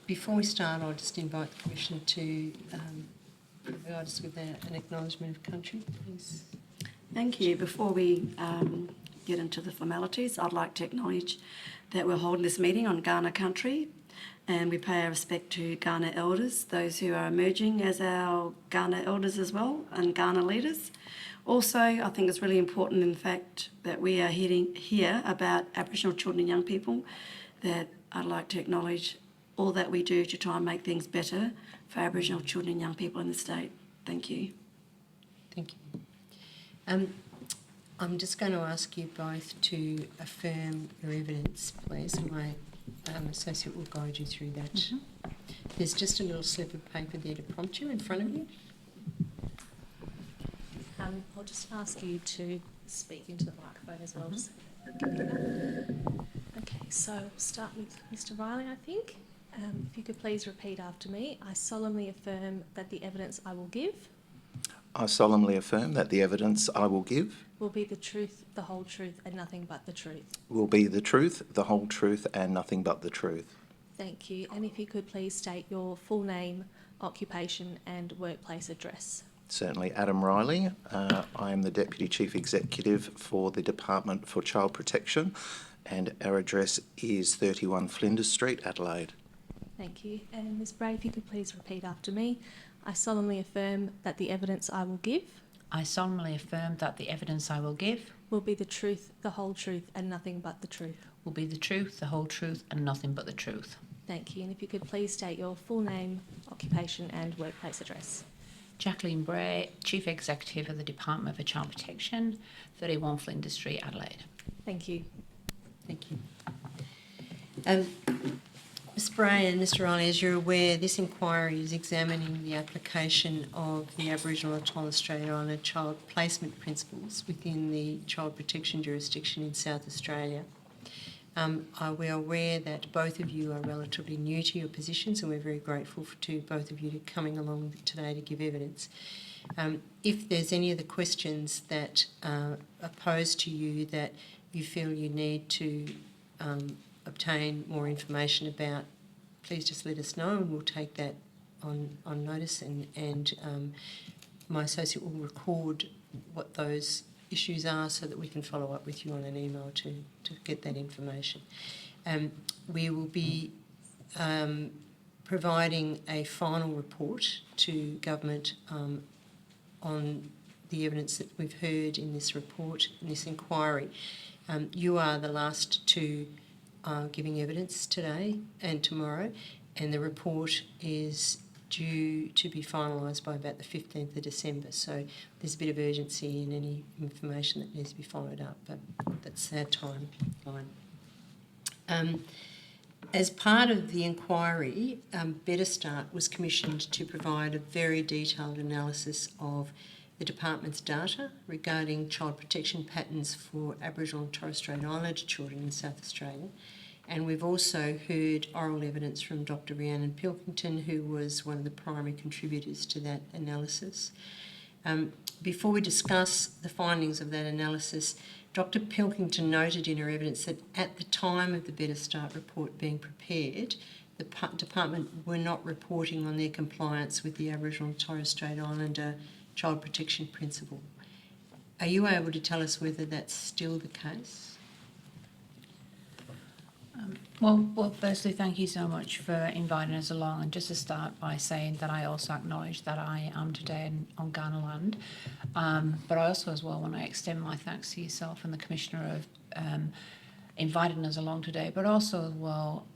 Before we start, I'll just invite the Commissioner to provide us with an acknowledgement of country, please. Thank you. Before we get into the formalities, I'd like to acknowledge that we're holding this meeting on Kaurna country, and we pay our respect to Kaurna elders, those who are emerging as our Kaurna elders as well, and Kaurna leaders. Also, I think it's really important in fact that we are here about Aboriginal children and young people, that I'd like to acknowledge all that we do to try and make things better for Aboriginal children and young people in the state. Thank you. Thank you. I'm just going to ask you both to affirm your evidence, please, and my associate will guide you through that. Mm-hmm. There's just a little slip of paper there to prompt you in front of you. I'll just ask you to speak into the microphone as well. Mm-hmm. Okay, so we'll start with Mr. Reilly, I think. If you could please repeat after me. I solemnly affirm that the evidence I will give I solemnly affirm that the evidence I will give will be the truth, the whole truth, and nothing but the truth. will be the truth, the whole truth, and nothing but the truth. Thank you. And if you could please state your full name, occupation, and workplace address. Certainly, Adam Reilly. I am the Deputy Chief Executive for the Department for Child Protection, and our address is 31 Flinders Street, Adelaide. Thank you. And Ms. Bray, if you could please repeat after me. I solemnly affirm that the evidence I will give I solemnly affirm that the evidence I will give will be the truth, the whole truth, and nothing but the truth. will be the truth, the whole truth, and nothing but the truth. Thank you. And if you could please state your full name, occupation, and workplace address. Jacqueline Bray, Chief Executive of the Department for Child Protection, 31 Flinders Street, Adelaide. Thank you. Thank you. Ms. Bray and Mr. Reilly, as you're aware, this inquiry is examining the application of the Aboriginal and Torres Strait Islander child placement principles within the child protection jurisdiction in South Australia. We are aware that both of you are relatively new to your positions, and we're very grateful to both of you to coming along today to give evidence. If there's any of the questions that are posed to you that you feel you need to obtain more information about, please just let us know and we'll take that on notice, and my associate will record what those issues are so that we can follow up with you on an email to get that information. We will be providing a final report to government on the evidence that we've heard in this report, in this inquiry. You are the last two giving evidence today and tomorrow, and the report is due to be finalised by about the 15th of December, so there's a bit of urgency in any information that needs to be followed up, but that's our timeline. As part of the inquiry, Better Start was commissioned to provide a very detailed analysis of the department's data regarding child protection patterns for Aboriginal and Torres Strait Islander children in South Australia. And we've also heard oral evidence from Dr. Rhiannon Pilkington, who was one of the primary contributors to that analysis. Before we discuss the findings of that analysis, Dr. Pilkington noted in her evidence that at the time of the Better Start report being prepared, the department were not reporting on their compliance with the Aboriginal and Torres Strait Islander child protection principle. Are you able to tell us whether that's still the case? Well, firstly, thank you so much for inviting us along, and just to start by saying that I also acknowledge that I am today on Kaurna land, but I also as well want to extend my thanks to yourself and the Commissioner of inviting us along today, but also as well,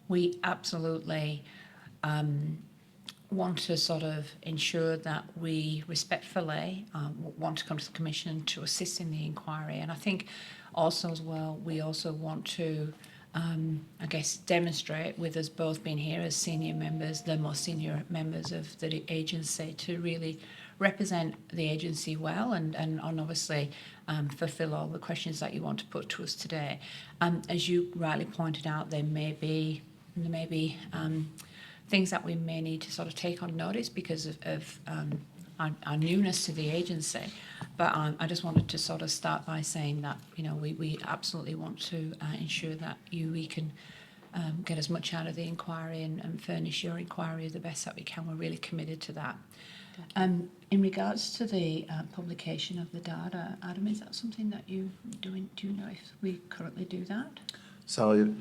we absolutely want to sort of ensure that we respectfully want to come to the Commission to assist in the inquiry, and I think also as well, we also want to I guess demonstrate with us both being here as senior members, the most senior members of the agency, to really represent the agency well and obviously fulfil all the questions that you want to put to us today. As you rightly pointed out, there may be things that we may need to sort of take on notice because of our newness to the agency. But I just wanted to sort of start by saying that, you know, we absolutely want to ensure that we can get as much out of the inquiry and furnish your inquiry the best that we can. We're really committed to that. In regards to the publication of the data, Adam, is that something that you doing? Do you know if we currently do that? So,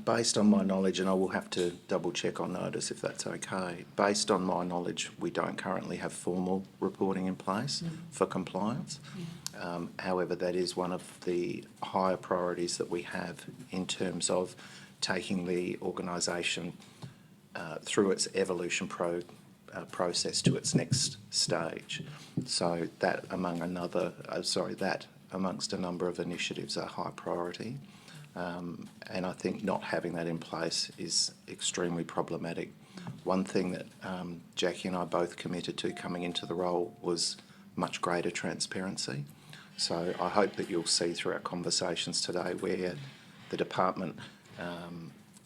based on my knowledge, and I will have to double check on notice if that's okay, based on my knowledge, we don't currently have formal reporting in place for compliance. However, that is one of the higher priorities that we have in terms of taking the organisation through its evolution process to its next stage. So that amongst a number of initiatives are high priority. And I think not having that in place is extremely problematic. One thing that Jackie and I both committed to coming into the role was much greater transparency. So I hope that you'll see through our conversations today where the department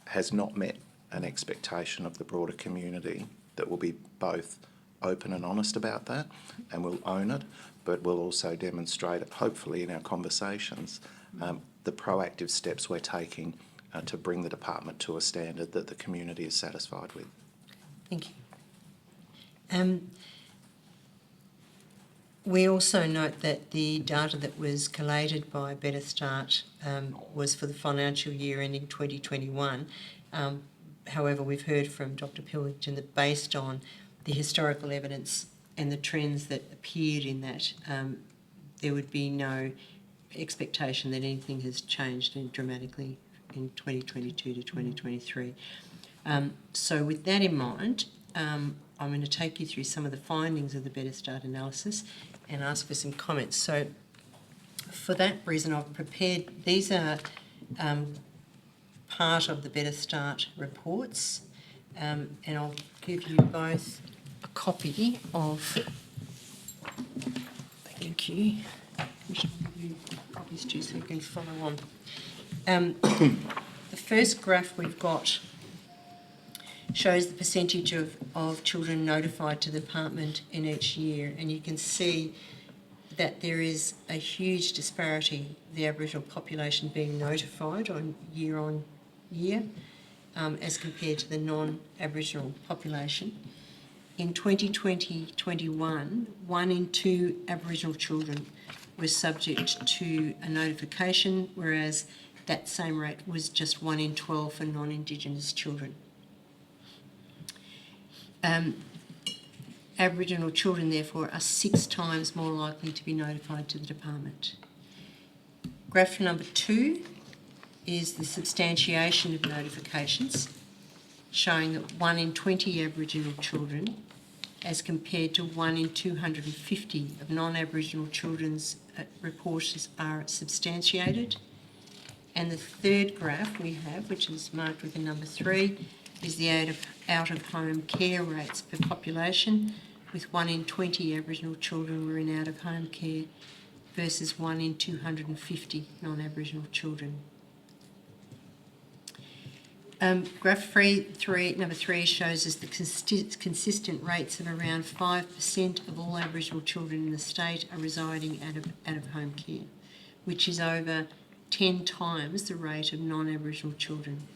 has not met an expectation of the broader community, that will be both open and honest about that, and we'll own it, but we'll also demonstrate it, hopefully in our conversations, the proactive steps we're taking to bring the department to a standard that the community is satisfied with. Thank you. We also note that the data that was collated by Better Start was for the financial year ending 2021. However, we've heard from Dr. Pillington that based on the historical evidence and the trends that appeared in that, there would be no expectation that anything has changed dramatically in 2022 to 2023. So with that in mind, I'm going to take you through some of the findings of the Better Start analysis and ask for some comments. So for that reason, I've prepared, these are part of the Better Start reports, and I'll give you both a copy of, thank you, which I'll give you copies to so you can follow on. The first graph we've got shows the percentage of children notified to the department in each year, and you can see that there is a huge disparity, the Aboriginal population being notified on year, as compared to the non-Aboriginal population. In 2020-21, 1 in 2 Aboriginal children were subject to a notification, whereas that same rate was just 1 in 12 for non-Indigenous children. Aboriginal children, therefore, are 6 times more likely to be notified to the department. Graph number 2 is the substantiation of notifications, showing that 1 in 20 Aboriginal children, as compared to 1 in 250 of non-Aboriginal children's reports, are substantiated. And the third graph we have, which is marked with the number 3, is the out-of-home care rates per population, with 1 in 20 Aboriginal children were in out-of-home care versus 1 in 250 non-Aboriginal children. Graph number 3 shows us the consistent rates of around 5% of all Aboriginal children in the state are residing out of home care, which is over 10 times the rate of non-Aboriginal children.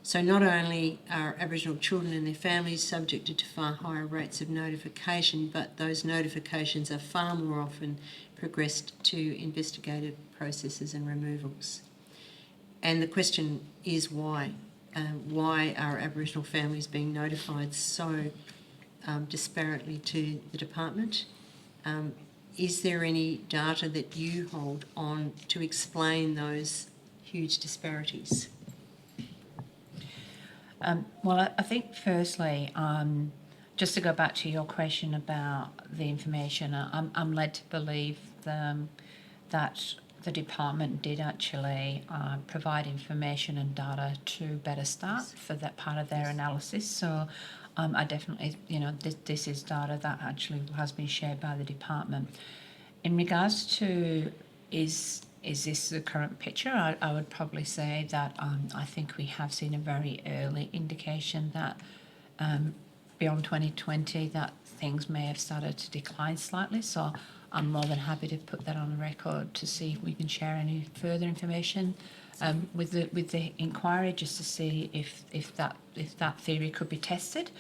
So not only are Aboriginal children and their families subjected to far higher rates of notification, but those notifications are far more often progressed to investigative processes and removals. And the question is why? Why are Aboriginal families being notified so disparately to the department? Is there any data that you hold on to explain those huge disparities? Well, I think firstly, just to go back to your question about the information, I'm led to believe that the department did actually provide information and data to Better Start for that part of their analysis. So I definitely, this is data that actually has been shared by the department. In regards to is this the current picture? I would probably say that I think we have seen a very early indication that beyond 2020 that things may have started to decline slightly. So I'm more than happy to put that on the record to see if we can share any further information with the inquiry, just to see if that theory could be tested.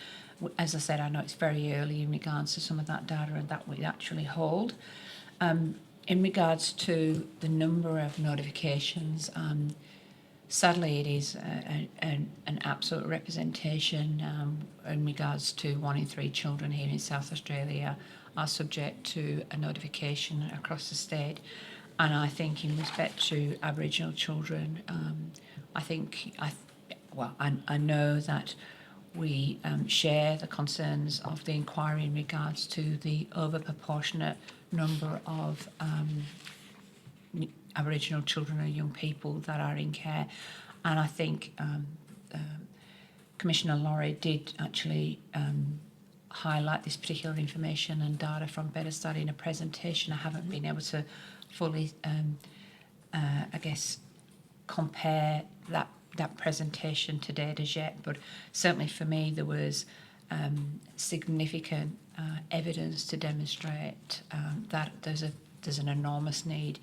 As I said, I know it's very early in regards to some of that data and that we actually hold. In regards to the number of notifications, sadly it is an absolute representation in regards to 1 in 3 children here in South Australia are subject to a notification across the state. And I think in respect to Aboriginal children, I know that we share the concerns of the inquiry in regards to the overproportionate number of Aboriginal children or young people that are in care. And I think Commissioner Laurie did actually highlight this particular information and data from Better Study in a presentation. I haven't been able to fully, compare that presentation to date as yet, but certainly for me there was significant evidence to demonstrate that there's an enormous need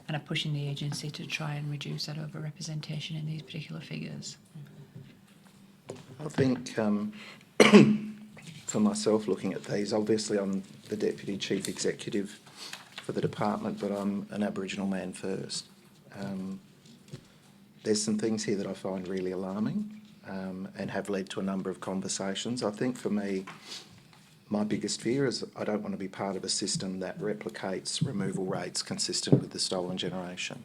and a push in the agency to try and reduce that overrepresentation in these particular figures. I think for myself, looking at these, obviously I'm the Deputy Chief Executive for the department, but I'm an Aboriginal man first. There's some things here that I find really alarming and have led to a number of conversations. I think for me, my biggest fear is I don't want to be part of a system that replicates removal rates consistent with the stolen generation.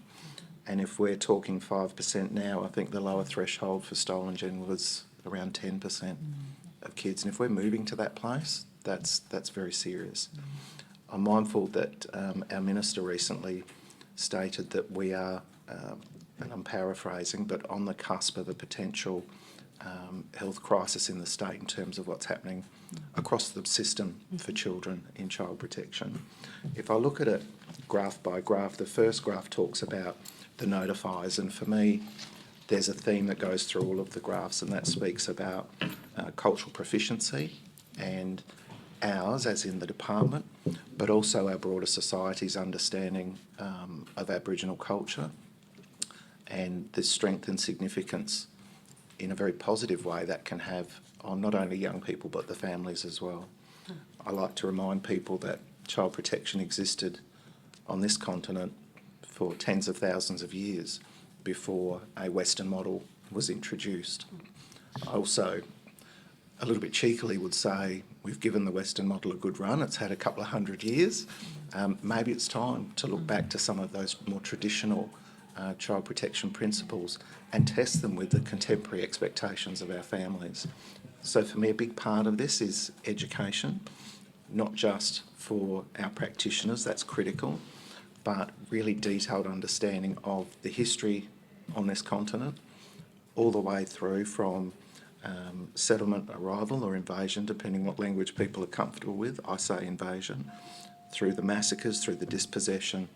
And if we're talking 5% now, I think the lower threshold for stolen gen was around 10% of kids. And if we're moving to that place, that's very serious. I'm mindful that our Minister recently stated that we are, and I'm paraphrasing, but on the cusp of a potential health crisis in the state in terms of what's happening across the system for children in child protection. If I look at it graph by graph, the first graph talks about the notifiers, and for me there's a theme that goes through all of the graphs, and that speaks about cultural proficiency and ours, as in the department, but also our broader society's understanding of Aboriginal culture and the strength and significance in a very positive way that can have on not only young people but the families as well. I like to remind people that child protection existed on this continent for tens of thousands of years before a Western model was introduced. I also, a little bit cheekily, would say we've given the Western model a good run. It's had a couple of 100 years. Maybe it's time to look back to some of those more traditional child protection principles and test them with the contemporary expectations of our families. So for me, a big part of this is education, not just for our practitioners, that's critical, but really detailed understanding of the history on this continent, all the way through from settlement, arrival or invasion, depending what language people are comfortable with. I say invasion, through the massacres, through the dispossession,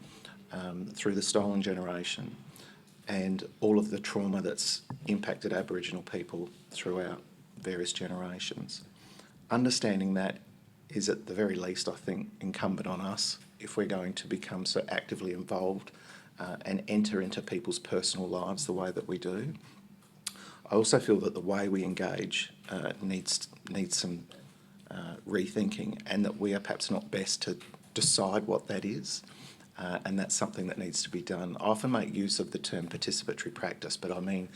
through the stolen generation, and all of the trauma that's impacted Aboriginal people throughout various generations. Understanding that is at the very least, I think, incumbent on us if we're going to become so actively involved and enter into people's personal lives the way that we do. I also feel that the way we engage needs some rethinking, and that we are perhaps not best to decide what that is. And that's something that needs to be done. I often make use of the term participatory practice, but I mean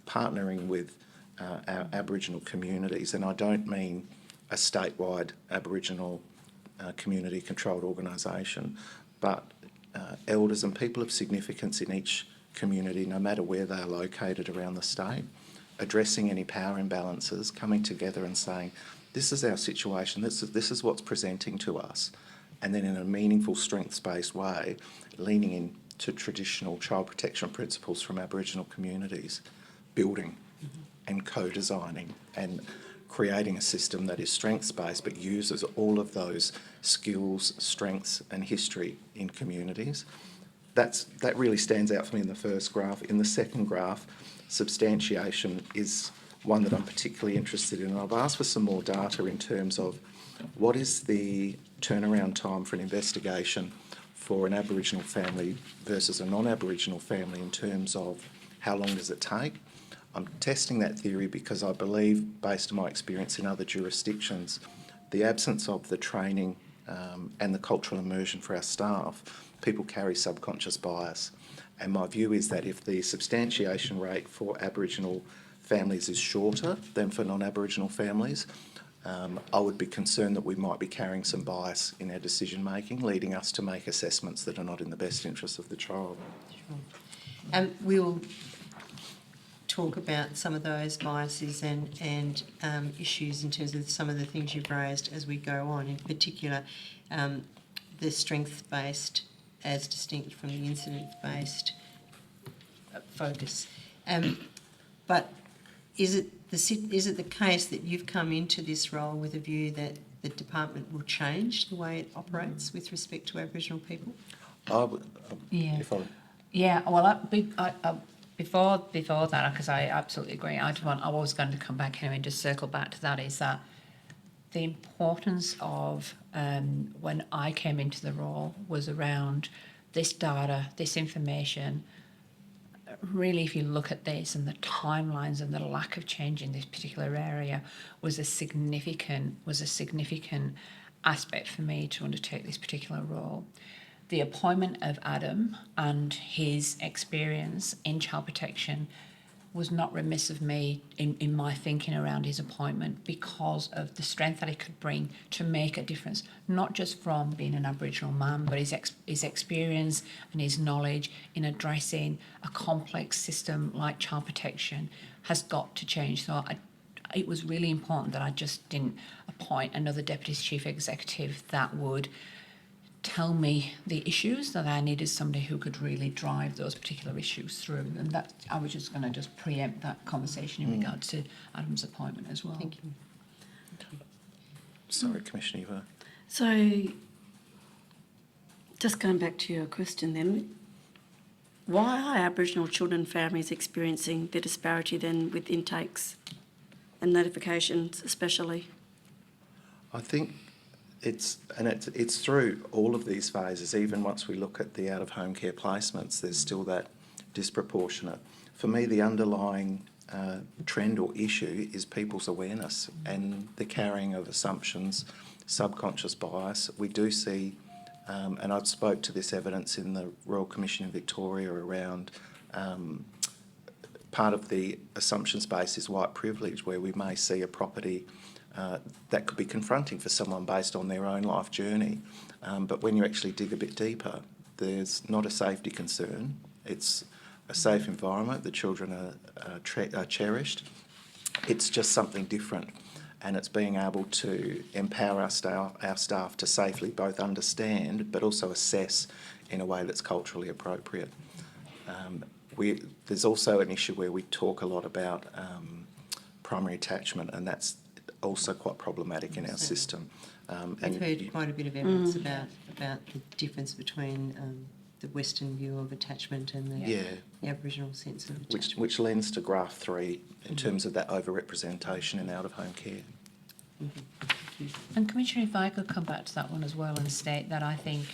partnering with our Aboriginal communities, and I don't mean a statewide Aboriginal community-controlled organisation, but elders and people of significance in each community, no matter where they are located around the state, addressing any power imbalances, coming together and saying, this is our situation, this is what's presenting to us, and then in a meaningful, strengths-based way, leaning into traditional child protection principles from Aboriginal communities, building and co-designing and creating a system that is strengths-based but uses all of those skills, strengths and history in communities. That really stands out for me in the first graph. In the second graph, substantiation is one that I'm particularly interested in. And I've asked for some more data in terms of what is the turnaround time for an investigation for an Aboriginal family versus a non-Aboriginal family in terms of how long does it take? I'm testing that theory because I believe, based on my experience in other jurisdictions, the absence of the training and the cultural immersion for our staff, people carry subconscious bias. And my view is that if the substantiation rate for Aboriginal families is shorter than for non-Aboriginal families, I would be concerned that we might be carrying some bias in our decision making, leading us to make assessments that are not in the best interest of the child. Sure. We'll talk about some of those biases and issues in terms of some of the things you've raised as we go on, in particular the strength-based as distinct from the incident-based focus. But is it the case that you've come into this role with a view that the department will change the way it operates with respect to Aboriginal people? I would, Yeah. if I, Yeah, well, before that, because I absolutely agree, I was going to come back anyway and just circle back to that, is that the importance of when I came into the role was around this data, this information. Really, if you look at this and the timelines and the lack of change in this particular area was a significant aspect for me to undertake this particular role. The appointment of Adam and his experience in child protection was not remiss of me in my thinking around his appointment because of the strength that he could bring to make a difference, not just from being an Aboriginal man, but his experience and his knowledge in addressing a complex system like child protection has got to change. So it was really important that I just didn't appoint another Deputy Chief Executive that would tell me the issues, that I needed somebody who could really drive those particular issues through. And that I was just going to just preempt that conversation in regard to Adam's appointment as well. Thank you. sorry, Commissioner, you were. So, just going back to your question then, why are Aboriginal children and families experiencing the disparity then with intakes and notifications especially? I think it's through all of these phases. Even once we look at the out-of-home care placements, there's still that disproportionate. For me, the underlying trend or issue is people's awareness and the carrying of assumptions, subconscious bias. We do see, and I've spoke to this evidence in the Royal Commission in Victoria around part of the assumptions base is white privilege, where we may see a property that could be confronting for someone based on their own life journey. But when you actually dig a bit deeper, there's not a safety concern. It's a safe environment. The children are cherished. It's just something different. And it's being able to empower our staff to safely both understand but also assess in a way that's culturally appropriate. There's also an issue where we talk a lot about primary attachment, and that's also quite problematic in our system. We've heard quite a bit of evidence about the difference between the Western view of attachment and the Aboriginal sense of attachment. Which lends to graph 3 in terms of that overrepresentation in out-of-home care. And Commissioner, if I could come back to that one as well and state that I think,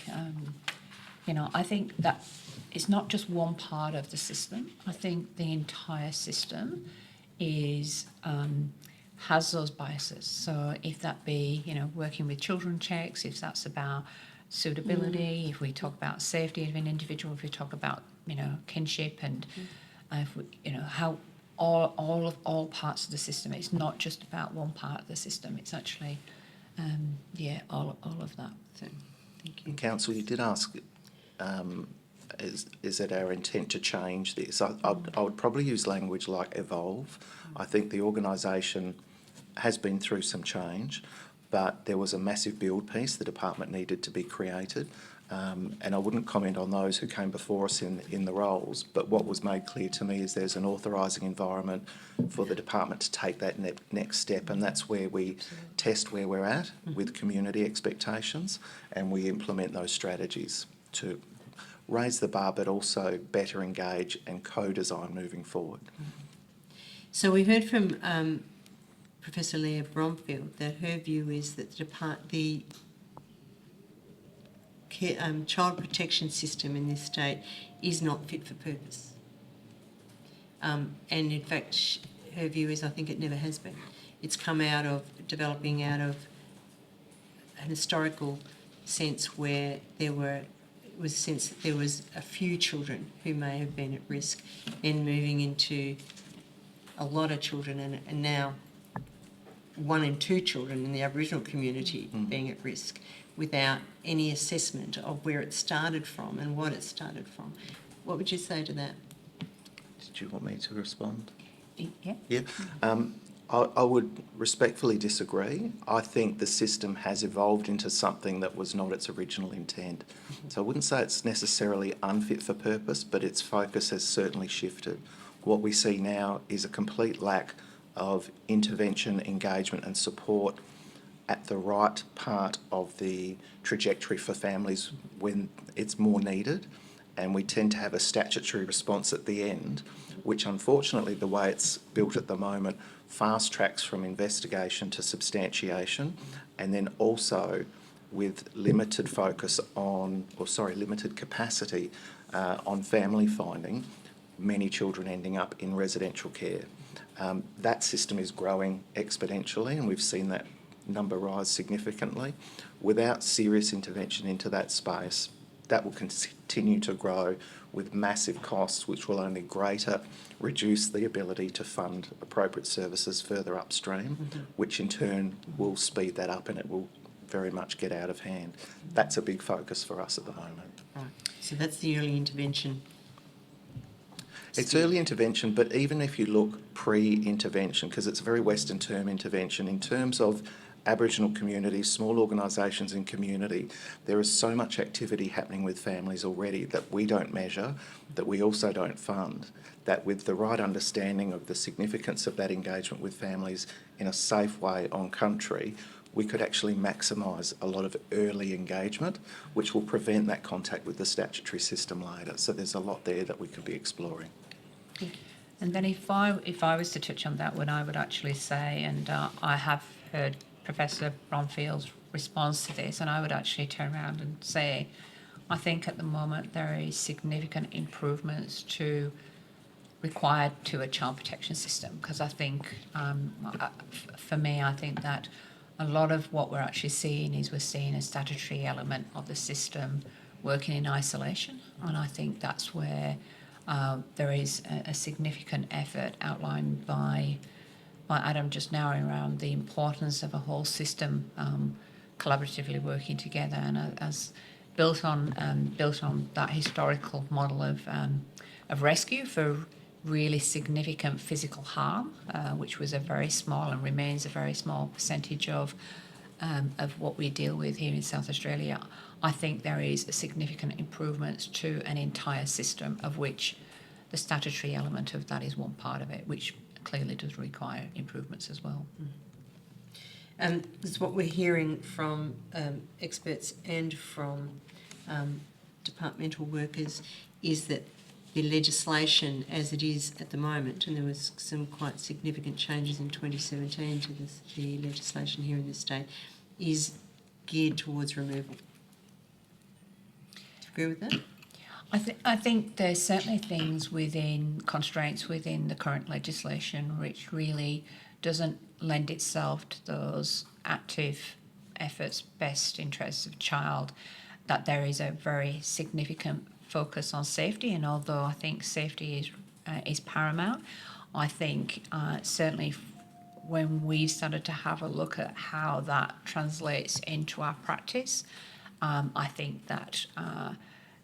I think that it's not just one part of the system. I think the entire system has those biases. So if that be, working with children checks, if that's about suitability, if we talk about safety of an individual, if we talk about, kinship and if we, how all parts of the system. It's not just about one part of the system. It's actually, all of that. So, thank you. Council, you did ask, is it our intent to change this? I would probably use language like evolve. I think the organisation has been through some change, but there was a massive build piece. The department needed to be created. And I wouldn't comment on those who came before us in the roles, but what was made clear to me is there's an authorising environment for the department to take that next step, and that's where we test where we're at with community expectations, and we implement those strategies to raise the bar but also better engage and co-design moving forward. So we heard from Professor Leah Bromfield that her view is that child protection system in this state is not fit for purpose. And in fact, her view is I think it never has been. It's come developing out of an historical sense where there was a few children who may have been at risk, then moving into a lot of children, and now 1 in 2 children in the Aboriginal community being at risk, without any assessment of where it started from and what it started from. What would you say to that? Did you want me to respond? Yeah. Yeah. I would respectfully disagree. I think the system has evolved into something that was not its original intent. So I wouldn't say it's necessarily unfit for purpose, but its focus has certainly shifted. What we see now is a complete lack of intervention, engagement and support at the right part of the trajectory for families when it's more needed. And we tend to have a statutory response at the end, which unfortunately the way it's built at the moment fast tracks from investigation to substantiation, and then also with limited capacity on family finding, many children ending up in residential care. That system is growing exponentially, and we've seen that number rise significantly. Without serious intervention into that space, that will continue to grow with massive costs, which will only greater reduce the ability to fund appropriate services further upstream, which in turn will speed that up and it will very much get out of hand. That's a big focus for us at the moment. Right. So that's the early intervention. It's early intervention, but even if you look pre-intervention, because it's a very Western term, intervention, in terms of Aboriginal communities, small organisations and community, there is so much activity happening with families already that we don't measure, that we also don't fund, that with the right understanding of the significance of that engagement with families in a safe way on country, we could actually maximise a lot of early engagement, which will prevent that contact with the statutory system later. So there's a lot there that we could be exploring. And then if I was to touch on that one, I would actually say, and I have heard Professor Bromfield's response to this, and I would actually turn around and say, I think at the moment there is significant improvements required to a child protection system, because I think, for me, I think that a lot of what we're actually seeing is we're seeing a statutory element of the system working in isolation, and I think that's where there is a significant effort outlined by Adam just now around the importance of a whole system collaboratively working together, and as built on that historical model of rescue for really significant physical harm, which was a very small and remains a very small percentage of what we deal with here in South Australia. I think there is a significant improvements to an entire system, of which the statutory element of that is one part of it, which clearly does require improvements as well. It's what we're hearing from experts and from departmental workers is that the legislation as it is at the moment, and there was some quite significant changes in 2017 to the legislation here in the state, is geared towards removal. Do you agree with that? I think there's certainly things constraints within the current legislation which really doesn't lend itself to those active efforts, best interests of child, that there is a very significant focus on safety, and although I think safety is paramount, I think certainly when we started to have a look at how that translates into our practice, I think that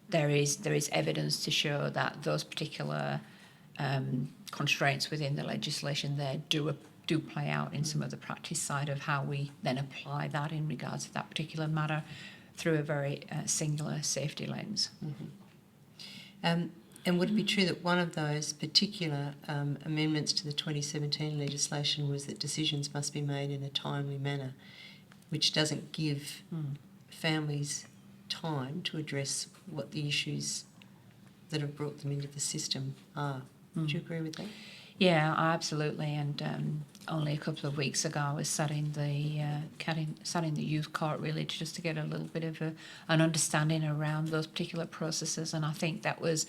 there is evidence to show that those particular constraints within the legislation there do play out in some of the practice side of how we then apply that in regards to that particular matter through a very singular safety lens. Mm-hmm. And would it be true that one of those particular amendments to the 2017 legislation was that decisions must be made in a timely manner, which doesn't give families time to address what the issues that have brought them into the system are? Would you agree with that? Yeah, absolutely. And only a couple of weeks ago, I was sat in the youth court really just to get a little bit of an understanding around those particular processes, and I think that was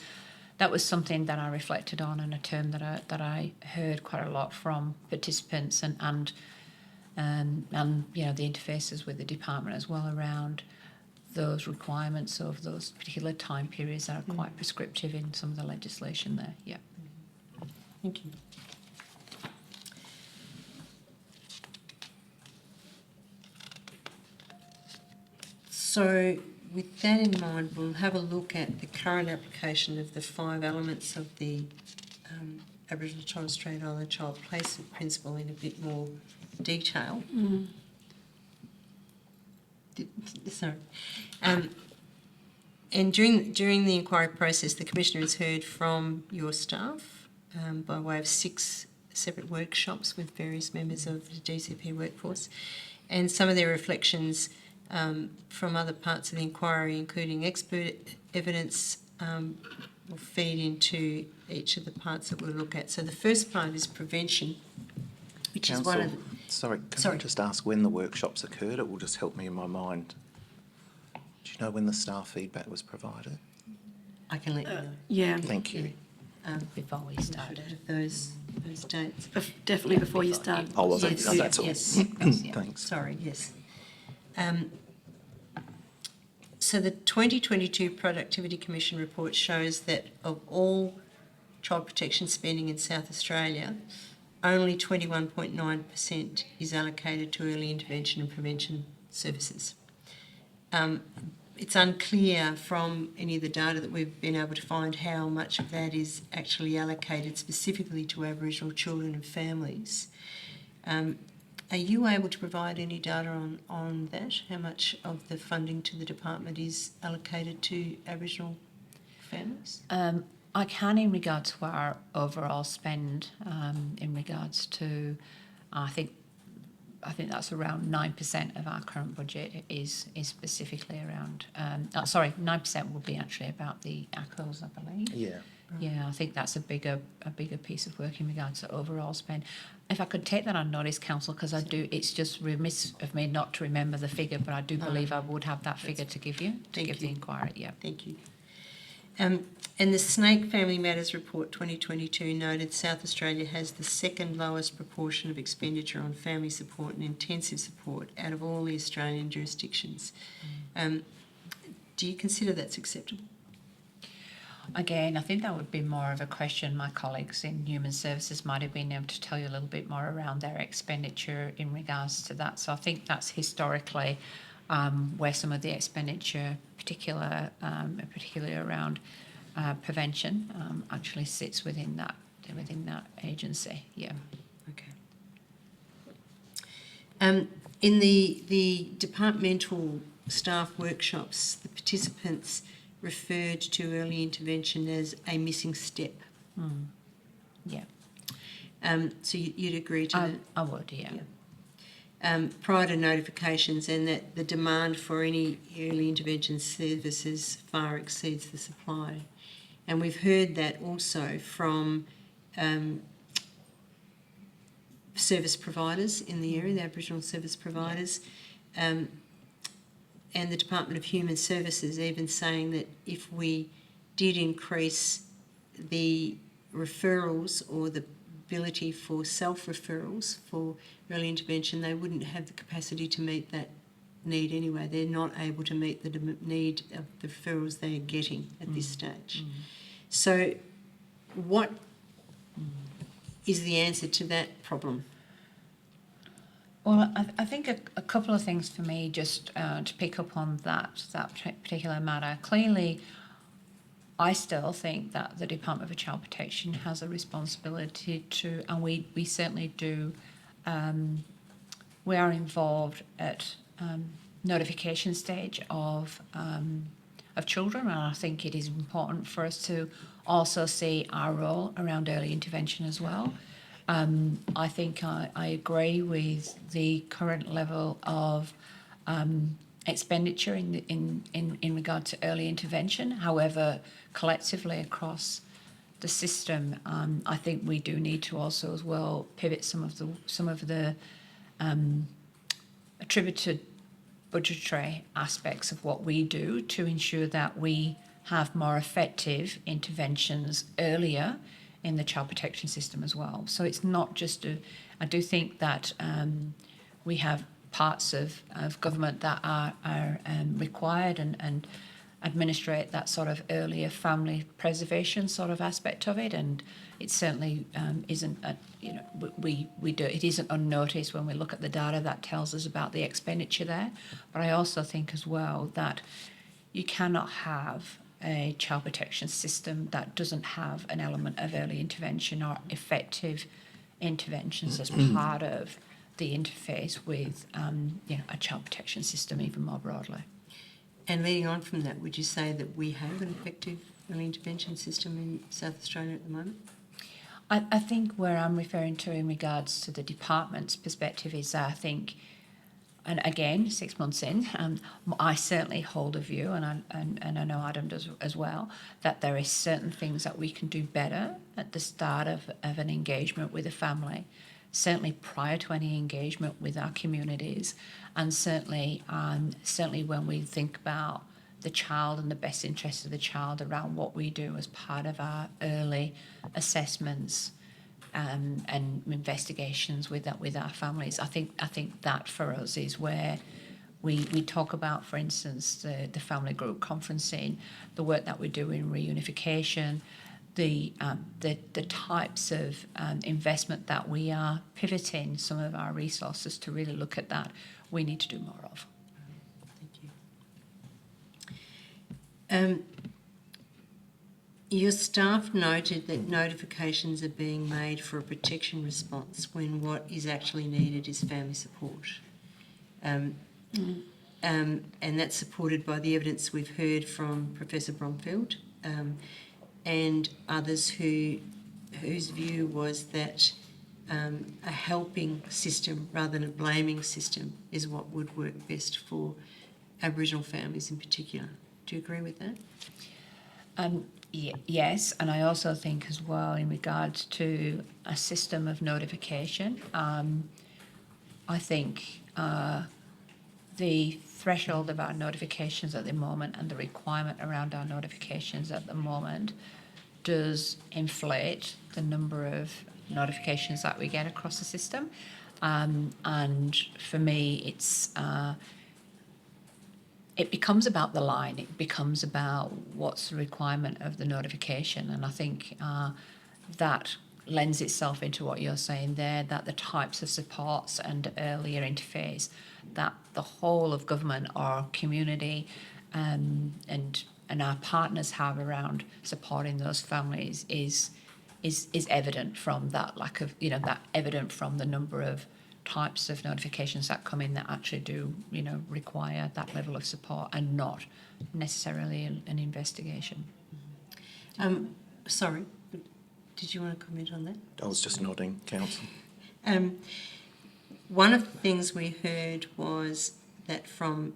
something that I reflected on, and a term that I heard quite a lot from participants and you know, the interfaces with the department as well around those requirements of those particular time periods that are quite prescriptive in some of the legislation there. Yeah. Thank you. So with that in mind, we'll have a look at the current application of the 5 elements of the Aboriginal and Torres Strait Islander Child Placement Principle in a bit more detail. Sorry. And during the inquiry process, the Commissioner has heard from your staff by way of 6 separate workshops with various members of the DCP workforce, and some of their reflections from other parts of the inquiry, including expert evidence, will feed into each of the parts that we'll look at. So the first part is prevention, which is one of the... Sorry, can I just ask when the workshops occurred? It will just help me in my mind. Do you know when the staff feedback was provided? I can let you know. Yeah, Thank you. Before we Should started. have those dates. definitely before you start. Oh, was it? Yes, Oh, that's all. yes. Thanks. Sorry, yes. So the 2022 Productivity Commission report shows that of all child protection spending in South Australia, only 21.9% is allocated to early intervention and prevention services. It's unclear from any of the data that we've been able to find how much of that is actually allocated specifically to Aboriginal children and families. Are you able to provide any data on that? How much of the funding to the department is allocated to Aboriginal families? I can, in regards to our overall spend, in regards to, I think that's around 9% of our current budget is specifically around. 9% would be actually about the ACOs, I believe. Yeah. Yeah, I think that's a bigger piece of work in regards to overall spend. If I could take that on notice, Council, because I do, it's just remiss of me not to remember the figure, but I do believe I would have that figure to give you, to give the inquiry. Yeah. Thank you. And the Snake Family Matters Report 2022 noted South Australia has the second lowest proportion of expenditure on family support and intensive support out of all the Australian jurisdictions. Do you consider that's acceptable? Again, I think that would be more of a question my colleagues in Human Services might have been able to tell you a little bit more around their expenditure in regards to that. So I think that's historically where some of the expenditure, particularly around prevention, actually sits within that agency. Yeah. Okay. In the departmental staff workshops, the participants referred to early intervention as a missing step. Yeah. So you'd agree to that? I would, yeah. Prior to notifications, and that the demand for any early intervention services far exceeds the supply. And we've heard that also from service providers in the area, the Aboriginal service providers, and the Department of Human Services even saying that if we did increase the referrals or the ability for self-referrals for early intervention, they wouldn't have the capacity to meet that need anyway. They're not able to meet the need of the referrals they are getting at this stage. So what is the answer to that problem? Well, I think a couple of things for me just to pick up on that particular matter. Clearly, I still think that the Department for Child Protection has a responsibility to, and we certainly do, we are involved at notification stage of children, and I think it is important for us to also see our role around early intervention as well. I think I agree with the current level of expenditure in regard to early intervention. However, collectively across the system, I think we do need to also as well pivot some of the attributed budgetary aspects of what we do to ensure that we have more effective interventions earlier in the child protection system as well. So it's not just I do think that we have parts of government that are required and administrate that sort of earlier family preservation sort of aspect of it, and it certainly isn't we do it isn't unnoticed when we look at the data that tells us about the expenditure there. But I also think as well that you cannot have a child protection system that doesn't have an element of early intervention or effective interventions as part of the interface with a child protection system even more broadly. And leading on from that, would you say that we have an effective early intervention system in South Australia at the moment? I think where I'm referring to in regards to the department's perspective is I think, and again, 6 months in, I certainly hold a view, and I know Adam does as well, that there is certain things that we can do better at the start of an engagement with a family, certainly prior to any engagement with our communities, and certainly when we think about the child and the best interests of the child around what we do as part of our early assessments and investigations with our families. I think that for us is where we talk about, for instance, the family group conferencing, the work that we do in reunification, the types of investment that we are pivoting some of our resources to really look at that. We need to do more of. Thank you. Your staff noted that notifications are being made for a protection response when what is actually needed is family support. And that's supported by the evidence we've heard from Professor Bromfield and others whose view was that a helping system rather than a blaming system is what would work best for Aboriginal families in particular. Do you agree with that? Yes, and I also think as well in regards to a system of notification, I think the threshold of our notifications at the moment and the requirement around our notifications at the moment does inflate the number of notifications that we get across the system. And for me, it becomes about the line. It becomes about what's the requirement of the notification. And I think that lends itself into what you're saying there, that the types of supports and earlier interface that the whole of government or community and our partners have around supporting those families is evident from that lack of, that evident from the number of types of notifications that come in that actually do, require that level of support and not necessarily an investigation. Sorry, did you want to comment on that? I was just nodding, Council. One of the things we heard was that from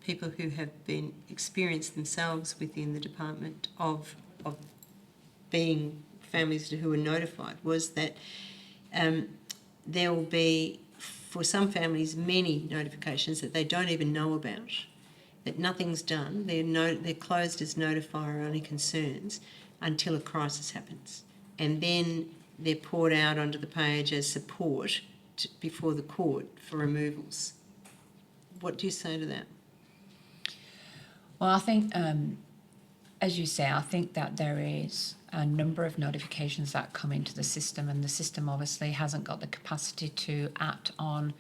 people who have been experienced themselves within the department of being families who were notified was that there will be, for some families, many notifications that they don't even know about, that nothing's done. They're closed as notify only concerns until a crisis happens. And then they're poured out onto the page as support before the court for removals. What do you say to that? Well, I think, as you say, I think that there is a number of notifications that come into the system, and the system obviously hasn't got the capacity to act on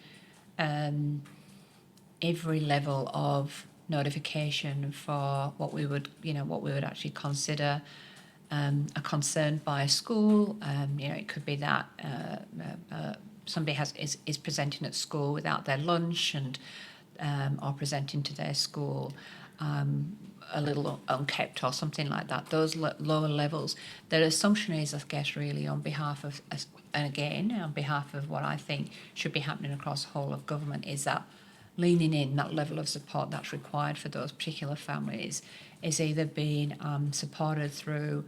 every level of notification for what we would actually consider a concern by a school. It could be that somebody is presenting at school without their lunch and or presenting to their school a little unkept or something like that. Those lower levels, their assumption is, I guess, really on behalf of, and again, on behalf of what I think should be happening across the whole of government, is that leaning in, that level of support that's required for those particular families is either being supported through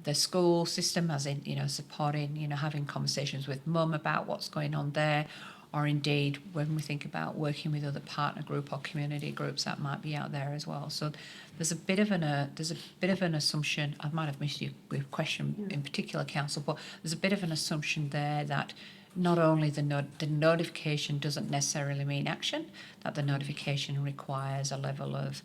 the school system, as in, supporting, having conversations with mum about what's going on there, or indeed when we think about working with other partner group or community groups that might be out there as well. So there's a bit of an assumption. I might have missed your question in particular, Council, but there's a bit of an assumption there that not only the notification doesn't necessarily mean action, that the notification requires a level of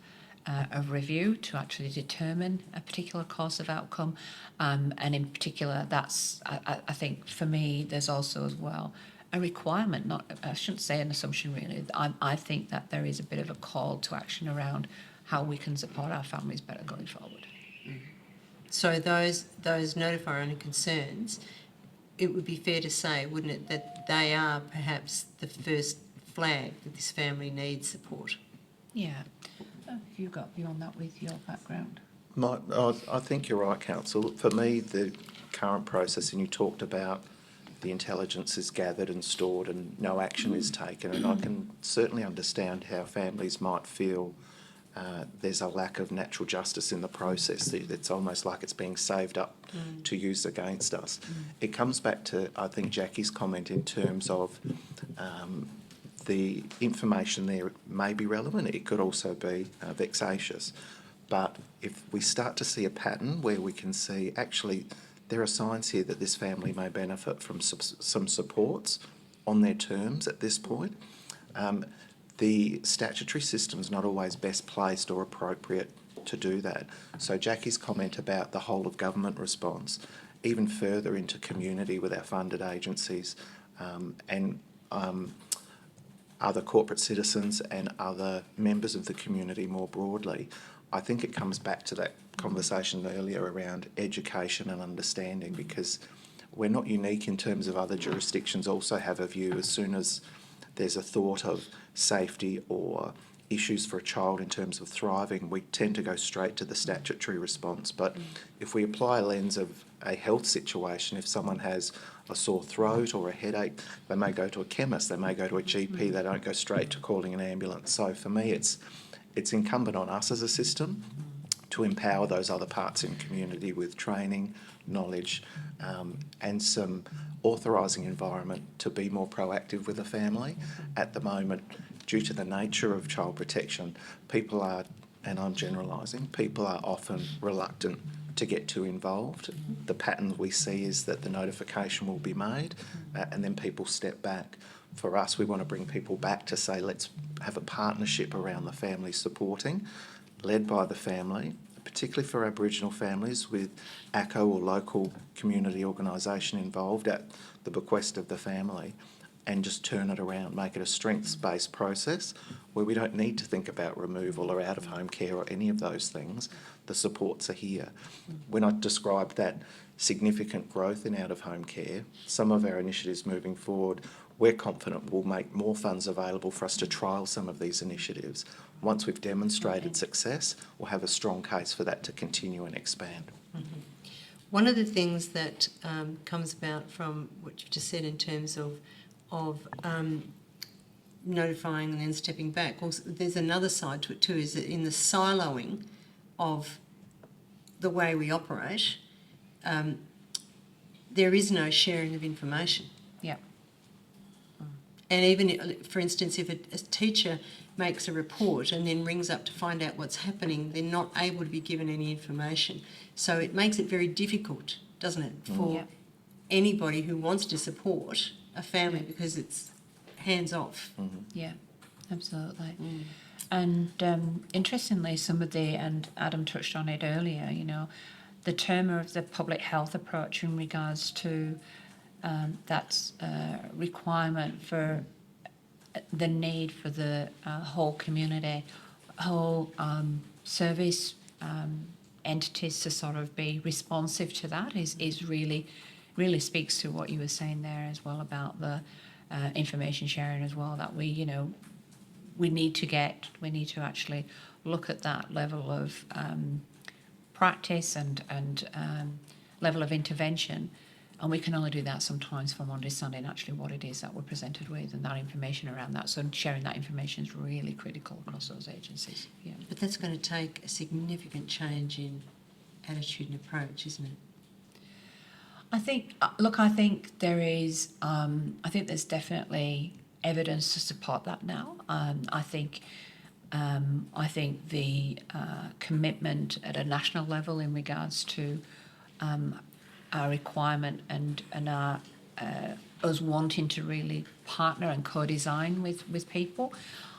review to actually determine a particular course of outcome. And in particular, that's, I think for me, there's also as well a requirement, I shouldn't say an assumption really. I think that there is a bit of a call to action around how we can support our families better going forward. So those notify only concerns, it would be fair to say, wouldn't it, that they are perhaps the first flag that this family needs support? Yeah. Have you got beyond that with your background? I think you're right, Council. For me, the current process, and you talked about the intelligence is gathered and stored and no action is taken, and I can certainly understand how families might feel there's a lack of natural justice in the process. It's almost like it's being saved up to use against us. It comes back to, I think, Jackie's comment in terms of the information there may be relevant. It could also be vexatious. But if we start to see a pattern where we can see, actually, there are signs here that this family may benefit from some supports on their terms at this point. The statutory system's not always best placed or appropriate to do that. So Jackie's comment about the whole of government response, even further into community with our funded agencies and other corporate citizens and other members of the community more broadly, I think it comes back to that conversation earlier around education and understanding, because we're not unique in terms of other jurisdictions also have a view as soon as there's a thought of safety or issues for a child in terms of thriving, we tend to go straight to the statutory response. But if we apply a lens of a health situation, if someone has a sore throat or a headache, they may go to a chemist, they may go to a GP, they don't go straight to calling an ambulance. So for me, it's incumbent on us as a system to empower those other parts in community with training, knowledge, and some authorising environment to be more proactive with a family. At the moment, due to the nature of child protection, people are, and I'm generalising, people are often reluctant to get too involved. The pattern we see is that the notification will be made and then people step back. For us, we want to bring people back to say, let's have a partnership around the family supporting, led by the family, particularly for Aboriginal families with ACO or local community organisation involved at the bequest of the family, and just turn it around, make it a strengths-based process where we don't need to think about removal or out-of-home care or any of those things. The supports are here. When I described that significant growth in out-of-home care, some of our initiatives moving forward, we're confident will make more funds available for us to trial some of these initiatives. Once we've demonstrated success, we'll have a strong case for that to continue and expand. One of the things that comes about from what you've just said in terms of notifying and then stepping back, also, there's another side to it too, is that in the siloing of the way we operate, there is no sharing of information. Yeah. And even, for instance, if a teacher makes a report and then rings up to find out what's happening, they're not able to be given any information. So it makes it very difficult, doesn't it, for anybody who wants to support a family because it's hands-off. Yeah, absolutely. And interestingly, and Adam touched on it earlier, the term of the public health approach in regards to that requirement for the need for the whole community, whole service entities to sort of be responsive to that is really speaks to what you were saying there as well about the information sharing as well, that we need to actually look at that level of practice and level of intervention. And we can only do that sometimes from understanding actually what it is that we're presented with and that information around that. So sharing that information is really critical across those agencies. Yeah. But that's going to take a significant change in attitude and approach, isn't it? I think, I think there is, I think there's definitely evidence to support that now. I think the commitment at a national level in regards to our requirement and our us wanting to really partner and co-design with people.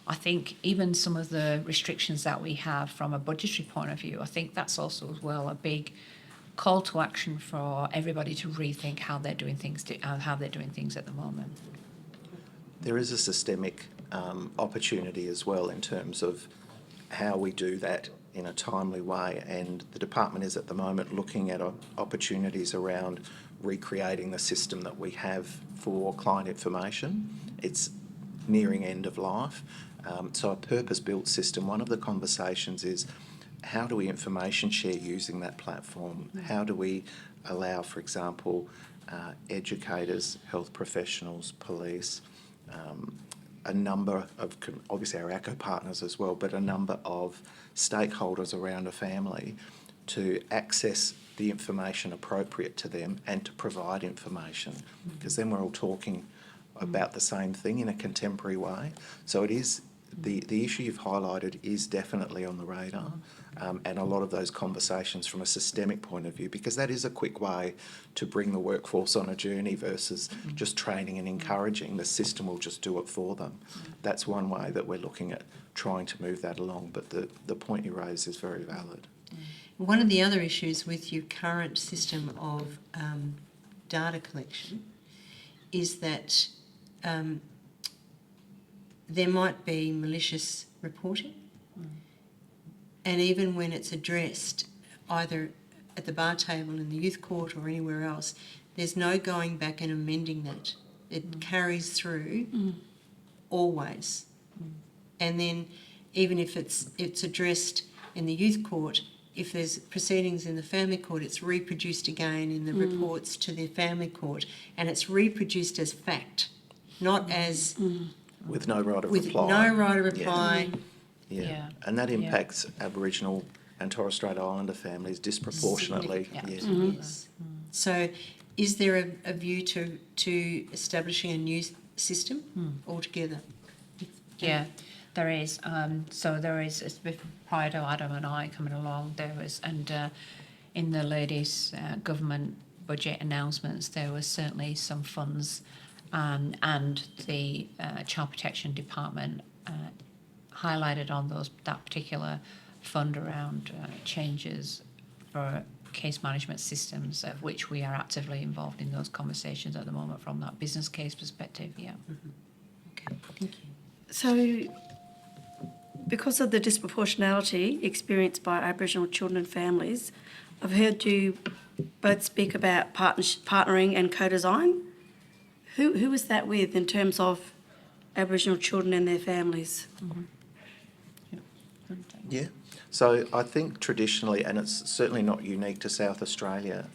I think even some of the restrictions that we have from a budgetary point of view, I think that's also as well a big call to action for everybody to rethink how they're doing things at the moment. There is a systemic opportunity as well in terms of how we do that in a timely way, and the department is at the moment looking at opportunities around recreating the system that we have for client information. It's nearing end of life, so a purpose-built system. One of the conversations is, how do we information share using that platform? How do we allow, for example, educators, health professionals, police, a number of, obviously our ACCO partners as well, but a number of stakeholders around a family to access the information appropriate to them and to provide information, because then we're all talking about the same thing in a contemporary way. So it is, the issue you've highlighted is definitely on the radar, and a lot of those conversations from a systemic point of view, because that is a quick way to bring the workforce on a journey versus just training and encouraging. The system will just do it for them. That's one way that we're looking at trying to move that along, but the point you raise is very valid. One of the other issues with your current system of data collection is that there might be malicious reporting, and even when it's addressed, either at the bar table in the youth court or anywhere else, there's no going back and amending that. It carries through always. And then even if it's addressed in the youth court, if there's proceedings in the family court, it's reproduced again in the reports to the family court, and it's reproduced as fact, not as... With no right of with reply. no right of reply. Yeah. And that impacts Aboriginal and Torres Strait Islander families disproportionately. Significantly. Yes. So is there a view to establishing a new system altogether? Yeah, there is. So there is, prior to Adam and I coming along, there was, and in the latest government budget announcements, there was certainly some funds, and the Child Protection Department highlighted on that particular fund around changes for case management systems, of which we are actively involved in those conversations at the moment from that business case perspective. Yeah. Okay, thank you. So, because of the disproportionality experienced by Aboriginal children and families, I've heard you both speak about partnering and co-design. Who is that with in terms of Aboriginal children and their families? Yeah. So I think traditionally, and it's certainly not unique to South Australia,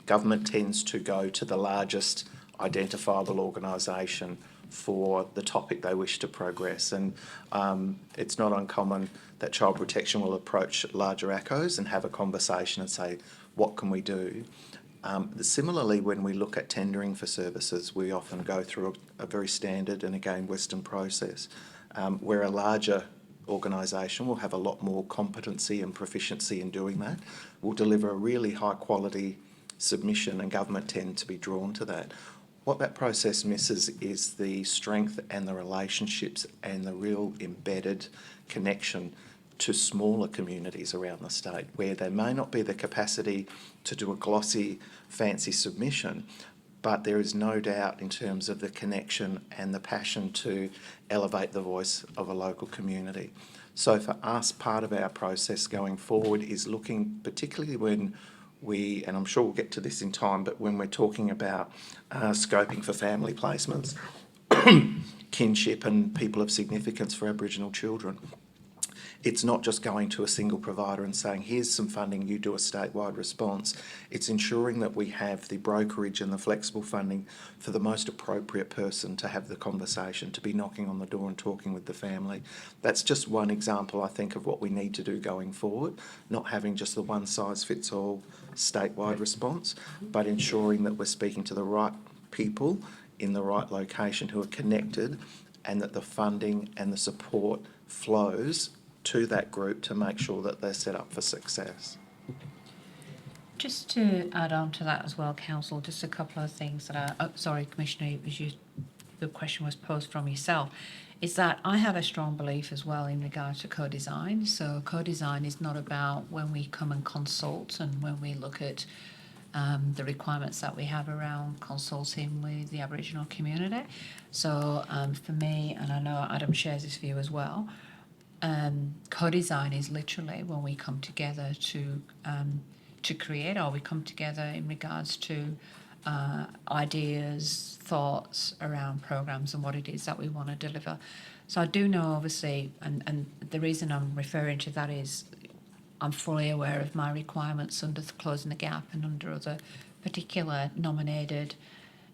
government tends to go to the largest identifiable organisation for the topic they wish to progress. And it's not uncommon that Child Protection will approach larger ACCOs and have a conversation and say, what can we do? Similarly, when we look at tendering for services, we often go through a very standard and, again, Western process, where a larger organisation will have a lot more competency and proficiency in doing that, will deliver a really high quality submission, and government tend to be drawn to that. What that process misses is the strength and the relationships and the real embedded connection to smaller communities around the state, where there may not be the capacity to do a glossy, fancy submission, but there is no doubt in terms of the connection and the passion to elevate the voice of a local community. So for us, part of our process going forward is looking, particularly when we, and I'm sure we'll get to this in time, but when we're talking about scoping for family placements, kinship and people of significance for Aboriginal children, it's not just going to a single provider and saying, here's some funding, you do a statewide response. It's ensuring that we have the brokerage and the flexible funding for the most appropriate person to have the conversation, to be knocking on the door and talking with the family. That's just one example, I think, of what we need to do going forward, not having just the one-size-fits-all statewide response, but ensuring that we're speaking to the right people in the right location who are connected, and that the funding and the support flows to that group to make sure that they're set up for success. Just to add on to that as well, Council, just a couple of things that Commissioner, it was the question was posed from yourself, is that I have a strong belief as well in regards to co-design. So co-design is not about when we come and consult and when we look at the requirements that we have around consulting with the Aboriginal community. So for me, and I know Adam shares this view as well, co-design is literally when we come together to create, or we come together in regards to ideas, thoughts around programs and what it is that we want to deliver. So I do know, obviously, and the reason I'm referring to that is I'm fully aware of my requirements under Closing the Gap and under other particular nominated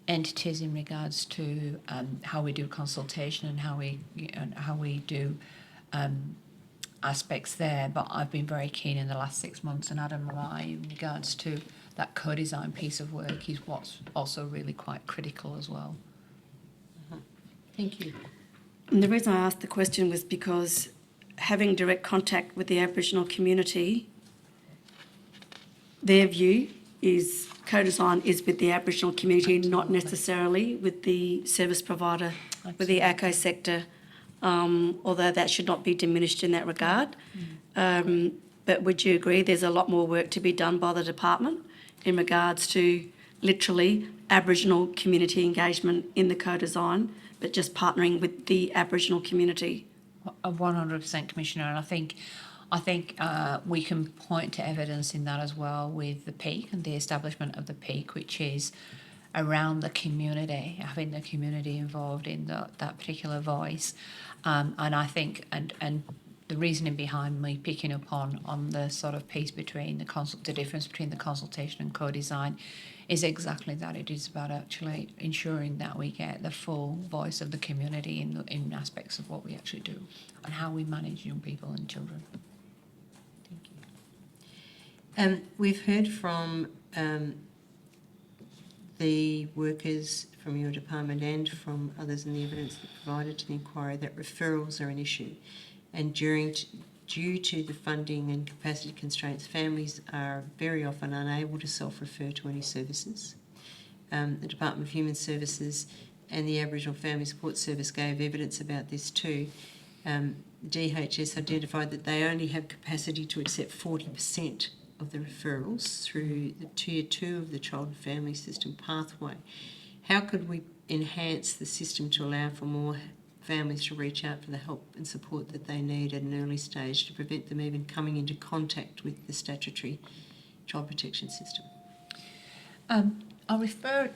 entities in regards to how we do consultation and how we do aspects there. But I've been very keen in the last 6 months, and Adam and I, in regards to that co-design piece of work, is what's also really quite critical as well. Thank you. And the reason I asked the question was because having direct contact with the Aboriginal community, their view is co-design is with the Aboriginal community, not necessarily with the service provider, with the ACO sector, although that should not be diminished in that regard. But would you agree there's a lot more work to be done by the department in regards to literally Aboriginal community engagement in the co-design, but just partnering with the Aboriginal community? 100%, Commissioner, and I think we can point to evidence in that as well with the peak and the establishment of the peak, which is around the community, having the community involved in that particular voice. And I think, and the reasoning behind me picking up on the sort of piece between the difference between the consultation and co-design is exactly that. It is about actually ensuring that we get the full voice of the community in aspects of what we actually do and how we manage young people and children. Thank you. We've heard from the workers from your department and from others in the evidence that provided to the inquiry that referrals are an issue, and due to the funding and capacity constraints, families are very often unable to self-refer to any services. The Department of Human Services and the Aboriginal Family Support Service gave evidence about this too. DHS identified that they only have capacity to accept 40% of the referrals through the Tier 2 of the Child and Family System pathway. How could we enhance the system to allow for more families to reach out for the help and support that they need at an early stage to prevent them even coming into contact with the statutory child protection system? I'll refer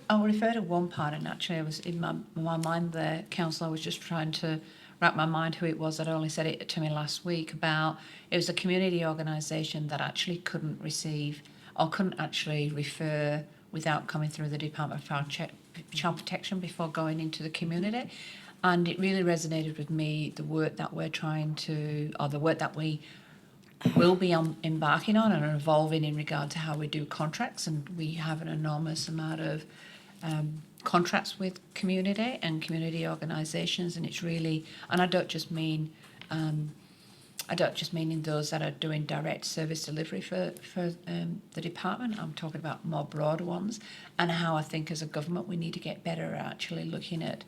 to one part, and actually I was in my mind there, Councillor, I was just trying to wrap my mind who it was that only said it to me last week about it was a community organisation that actually couldn't receive or couldn't actually refer without coming through the Department of Child Protection before going into the community. And it really resonated with me, the work that we're trying to, or the work that we will be embarking on and evolving in regard to how we do contracts. And we have an enormous amount of contracts with community and community organisations, and it's really, and I don't just mean in those that are doing direct service delivery for the department. I'm talking about more broader ones, and how I think as a government we need to get better at actually looking at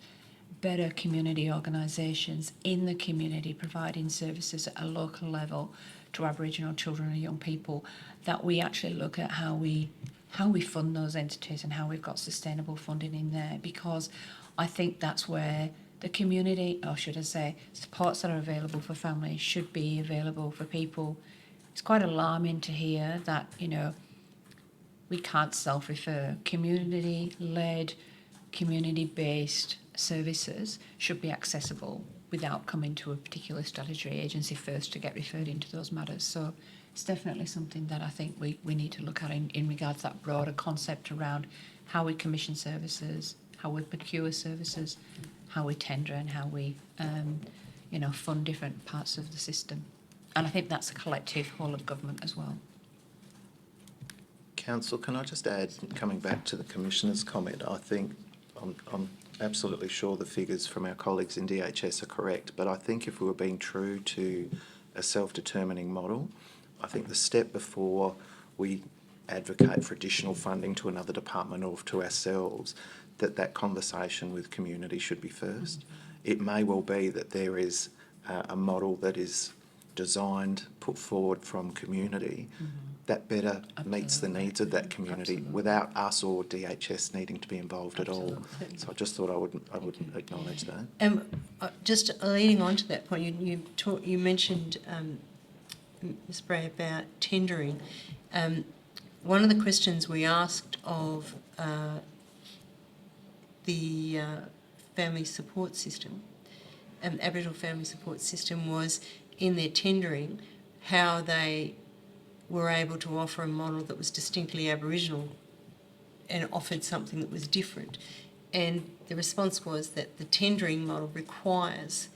better community organisations in the community providing services at a local level to Aboriginal children and young people, that we actually look at how we fund those entities and how we've got sustainable funding in there, because I think that's where the community, or should I say, supports that are available for families should be available for people. It's quite alarming to hear that, we can't self-refer. Community-led, community-based services should be accessible without coming to a particular statutory agency first to get referred into those matters. So it's definitely something that I think we need to look at in regards to that broader concept around how we commission services, how we procure services, how we tender, and how we fund different parts of the system. And I think that's a collective whole of government as well. Council, can I just add, coming back to the Commissioner's comment, I think I'm absolutely sure the figures from our colleagues in DHS are correct, but I think if we were being true to a self-determining model, I think the step before we advocate for additional funding to another department or to ourselves, that conversation with community should be first. It may well be that there is a model that is designed, put forward from community that better meets the needs of that community without us or DHS needing to be involved at all. So I just thought I would acknowledge that. Just leading on to that point, you mentioned, Ms. Bray, about tendering. One of the questions we asked of the family support system, Aboriginal family support system, was in their tendering how they were able to offer a model that was distinctly Aboriginal and offered something that was different. And the response was that the tendering model requires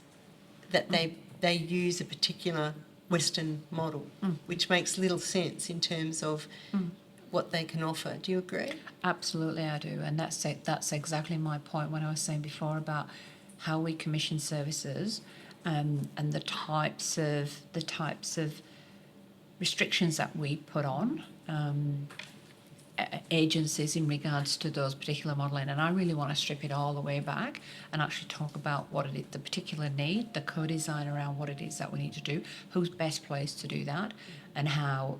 that they use a particular Western model, which makes little sense in terms of what they can offer. Do you agree? Absolutely, I do, and that's exactly my point when I was saying before about how we commission services, and the types of restrictions that we put on agencies in regards to those particular modelling. And I really want to strip it all the way back and actually talk about what it is, the particular need, the co-design around what it is that we need to do, who's best placed to do that, and how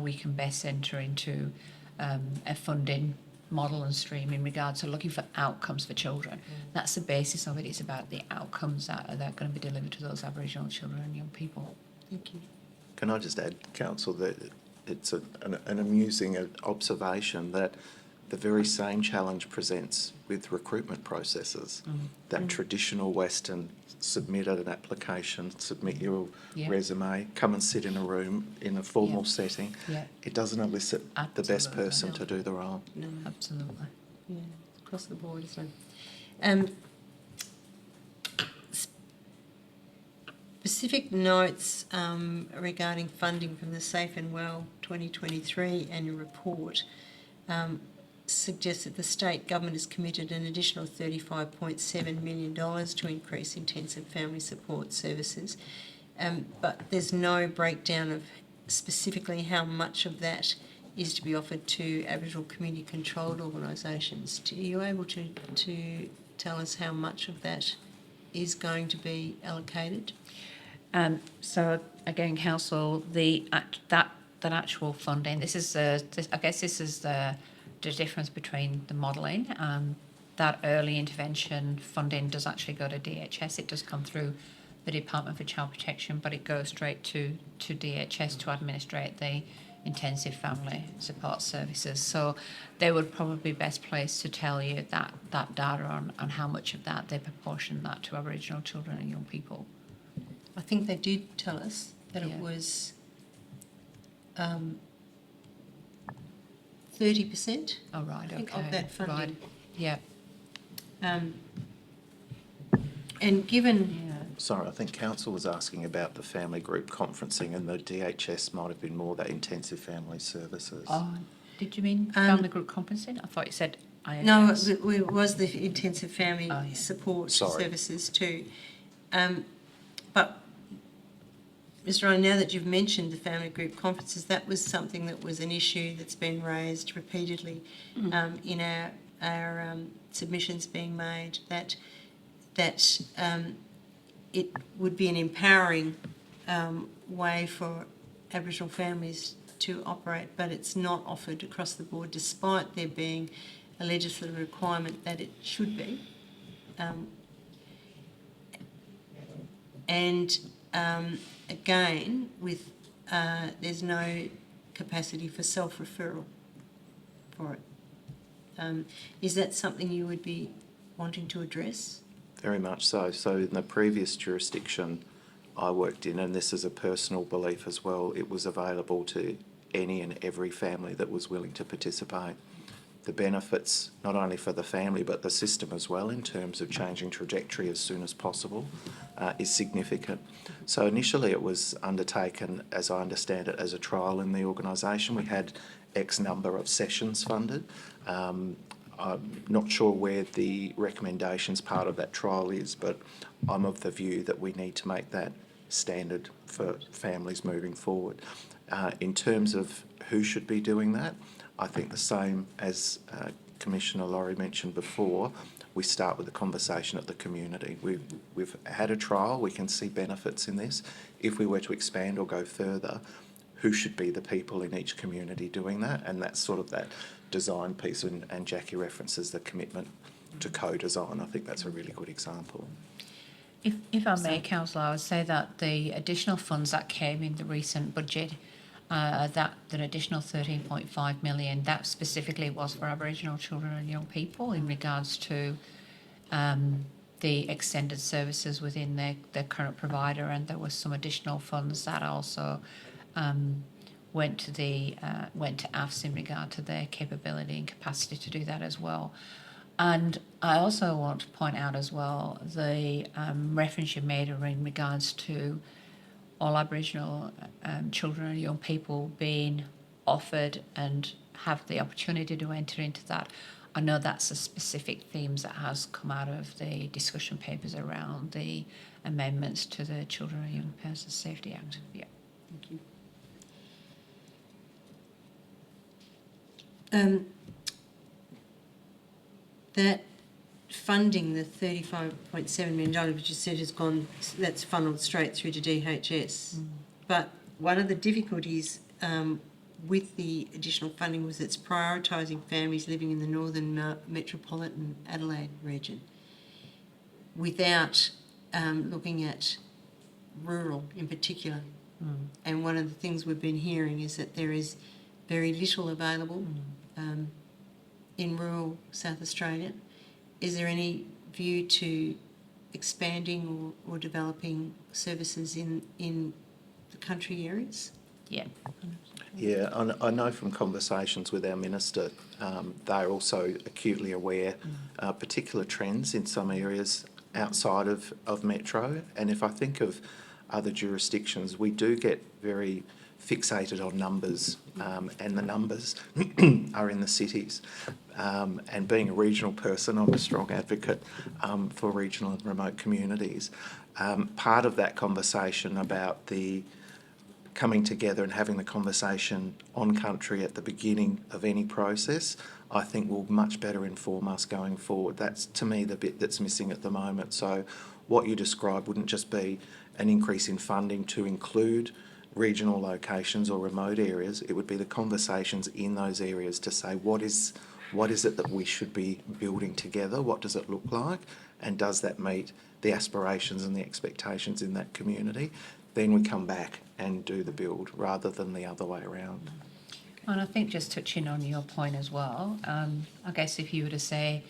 we can best enter into a funding model and stream in regards to looking for outcomes for children. That's the basis of it. It's about the outcomes that are going to be delivered to those Aboriginal children and young people. Thank you. Can I just add, Council, that it's an amusing observation that the very same challenge presents with recruitment processes. That traditional Western, submit an application, submit your resume, come and sit in a room in a formal setting. It doesn't elicit the best person to do the role. No, absolutely. Yeah, across the board, isn't it? Specific notes regarding funding from the Safe and Well 2023 annual report suggests that the state government has committed an additional $35.7 million to increase intensive family support services, but there's no breakdown of specifically how much of that is to be offered to Aboriginal community controlled organisations. Are you able to tell us how much of that is going to be allocated? So again, Council, that actual funding. This is the difference between the modelling. That early intervention funding does actually go to DHS. It does come through the Department for Child Protection, but it goes straight to DHS to administrate the intensive family support services. So they would probably be best placed to tell you that data on how much of that they proportion that to Aboriginal children and young people. I think they did tell us that it was 30%. Oh, right, okay. Of that funding. Right. Yeah. And given... Sorry, I think Council was asking about the family group conferencing, and the DHS might have been more that intensive family services. Oh, did you mean family group conferencing? I thought you said IFS. No, it was the intensive family support services too. But Mr. Ryan, now that you've mentioned the family group conferences, that was something that was an issue that's been raised repeatedly in our submissions being made, that it would be an empowering way for Aboriginal families to operate, but it's not offered across the board, despite there being a legislative requirement that it should be. Again, with there's no capacity for self-referral for it. Is that something you would be wanting to address? Very much so. So in the previous jurisdiction I worked in, and this is a personal belief as well, it was available to any and every family that was willing to participate. The benefits, not only for the family but the system as well, in terms of changing trajectory as soon as possible, is significant. So initially it was undertaken, as I understand it, as a trial in the organisation. We had X number of sessions funded. I'm not sure where the recommendations part of that trial is, but I'm of the view that we need to make that standard for families moving forward. In terms of who should be doing that, I think the same as Commissioner Laurie mentioned before, we start with a conversation at the community. We've had a trial, we can see benefits in this. If we were to expand or go further, who should be the people in each community doing that? And that's sort of that design piece, and Jackie references the commitment to co-design. I think that's a really good example. If I may, Councillor, I would say that the additional funds that came in the recent budget, that additional 13.5 million, that specifically was for Aboriginal children and young people in regards to the extended services within their current provider, and there was some additional funds that also went to AFS in regard to their capability and capacity to do that as well. And I also want to point out as well the reference you made in regards to all Aboriginal children and young people being offered and have the opportunity to enter into that. I know that's a specific themes that has come out of the discussion papers around the amendments to the Children and Young Persons Safety Act. Yeah. Thank you. That funding, the $35.7 million, which you said has gone, that's funneled straight through to DHS. But one of the difficulties with the additional funding was it's prioritising families living in the northern metropolitan Adelaide region without looking at rural in particular. And one of the things we've been hearing is that there is very little available in rural South Australia. Is there any view to expanding or developing services in the country areas? Yeah. Yeah, I know from conversations with our minister, they're also acutely aware particular trends in some areas outside of Metro. And if I think of other jurisdictions, we do get very fixated on numbers, and the numbers are in the cities. And being a regional person, I'm a strong advocate for regional and remote communities. Part of that conversation about the coming together and having the conversation on country at the beginning of any process, I think will much better inform us going forward. That's, to me, the bit that's missing at the moment. So what you described wouldn't just be an increase in funding to include regional locations or remote areas. It would be the conversations in those areas to say what is it that we should be building together? What does it look like? And does that meet the aspirations and the expectations in that community? Then we come back and do the build rather than the other way around. And I think just touching on your point as well, I guess if you were to say,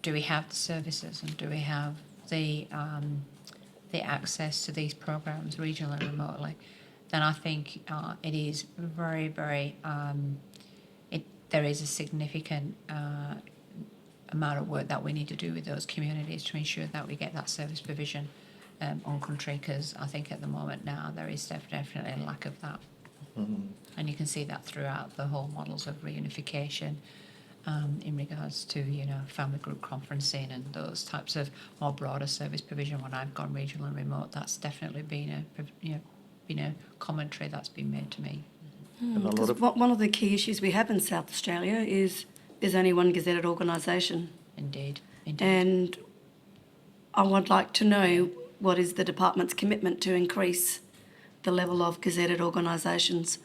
do we have the services and do we have the access to these programs regionally and remotely, then I think it is very, very, there is a significant amount of work that we need to do with those communities to ensure that we get that service provision on country, because I think at the moment now there is definitely a lack of that. And you can see that throughout the whole models of reunification in regards to, family group conferencing and those types of more broader service provision. When I've gone regional and remote, that's definitely been a commentary that's been made to me. And a lot of One of the key issues we have in South Australia is there's only one gazetted organisation. Indeed. And I would like to know what is the department's commitment to increase the level of gazetted organisations,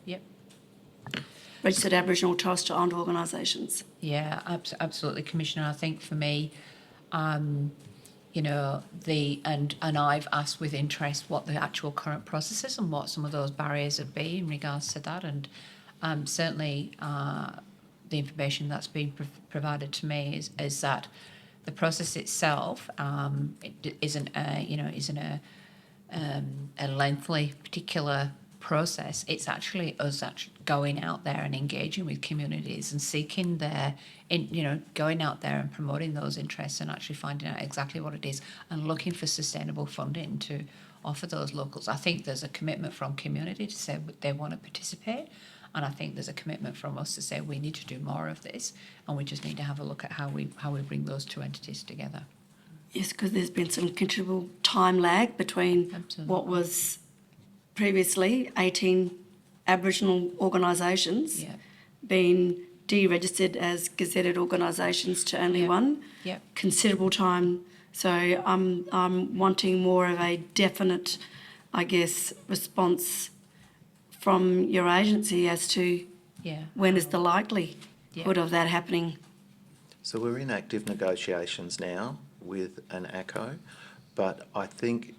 Yep. registered Aboriginal and Torres Strait Islander organisations. Yeah, absolutely, Commissioner. I think for me, and I've asked with interest what the actual current process is and what some of those barriers have been in regards to that, and certainly the information that's been provided to me is that the process itself isn't a lengthy particular process. It's actually us actually going out there and engaging with communities and seeking going out there and promoting those interests and actually finding out exactly what it is and looking for sustainable funding to offer those locals. I think there's a commitment from community to say they want to participate, and I think there's a commitment from us to say we need to do more of this, and we just need to have a look at how we bring those two entities together. Yes, because there's been some considerable time lag between Absolutely. what was previously 18 Aboriginal organisations Yeah. being deregistered as gazetted organisations to only Yeah. one. Yep. Considerable time. So I'm wanting more of a definite, I guess, response from your agency as to Yeah. when is the likelihood Yeah. of that happening. So we're in active negotiations now with an ACO, but I think,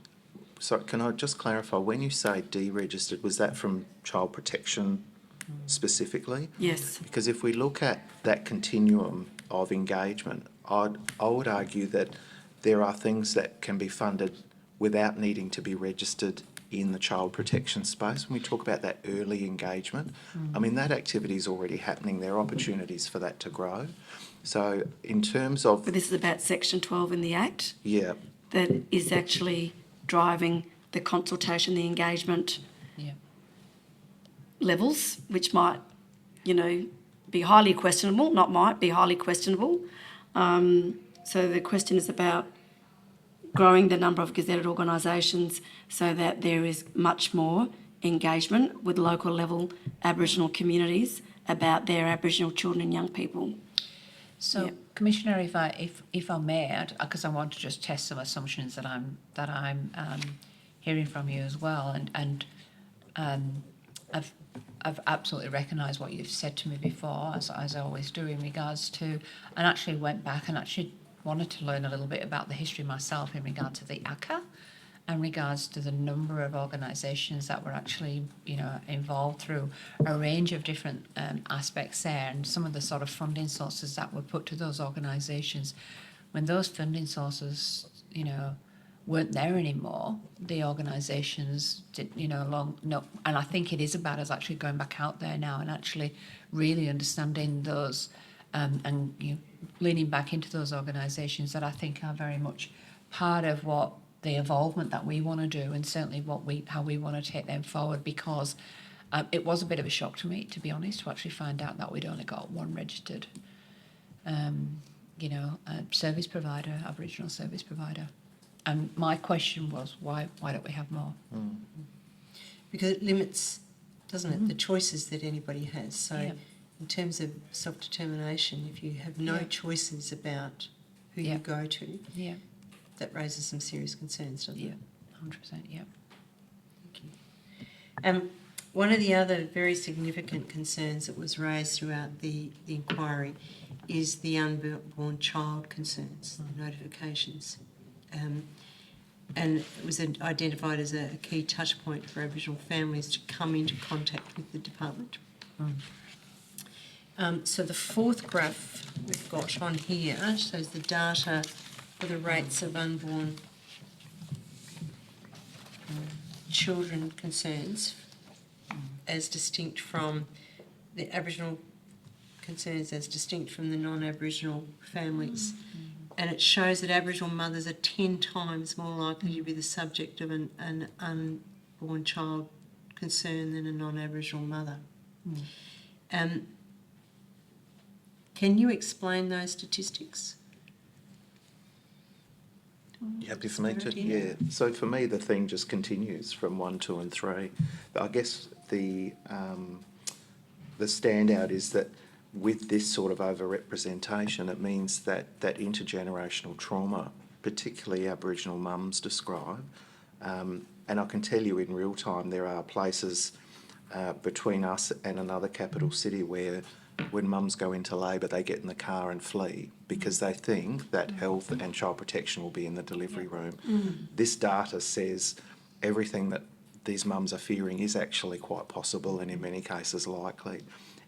so can I just clarify, when you say deregistered, was that from child protection specifically? Yes. Because if we look at that continuum of engagement, I would argue that there are things that can be funded without needing to be registered in the child protection space. When we talk about that early engagement, I mean, that activity is already happening. There are opportunities for that to grow. So in terms of, But this is about Section 12 in the Act yeah, that is actually driving the consultation, the engagement Yeah. levels, which might, be highly questionable, not might, be highly questionable. So the question is about growing the number of gazetted organisations so that there is much more engagement with local level Aboriginal communities about their Aboriginal children and young people. So, Yep. Commissioner, if I may, because I want to just test some assumptions that I'm hearing from you as well, and I've absolutely recognised what you've said to me before, as I always do in regards to, and actually went back and actually wanted to learn a little bit about the history myself in regard to the ACA, in regards to the number of organisations that were actually, involved through a range of different aspects there, and some of the sort of funding sources that were put to those organisations. When those funding sources, weren't there anymore, the organisations did, and I think it is about us actually going back out there now and actually really understanding those and leaning back into those organisations that I think are very much part of what the involvement that we want to do, and certainly how we want to take them forward, because it was a bit of a shock to me, to be honest, to actually find out that we'd only got one registered service provider, Aboriginal service provider. And my question was, why don't we have more? Because it limits, doesn't it, the choices that anybody has. So Yeah. in terms of self-determination, if you have no Yeah. choices about who Yeah. you go to, Yeah, that raises some serious concerns, doesn't yeah, it? 100%, yeah. One of the other very significant concerns that was raised throughout the inquiry is the unborn child concerns, the notifications. And it was identified as a key touch point for Aboriginal families to come into contact with the department. So the fourth graph we've got on here shows the data for the rates of unborn children concerns as distinct from the Aboriginal concerns as distinct from the non-Aboriginal families. And it shows that Aboriginal mothers are 10 times more likely to be the subject of an unborn child concern than a non-Aboriginal mother. Can you explain those statistics? you happy for me to? Yeah. Yeah. So for me, the theme just continues from 1, 2 and 3. I guess the standout is that with this sort of overrepresentation, it means that that intergenerational trauma, particularly Aboriginal mums describe, and I can tell you in real time there are places between us and another capital city where when mums go into labour they get in the car and flee because they think that health and child protection will be in the delivery room. This data says everything that these mums are fearing is actually quite possible and in many cases likely.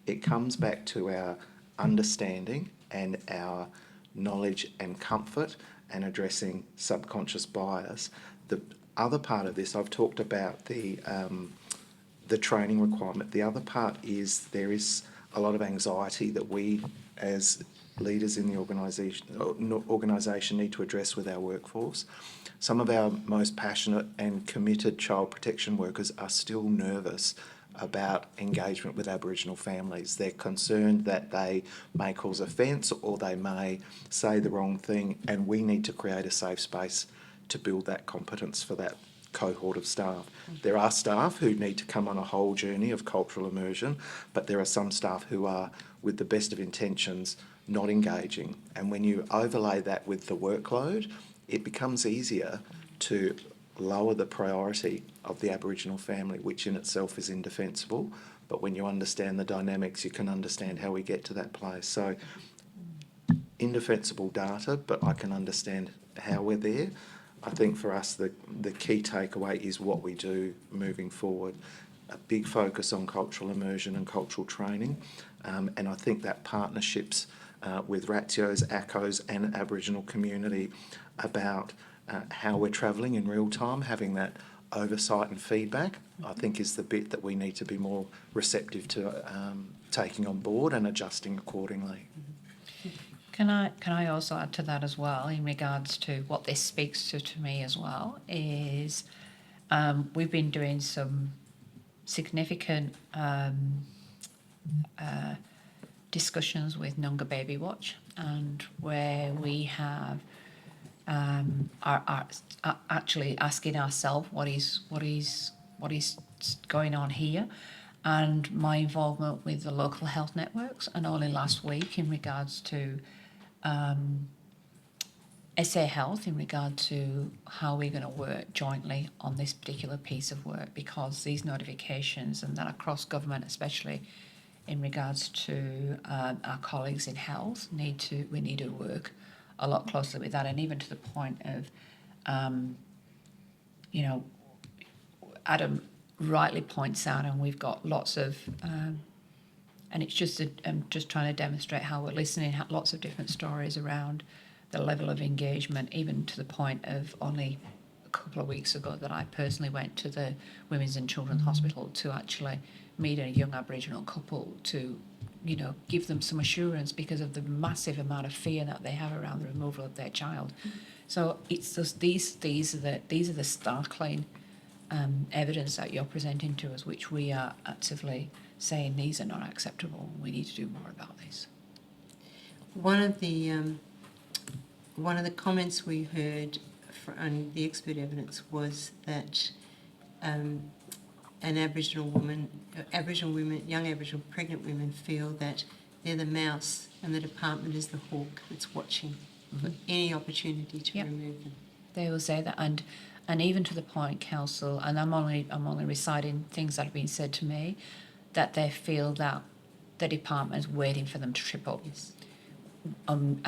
It comes back to our understanding and our knowledge and comfort and addressing subconscious bias. The other part of this, I've talked about the training requirement. The other part is there is a lot of anxiety that we as leaders in the organisation need to address with our workforce. Some of our most passionate and committed child protection workers are still nervous about engagement with Aboriginal families. They're concerned that they may cause offence or they may say the wrong thing, and we need to create a safe space to build that competence for that cohort of staff. There are staff who need to come on a whole journey of cultural immersion, but there are some staff who are, with the best of intentions, not engaging. And when you overlay that with the workload, it becomes easier to lower the priority of the Aboriginal family, which in itself is indefensible. But when you understand the dynamics, you can understand how we get to that place. So, indefensible data, but I can understand how we're there. I think for us, the key takeaway is what we do moving forward. A big focus on cultural immersion and cultural training. And I think that partnerships with RATIOs, ACOs and Aboriginal community about how we're travelling in real time, having that oversight and feedback, I think is the bit that we need to be more receptive to taking on board and adjusting accordingly. Can I also add to that as well in regards to what this speaks to me as well is we've been doing some significant discussions with Nunga Baby Watch, and where we have are actually asking ourselves what is going on here, and my involvement with the local health networks, and only last week in regards to SA Health in regard to how we're going to work jointly on this particular piece of work, because these notifications and that across government, especially in regards to our colleagues in health, we need to work a lot closer with that, and even to the point of, Adam rightly points out, and we've got lots of, and it's just just trying to demonstrate how we're listening, lots of different stories around the level of engagement, even to the point of only a couple of weeks ago that I personally went to the Women's and Children's Hospital to actually meet a young Aboriginal couple to, give them some assurance because of the massive amount of fear that they have around the removal of their child. So it's just these are the startling evidence that you're presenting to us, which we are actively saying these are not acceptable. We need to do more about this. One of the comments we heard from the expert evidence was that Aboriginal women, young Aboriginal pregnant women feel that they're the mouse and the department is the hawk that's watching for any opportunity to remove them. They will say that, and even to the point, Council, and I'm only reciting things that have been said to me, that they feel that the department is waiting for them to trip up. Yes. And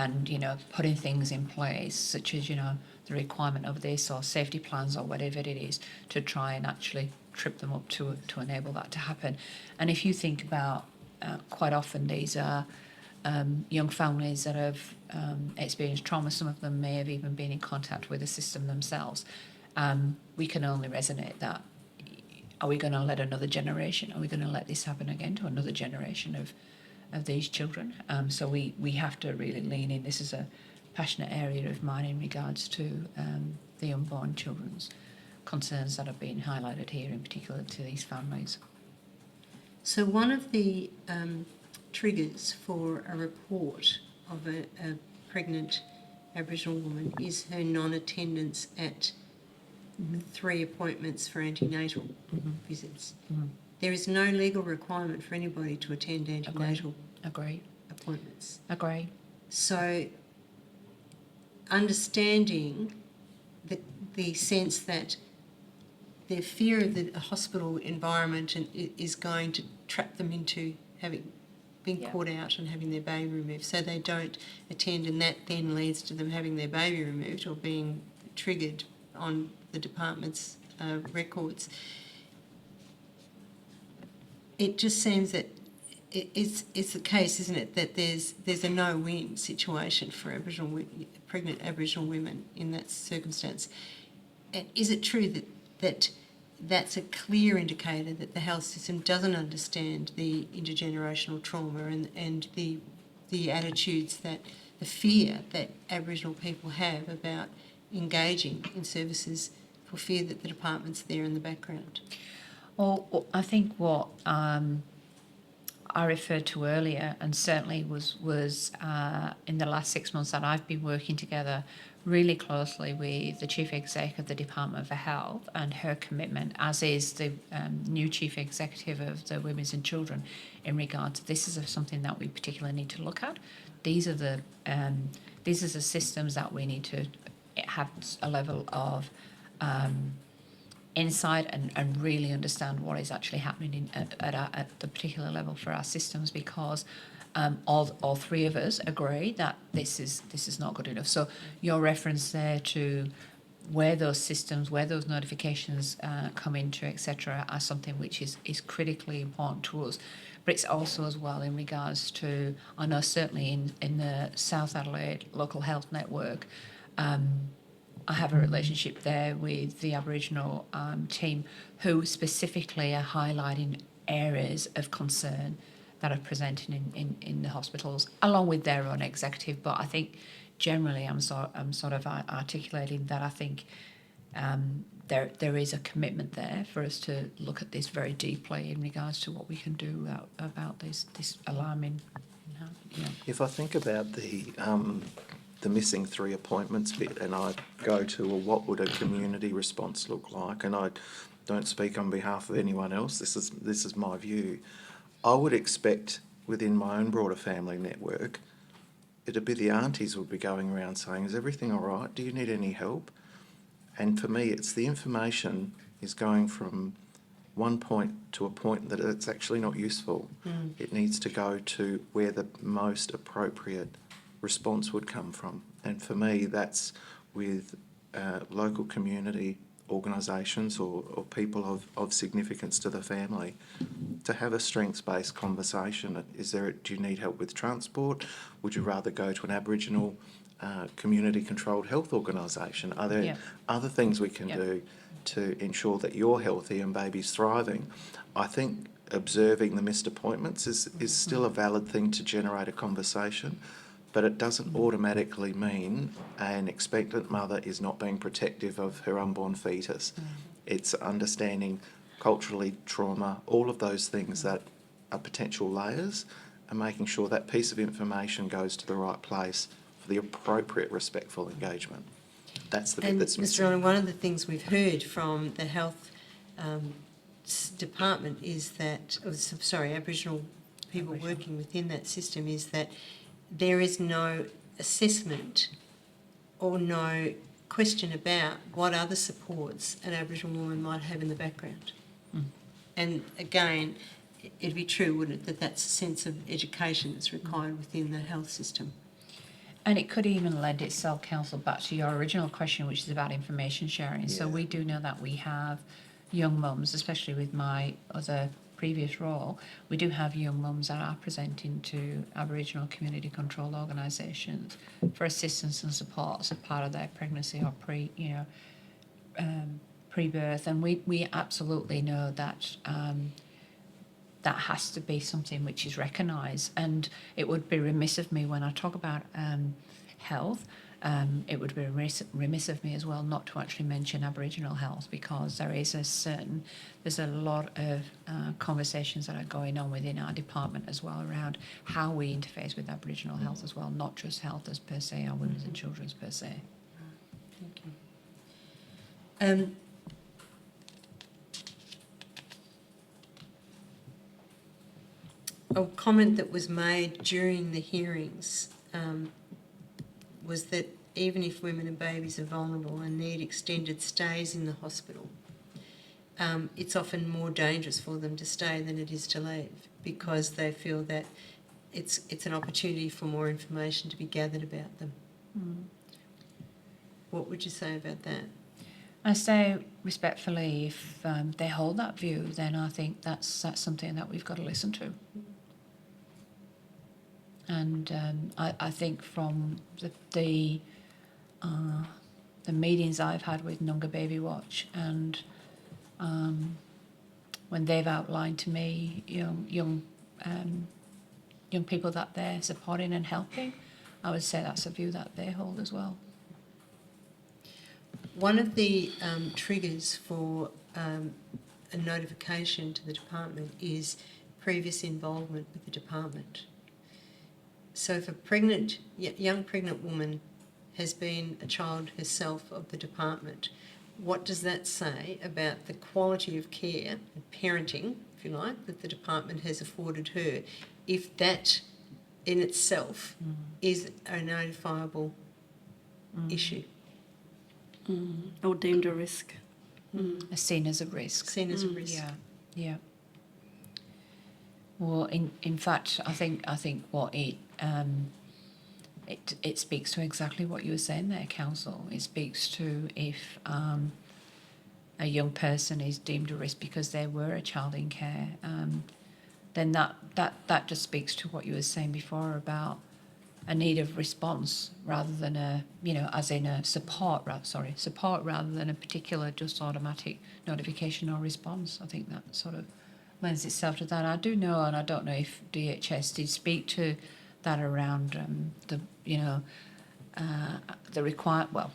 putting things in place such as the requirement of this or safety plans or whatever it is to try and actually trip them up to enable that to happen. And if you think about quite often these are young families that have experienced trauma. Some of them may have even been in contact with the system themselves. We can only resonate that. Are we going to let another generation? Are we going to let this happen again to another generation of these children? So we have to really lean in. This is a passionate area of mine in regards to the unborn children's concerns that have been highlighted here, in particular to these families. So one of the triggers for a report of a pregnant Aboriginal woman is her non-attendance at 3 appointments for antenatal visits. There is no legal requirement for anybody to attend antenatal appointments. Agree. So understanding the sense that their fear of the hospital environment is going to trap them into being caught out and having their baby removed, so they don't attend, and that then leads to them having their baby removed or being triggered on the department's records. It just seems that it's the case, isn't it, that there's a no-win situation for pregnant Aboriginal women in that circumstance. And is it true that that's a clear indicator that the health system doesn't understand the intergenerational trauma and the attitudes, that the fear that Aboriginal people have about engaging in services for fear that the department's there in the background? Well, I think what I referred to earlier, and certainly was in the last 6 months that I've been working together really closely with the Chief Exec of the Department for Health and her commitment, as is the new Chief Executive of the Women's and Children, in regard to this is something that we particularly need to look at. These are the systems that we need to have a level of insight and really understand what is actually happening at the particular level for our systems, because all three of us agree that this is not good enough. So your reference there to where those systems, where those notifications come into, etc., are something which is critically important to us. But it's also as well in regards to, I know certainly in the South Adelaide Local Health Network, I have a relationship there with the Aboriginal team who specifically are highlighting areas of concern that are presenting in the hospitals, along with their own executive. But I think generally I'm sort of articulating that I think there is a commitment there for us to look at this very deeply in regards to what we can do about this alarming. If I think about the missing 3 appointments bit, and I go to, well, what would a community response look like? And I don't speak on behalf of anyone else. This is my view. I would expect within my own broader family network, it'd be the aunties would be going around saying, "Is everything all right? Do you need any help?" And for me, it's the information is going from one point to a point that it's actually not useful. It needs to go to where the most appropriate response would come from. And for me, that's with local community organisations or people of significance to the family, to have a strengths-based conversation. Do you need help with transport? Would you rather go to an Aboriginal community-controlled health organisation? Are there other things we can do to ensure that you're healthy and baby's thriving? I think observing the missed appointments is still a valid thing to generate a conversation, but it doesn't automatically mean an expectant mother is not being protective of her unborn fetus. It's understanding culturally trauma, all of those things that are potential layers, and making sure that piece of information goes to the right place for the appropriate respectful engagement. That's the bit that's missing. Mr. Ryan, one of the things we've heard from the health department is that, Aboriginal people working within that system, is that there is no assessment or no question about what other supports an Aboriginal woman might have in the background. And again, it'd be true, wouldn't it, that that's a sense of education that's required within the health system. And it could even lend itself, Council, back to your original question, which is about information sharing. So we do know that we have young mums, especially with my other previous role, we do have young mums that are presenting to Aboriginal community controlled organisations for assistance and support as a part of their pregnancy or pre-birth, and we absolutely know that that has to be something which is recognised. And it would be remiss of me when I talk about health. It would be remiss of me as well not to actually mention Aboriginal health, because there's a lot of conversations that are going on within our department as well around how we interface with Aboriginal health as well, not just health as per se or women's and children's per se. Thank you. A comment that was made during the hearings was that even if women and babies are vulnerable and need extended stays in the hospital, it's often more dangerous for them to stay than it is to leave, because they feel that it's an opportunity for more information to be gathered about them. What would you say about that? I say respectfully, if they hold that view, then I think that's something that we've got to listen to. And I think from the meetings I've had with Nunga Baby Watch, and when they've outlined to me young people that they're supporting and helping, I would say that's a view that they hold as well. One of the triggers for a notification to the department is previous involvement with the department. So if a young pregnant woman has been a child herself of the department, what does that say about the quality of care and parenting, if you like, that the department has afforded her, if that in itself is a notifiable issue? Or deemed a risk. Seen as a risk. Seen as a risk. Yeah. Well, in fact, I think what it speaks to exactly what you were saying there, Council. It speaks to if a young person is deemed a risk because they were a child in care, then that just speaks to what you were saying before about a need of response rather than as in a support rather than a particular just automatic notification or response. I think that sort of lends itself to that. I do know, and I don't know if DHS did speak to that around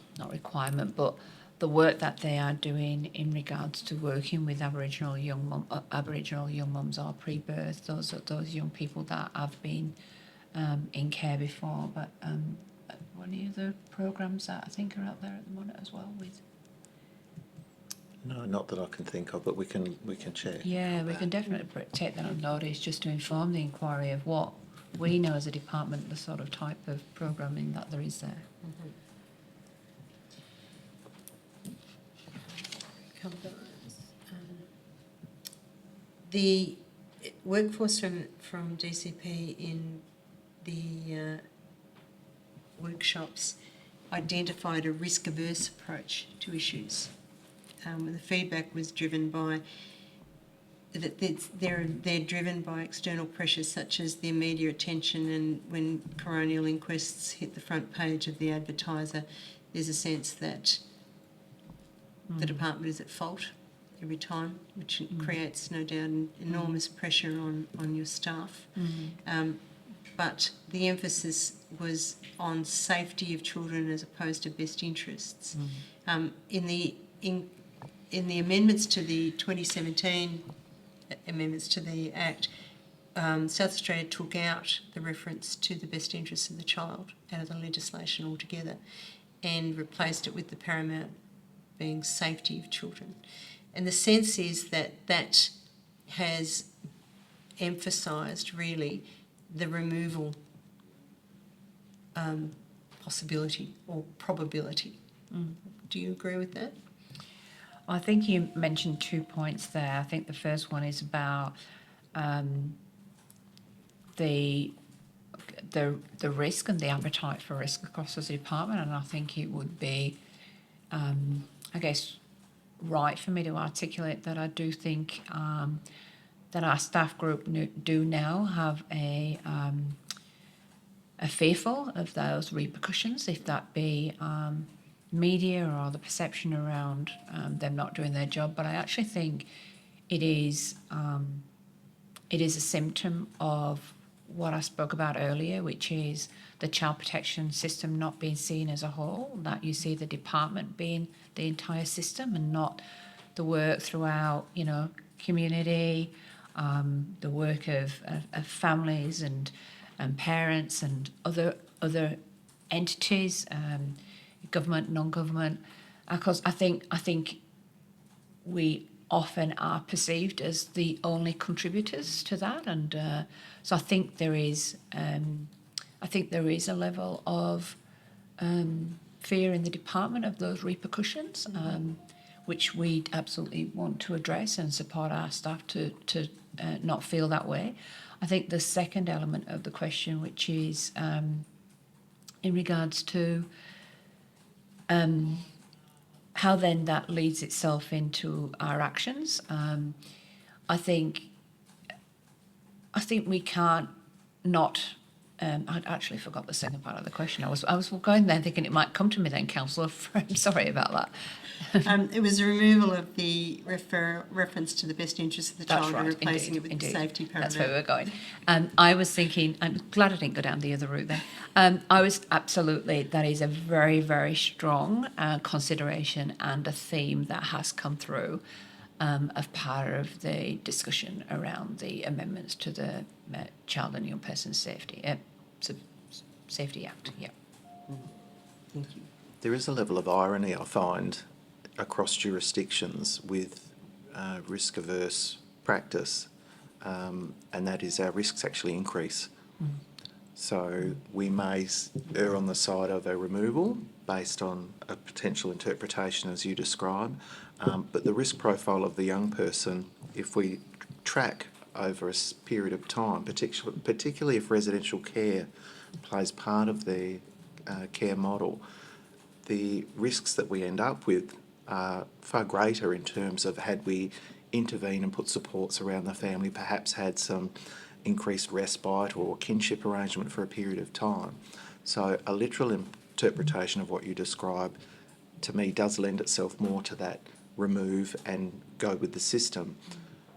not requirement, but the work that they are doing in regards to working with Aboriginal young mums or pre-birth, those young people that have been in care before. But one of the other programs that I think are out there at the moment as well with. No, not that I can think of, but we can check. Yeah, we can definitely take that on notice just to inform the inquiry of what we know as a department, the sort of type of programming that there is there. The workforce from DCP in the workshops identified a risk-averse approach to issues. The feedback was driven by that they're driven by external pressures such as the media attention, and when coronial inquests hit the front page of the Advertiser, there's a sense that the department is at fault every time, which creates no doubt enormous pressure on your staff. But the emphasis was on safety of children as opposed to best interests. In the amendments to the 2017 amendments to the Act, South Australia took out the reference to the best interests of the child out of the legislation altogether and replaced it with the paramount being safety of children. And the sense is that that has emphasised really the removal possibility or probability. Do you agree with that? I think you mentioned 2 points there. I think the first one is about the risk and the appetite for risk across the department, and I think it would be, right for me to articulate that I do think that our staff group do now have a fearful of those repercussions, if that be media or the perception around them not doing their job. But I actually think it is a symptom of what I spoke about earlier, which is the child protection system not being seen as a whole, that you see the department being the entire system and not the work throughout, community, the work of families and parents and other entities, government, non-government, because I think we often are perceived as the only contributors to that, and so I think there is a level of fear in the department of those repercussions, which we absolutely want to address and support our staff to not feel that way. I think the second element of the question, which is in regards to how then that leads itself into our actions. I think we can't not I'd actually forgot the second part of the question. I was going there thinking it might come to me then, Councillor. I'm sorry about that. It was the removal of the reference to the best interest of the That's child right, and replacing indeed, it with indeed. the safety paragraph. That's where we're going. I was thinking, I'm glad I didn't go down the other route then. I was absolutely, that is a very, very strong consideration and a theme that has come through as part of the discussion around the amendments to the Child and Young Persons Safety Act. Yeah. Thank you. There is a level of irony I find across jurisdictions with risk-averse practice, and that is our risks actually increase. So we may err on the side of a removal based on a potential interpretation as you describe, but the risk profile of the young person, if we track over a period of time, particularly if residential care plays part of their care model, the risks that we end up with are far greater in terms of had we intervened and put supports around the family, perhaps had some increased respite or kinship arrangement for a period of time. So a literal interpretation of what you describe to me does lend itself more to that remove and go with the system.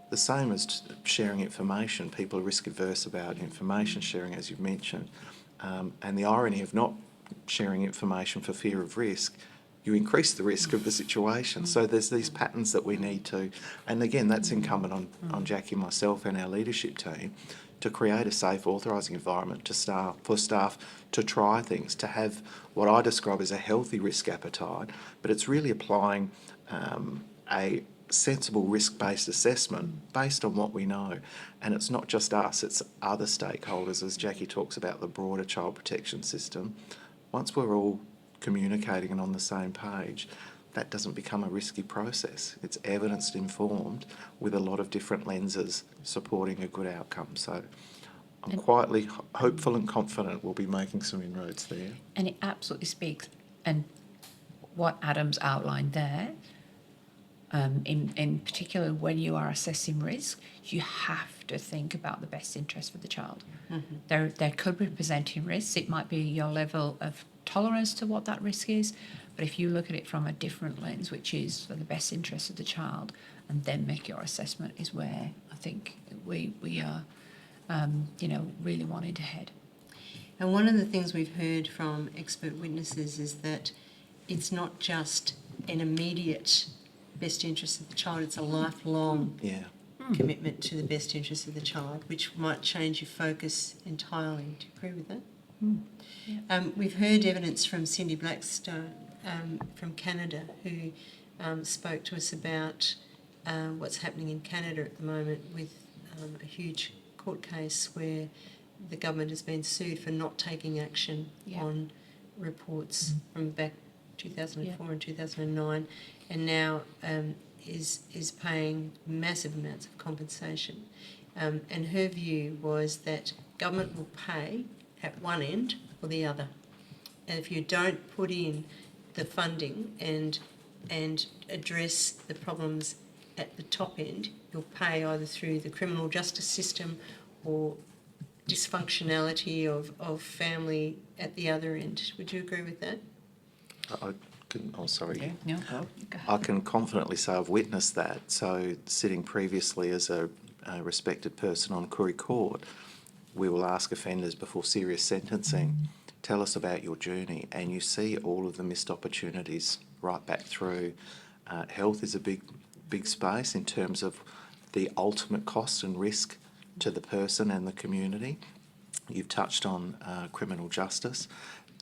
The same as sharing information. People are risk averse about information sharing, as you've mentioned, and the irony of not sharing information for fear of risk, you increase the risk of the situation. So there's these patterns that we need to, and again, that's incumbent on Jackie, myself and our leadership team to create a safe authorising environment for staff to try things, to have what I describe as a healthy risk appetite, but it's really applying a sensible risk-based assessment based on what we know. And it's not just us, it's other stakeholders, as Jackie talks about the broader child protection system. Once we're all communicating and on the same page, that doesn't become a risky process. It's evidence informed with a lot of different lenses supporting a good outcome. So I'm quietly hopeful and confident we'll be making some inroads there. And it absolutely speaks, and what Adam's outlined there, in particular when you are assessing risk, you have to think about the best interest for the child. There could be presenting risks. It might be your level of tolerance to what that risk is, but if you look at it from a different lens, which is for the best interest of the child, and then make your assessment, is where I think we are, really wanting to head. And one of the things we've heard from expert witnesses is that it's not just an immediate best interest of the child, it's a lifelong commitment to the best interest of the child, which might change your focus entirely. Do you agree with that? Yeah. We've heard evidence from Cindy Blackstone from Canada, who spoke to us about what's happening in Canada at the moment with a huge court case where the government has been sued for not taking action on reports from back 2004 and 2009, and now is paying massive amounts of compensation. And her view was that government will pay at one end or the other. And if you don't put in the funding and address the problems at the top end, you'll pay either through the criminal justice system or dysfunctionality of family at the other end. Would you agree with that? I can confidently say I've witnessed that. So sitting previously as a respected person on Koori Court, we will ask offenders before serious sentencing, tell us about your journey, and you see all of the missed opportunities right back through. Health is a big space in terms of the ultimate cost and risk to the person and the community. You've touched on criminal justice,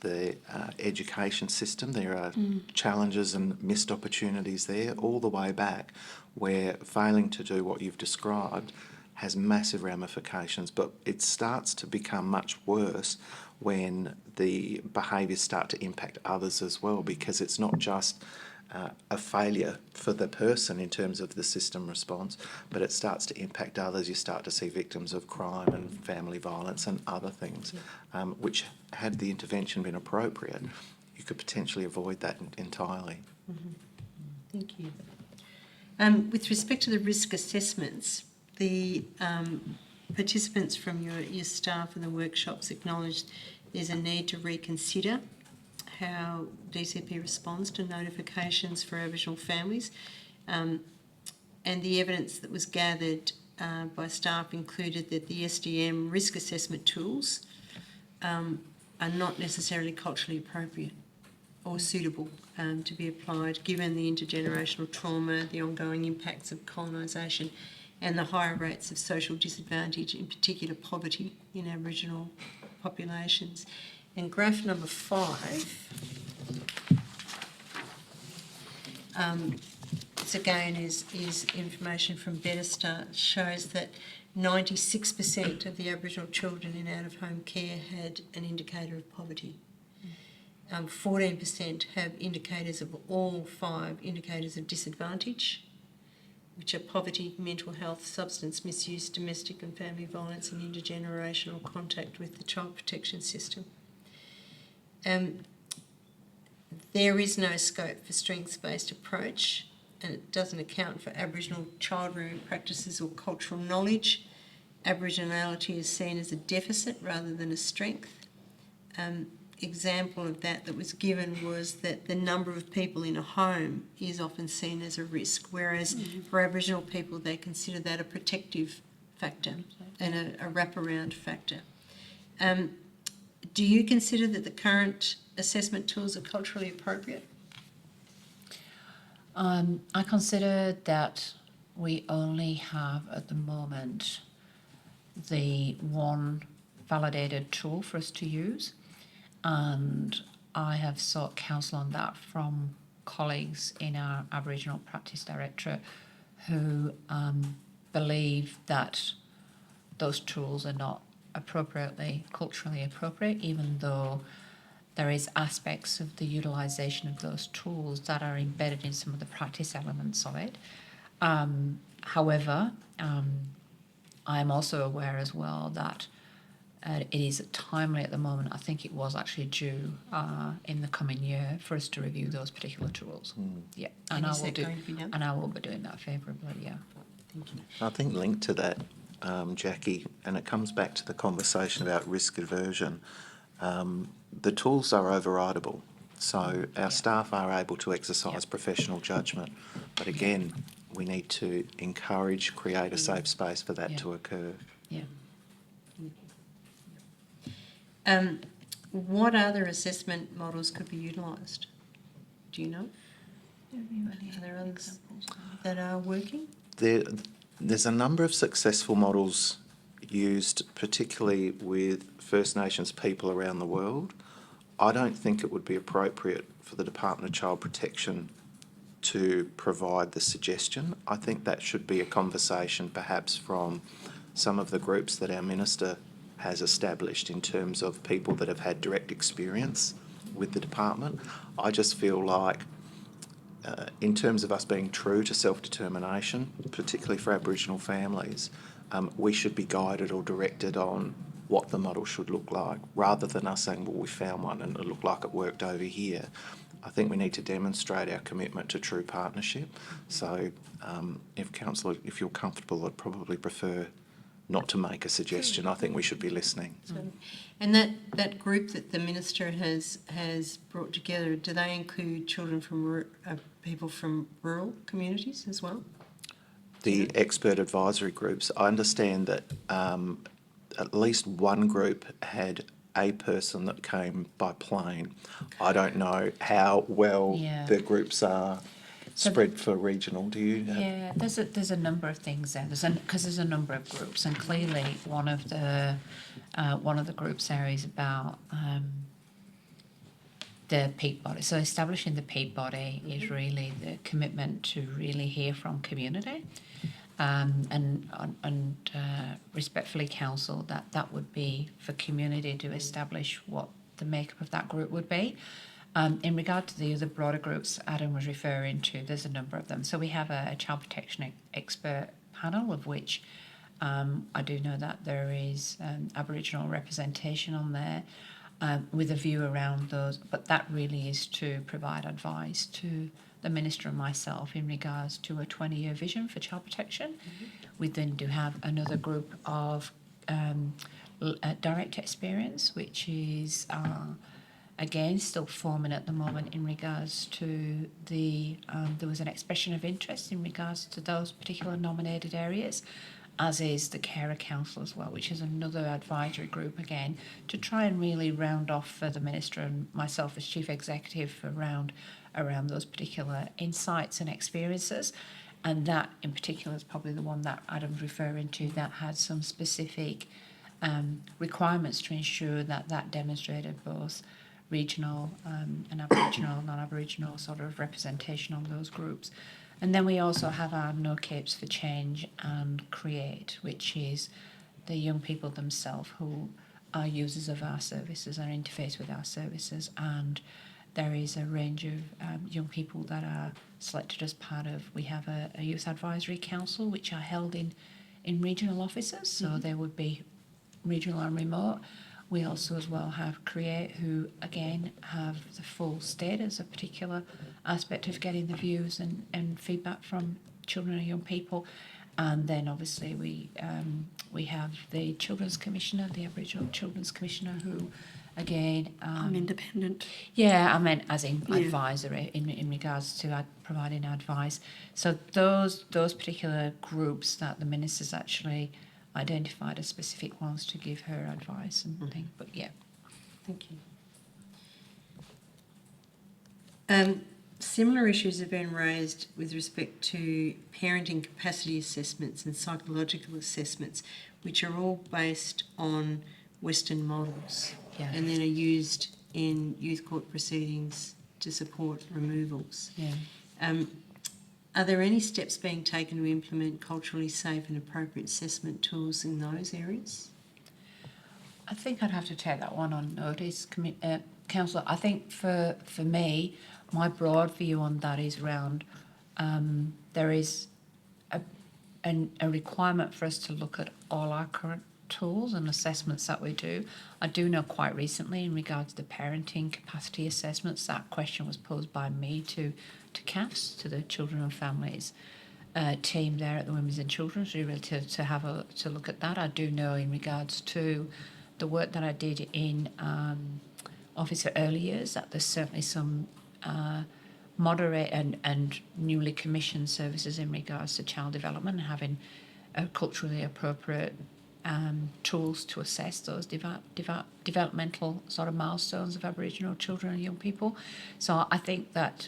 the education system. There are challenges and missed opportunities there all the way back, where failing to do what you've described has massive ramifications, but it starts to become much worse when the behaviours start to impact others as well, because it's not just a failure for the person in terms of the system response, but it starts to impact others. You start to see victims of crime and family violence and other things, which, had the intervention been appropriate, you could potentially avoid that entirely. Thank you. With respect to the risk assessments, the participants from your staff and the workshops acknowledged there's a need to reconsider how DCP responds to notifications for Aboriginal families, and the evidence that was gathered by staff included that the SDM risk assessment tools are not necessarily culturally appropriate or suitable to be applied given the intergenerational trauma, the ongoing impacts of colonisation and the higher rates of social disadvantage, in particular poverty in Aboriginal populations. And graph number 5, this again is information from Better Start, shows that 96% of the Aboriginal children in out-of-home care had an indicator of poverty. 14% have indicators of all 5 indicators of disadvantage, which are poverty, mental health, substance misuse, domestic and family violence, and intergenerational contact with the child protection system. There is no scope for strengths-based approach, and it doesn't account for Aboriginal child rearing practices or cultural knowledge. Aboriginality is seen as a deficit rather than a strength. Example of that was given was that the number of people in a home is often seen as a risk, whereas for Aboriginal people they consider that a protective factor and a wraparound factor. Do you consider that the current assessment tools are culturally appropriate? I consider that we only have at the moment the one validated tool for us to use, and I have sought counsel on that from colleagues in our Aboriginal Practice Directorate who believe that those tools are not appropriately culturally appropriate, even though there is aspects of the utilisation of those tools that are embedded in some of the practice elements of it. However, I'm also aware as well that it is timely at the moment. I think it was actually due in the coming year for us to review those particular tools. Yeah, and I will be doing that favourably. Yeah. Thank you. I think linked to that, Jackie, and it comes back to the conversation about risk aversion. The tools are overridable, so our staff are able to exercise professional judgment. But again, we need to encourage, create a safe space for that to occur. Yeah. What other assessment models could be utilised? Do you know? Are there others that are working? There's a number of successful models used, particularly with First Nations people around the world. I don't think it would be appropriate for the Department of Child Protection to provide the suggestion. I think that should be a conversation perhaps from some of the groups that our Minister has established in terms of people that have had direct experience with the department. I just feel like in terms of us being true to self-determination, particularly for Aboriginal families, we should be guided or directed on what the model should look like, rather than us saying, well, we found one and it looked like it worked over here. I think we need to demonstrate our commitment to true partnership. So if Councillor, if you're comfortable, I'd probably prefer not to make a suggestion. I think we should be listening. And that group that the Minister has brought together, do they include children from people from rural communities as well? The expert advisory groups, I understand that at least one group had a person that came by plane. I don't know how well the groups are spread for regional. Do you? Yeah, there's a number of things there. Because there's a number of groups, and clearly one of the groups there is about the peak body. So establishing the peak body is really the commitment to really hear from community, and respectfully counsel that would be for community to establish what the makeup of that group would be. In regard to the other broader groups Adam was referring to, there's a number of them. So we have a child protection expert panel, of which I do know that there is Aboriginal representation on there, with a view around those, but that really is to provide advice to the Minister and myself in regards to a 20-year vision for child protection. We then do have another group of direct experience, which is again still forming at the moment in regards to there was an expression of interest in regards to those particular nominated areas, as is the Carer Council as well, which is another advisory group again to try and really round off for the Minister and myself as Chief Executive around those particular insights and experiences. And that in particular is probably the one that Adam's referring to, that had some specific requirements to ensure that demonstrated both regional and Aboriginal, non-Aboriginal sort of representation on those groups. And then we also have our No Capes for Change and Create, which is the young people themselves who are users of our services and interface with our services. And there is a range of young people that are selected as part of, we have a youth advisory council which are held in regional offices, so they would be regional and remote. We also as well have Create, who again have the full state as a particular aspect of getting the views and feedback from children and young people. And then obviously we have the Children's Commissioner, the Aboriginal Children's Commissioner, who again... I'm independent. Yeah, I meant as in advisory in regards to providing advice. So those particular groups that the Minister's actually identified as specific ones to give her advice and things. But yeah. Thank you. Similar issues have been raised with respect to parenting capacity assessments and psychological assessments, which are all based on Western models and then are used in youth court proceedings to support removals. Yeah. Are there any steps being taken to implement culturally safe and appropriate assessment tools in those areas? I think I'd have to take that one on notice, Councillor. I think for me, my broad view on that is around there is a requirement for us to look at all our current tools and assessments that we do. I do know quite recently in regards to the parenting capacity assessments, that question was posed by me to CAFS, to the Children and Families team there at the Women's and Children's, really to have to look at that. I do know in regards to the work that I did in Officer Early Years that there's certainly some moderate and newly commissioned services in regards to child development and having culturally appropriate tools to assess those developmental sort of milestones of Aboriginal children and young people. So I think that,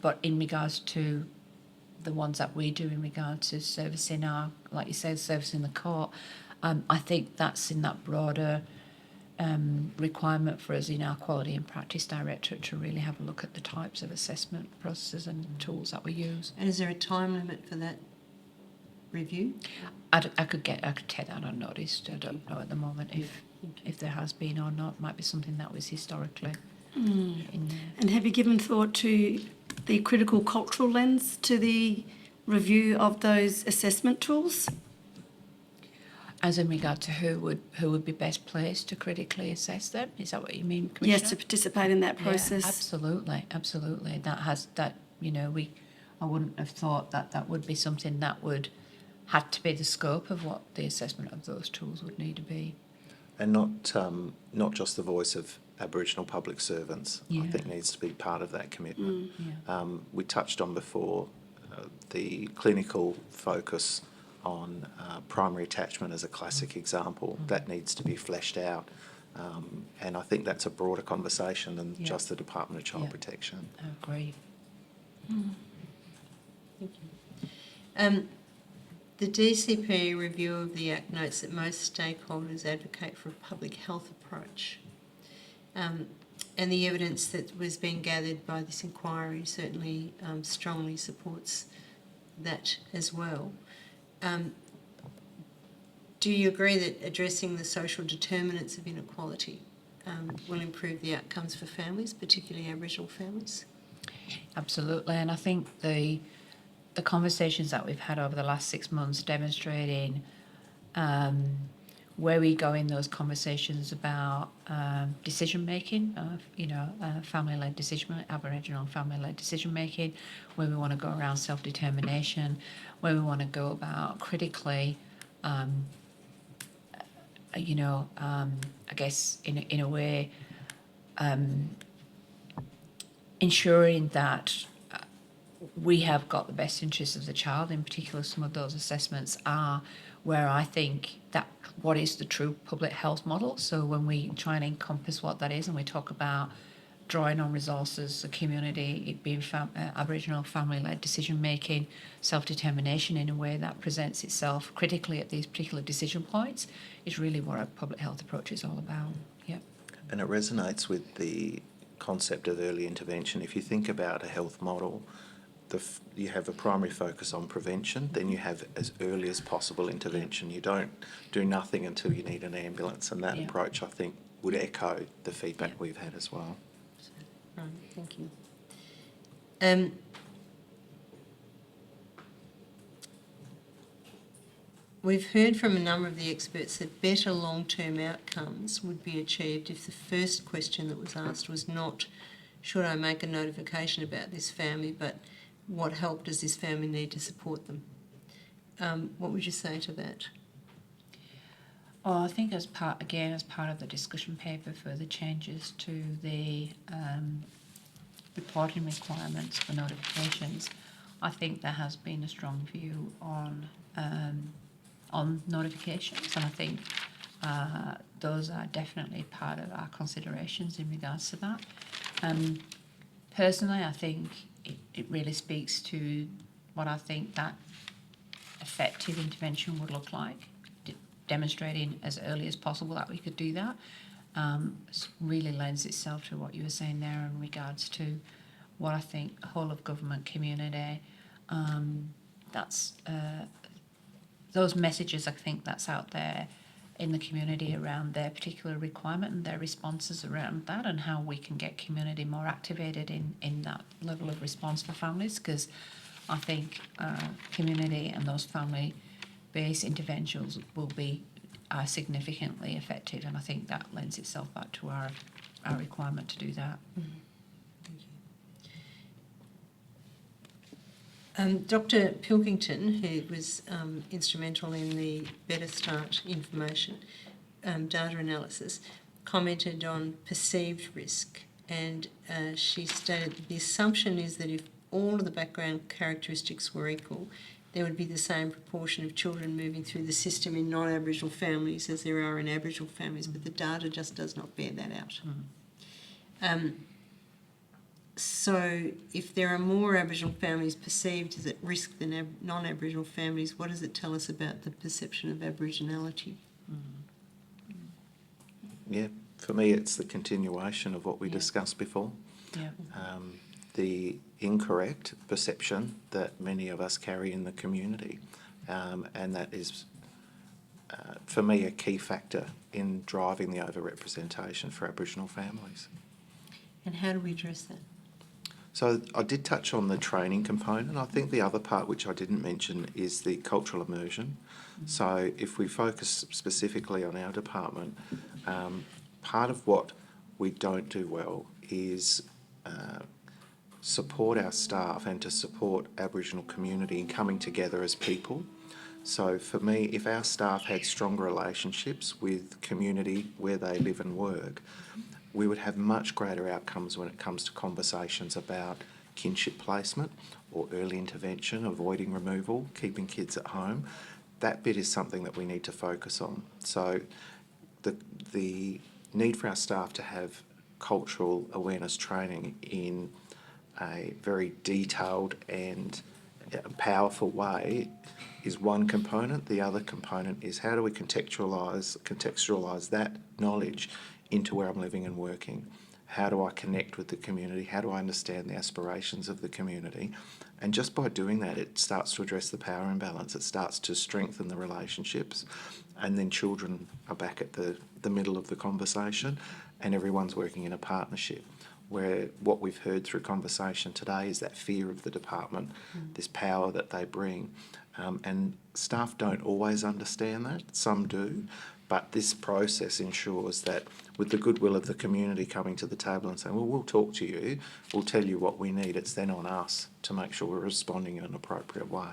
but in regards to the ones that we do in regards to servicing our, like you said, servicing the court, I think that's in that broader requirement for us in our Quality and Practice Directorate to really have a look at the types of assessment processes and tools that we use. And is there a time limit for that review? I could take that on notice. I don't know at the moment if there has been or not. Might be something that was historically in there. And have you given thought to the critical cultural lens to the review of those assessment tools? As in regard to who would be best placed to critically assess them? Is that what you mean, Commissioner? Yes, to participate in that process. Yeah, absolutely. I wouldn't have thought that would be something that would had to be the scope of what the assessment of those tools would need to be. And not just the voice of Aboriginal public servants, I think needs to be part of that commitment. We touched on before the clinical focus on primary attachment as a classic example. That needs to be fleshed out. And I think that's a broader conversation than just the Department of Child Protection. I agree. Thank you. The DCP review of the Act notes that most stakeholders advocate for a public health approach. And the evidence that was being gathered by this inquiry certainly strongly supports that as well. Do you agree that addressing the social determinants of inequality will improve the outcomes for families, particularly Aboriginal families? Absolutely, and I think the conversations that we've had over the last 6 months demonstrating where we go in those conversations about decision making, family-led decision, Aboriginal family-led decision making, where we want to go around self-determination, where we want to go about critically I guess in a way, ensuring that we have got the best interests of the child. In particular, some of those assessments are where I think that what is the true public health model. So when we try and encompass what that is, and we talk about drawing on resources, the community, it being Aboriginal family-led decision-making, self-determination in a way that presents itself critically at these particular decision points, is really what our public health approach is all about. Yep. And it resonates with the concept of early intervention. If you think about a health model, you have a primary focus on prevention, then you have as early as possible intervention. You don't do nothing until you need an ambulance, and that approach, I think, would echo the feedback we've had as well. Right, thank you. We've heard from a number of the experts that better long-term outcomes would be achieved if the first question that was asked was not, should I make a notification about this family, but what help does this family need to support them? What would you say to that? Well, I think as part of the discussion paper for the changes to the reporting requirements for notifications, I think there has been a strong view on notifications, and I think those are definitely part of our considerations in regards to that. Personally, I think it really speaks to what I think that effective intervention would look like, demonstrating as early as possible that we could do that. Really lends itself to what you were saying there in regards to what I think whole of government community, that's those messages I think that's out there in the community around their particular requirement and their responses around that, and how we can get community more activated in that level of response for families, because I think community and those family-based interventions are significantly effective, and I think that lends itself back to our requirement to do that. Mm-hmm. Dr. Pilkington, who was instrumental in the Better Start information data analysis, commented on perceived risk, and she stated that the assumption is that if all of the background characteristics were equal, there would be the same proportion of children moving through the system in non-Aboriginal families as there are in Aboriginal families, but the data just does not bear that out. So if there are more Aboriginal families perceived as at risk than non-Aboriginal families, what does it tell us about the perception of Aboriginality? Yeah, for me it's the continuation of what we discussed before. Yeah. The incorrect perception that many of us carry in the community, and that is, for me, a key factor in driving the overrepresentation for Aboriginal families. And how do we address that? So I did touch on the training component. I think the other part which I didn't mention is the cultural immersion. So if we focus specifically on our department, part of what we don't do well is support our staff and to support Aboriginal community in coming together as people. So for me, if our staff had stronger relationships with community where they live and work, we would have much greater outcomes when it comes to conversations about kinship placement or early intervention, avoiding removal, keeping kids at home. That bit is something that we need to focus on. So the need for our staff to have cultural awareness training in a very detailed and powerful way is one component. The other component is how do we contextualise that knowledge into where I'm living and working. How do I connect with the community? How do I understand the aspirations of the community? And just by doing that, it starts to address the power imbalance. It starts to strengthen the relationships. And then children are back at the middle of the conversation and everyone's working in a partnership, where what we've heard through conversation today is that fear of the department, this power that they bring. And staff don't always understand that. Some do. But this process ensures that with the goodwill of the community coming to the table and saying, well, we'll talk to you, we'll tell you what we need, it's then on us to make sure we're responding in an appropriate way.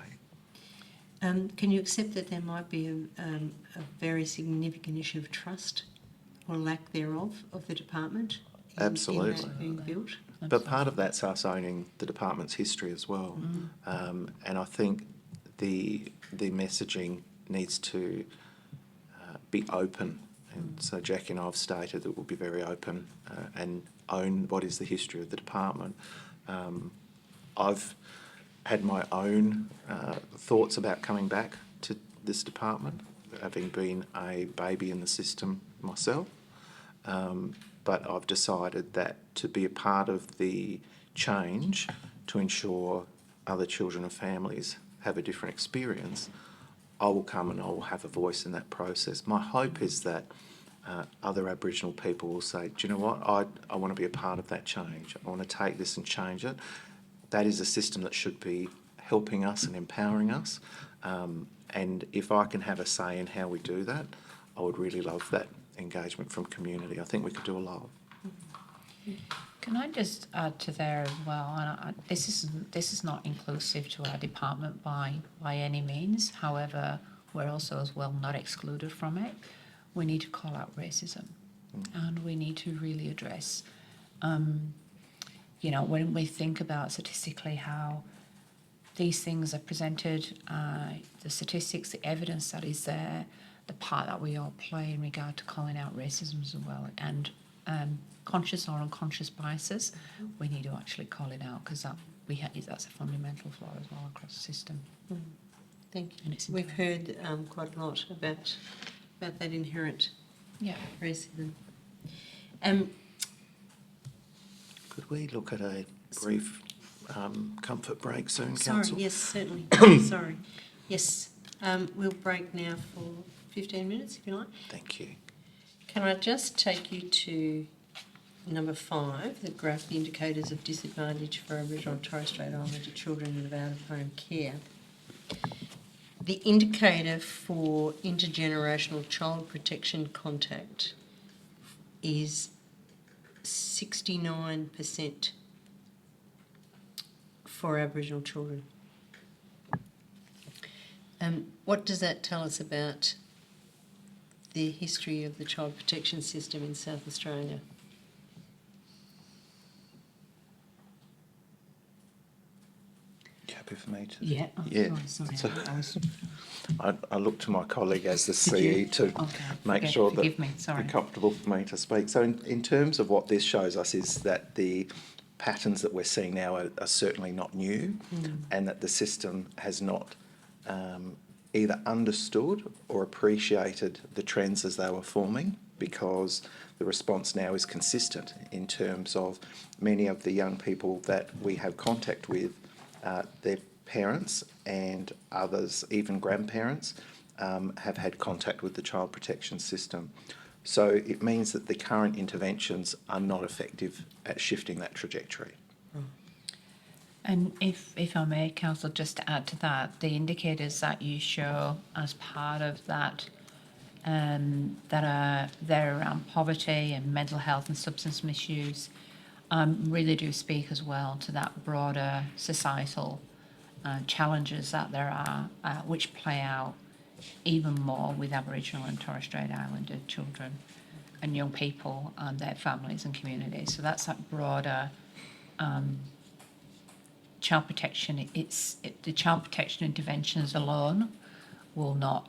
Can you accept that there might be a very significant issue of trust or lack thereof of the department in Absolutely. that being built? But part of that's us owning the department's history as well. And I think the messaging needs to be open. And so Jackie and I have stated that we'll be very open and own what is the history of the department. I've had my own thoughts about coming back to this department, having been a baby in the system myself. But I've decided that to be a part of the change to ensure other children and families have a different experience, I will come and I will have a voice in that process. My hope is that other Aboriginal people will say, do you know what, I want to be a part of that change. I want to take this and change it. That is a system that should be helping us and empowering us. And if I can have a say in how we do that, I would really love that engagement from community. I think we could do a lot. Can I just add to there as well? And this is not inclusive to our department by any means. However, we're also as well not excluded from it. We need to call out racism, and we need to really address. When we think about statistically how these things are presented, the statistics, the evidence that is there, the part that we all play in regard to calling out racism as well, and conscious or unconscious biases, we need to actually call it out, because that's a fundamental flaw as well across the system. Thank you. And it's We've heard quite a lot about that inherent racism. Could we look at a brief comfort break soon, Sorry, Council? yes, certainly. Sorry. Yes, we'll break now for 15 minutes, if you like. Thank you. Can I just take you to number 5, the graph, the indicators of disadvantage for Aboriginal and Torres Strait Islander children and of out-of-home care. The indicator for intergenerational child protection contact is 69% for Aboriginal children. What does that tell us about the history of the child protection system in South Australia? You happy for me to? Yeah. Sorry. So- I was. I look to my colleague as the CE to make sure that Forgive me. Sorry. you're comfortable for me to speak. So in terms of what this shows us is that the patterns that we're seeing now are certainly not new, and that the system has not either understood or appreciated the trends as they were forming, because the response now is consistent in terms of many of the young people that we have contact with, their parents and others, even grandparents, have had contact with the child protection system. So it means that the current interventions are not effective at shifting that trajectory. And if I may, Council, just to add to that, the indicators that you show as part of that, that are there around poverty and mental health and substance misuse, really do speak as well to that broader societal challenges that there are, which play out even more with Aboriginal and Torres Strait Islander children and young people and their families and communities. So that's that broader child protection. The child protection interventions alone will not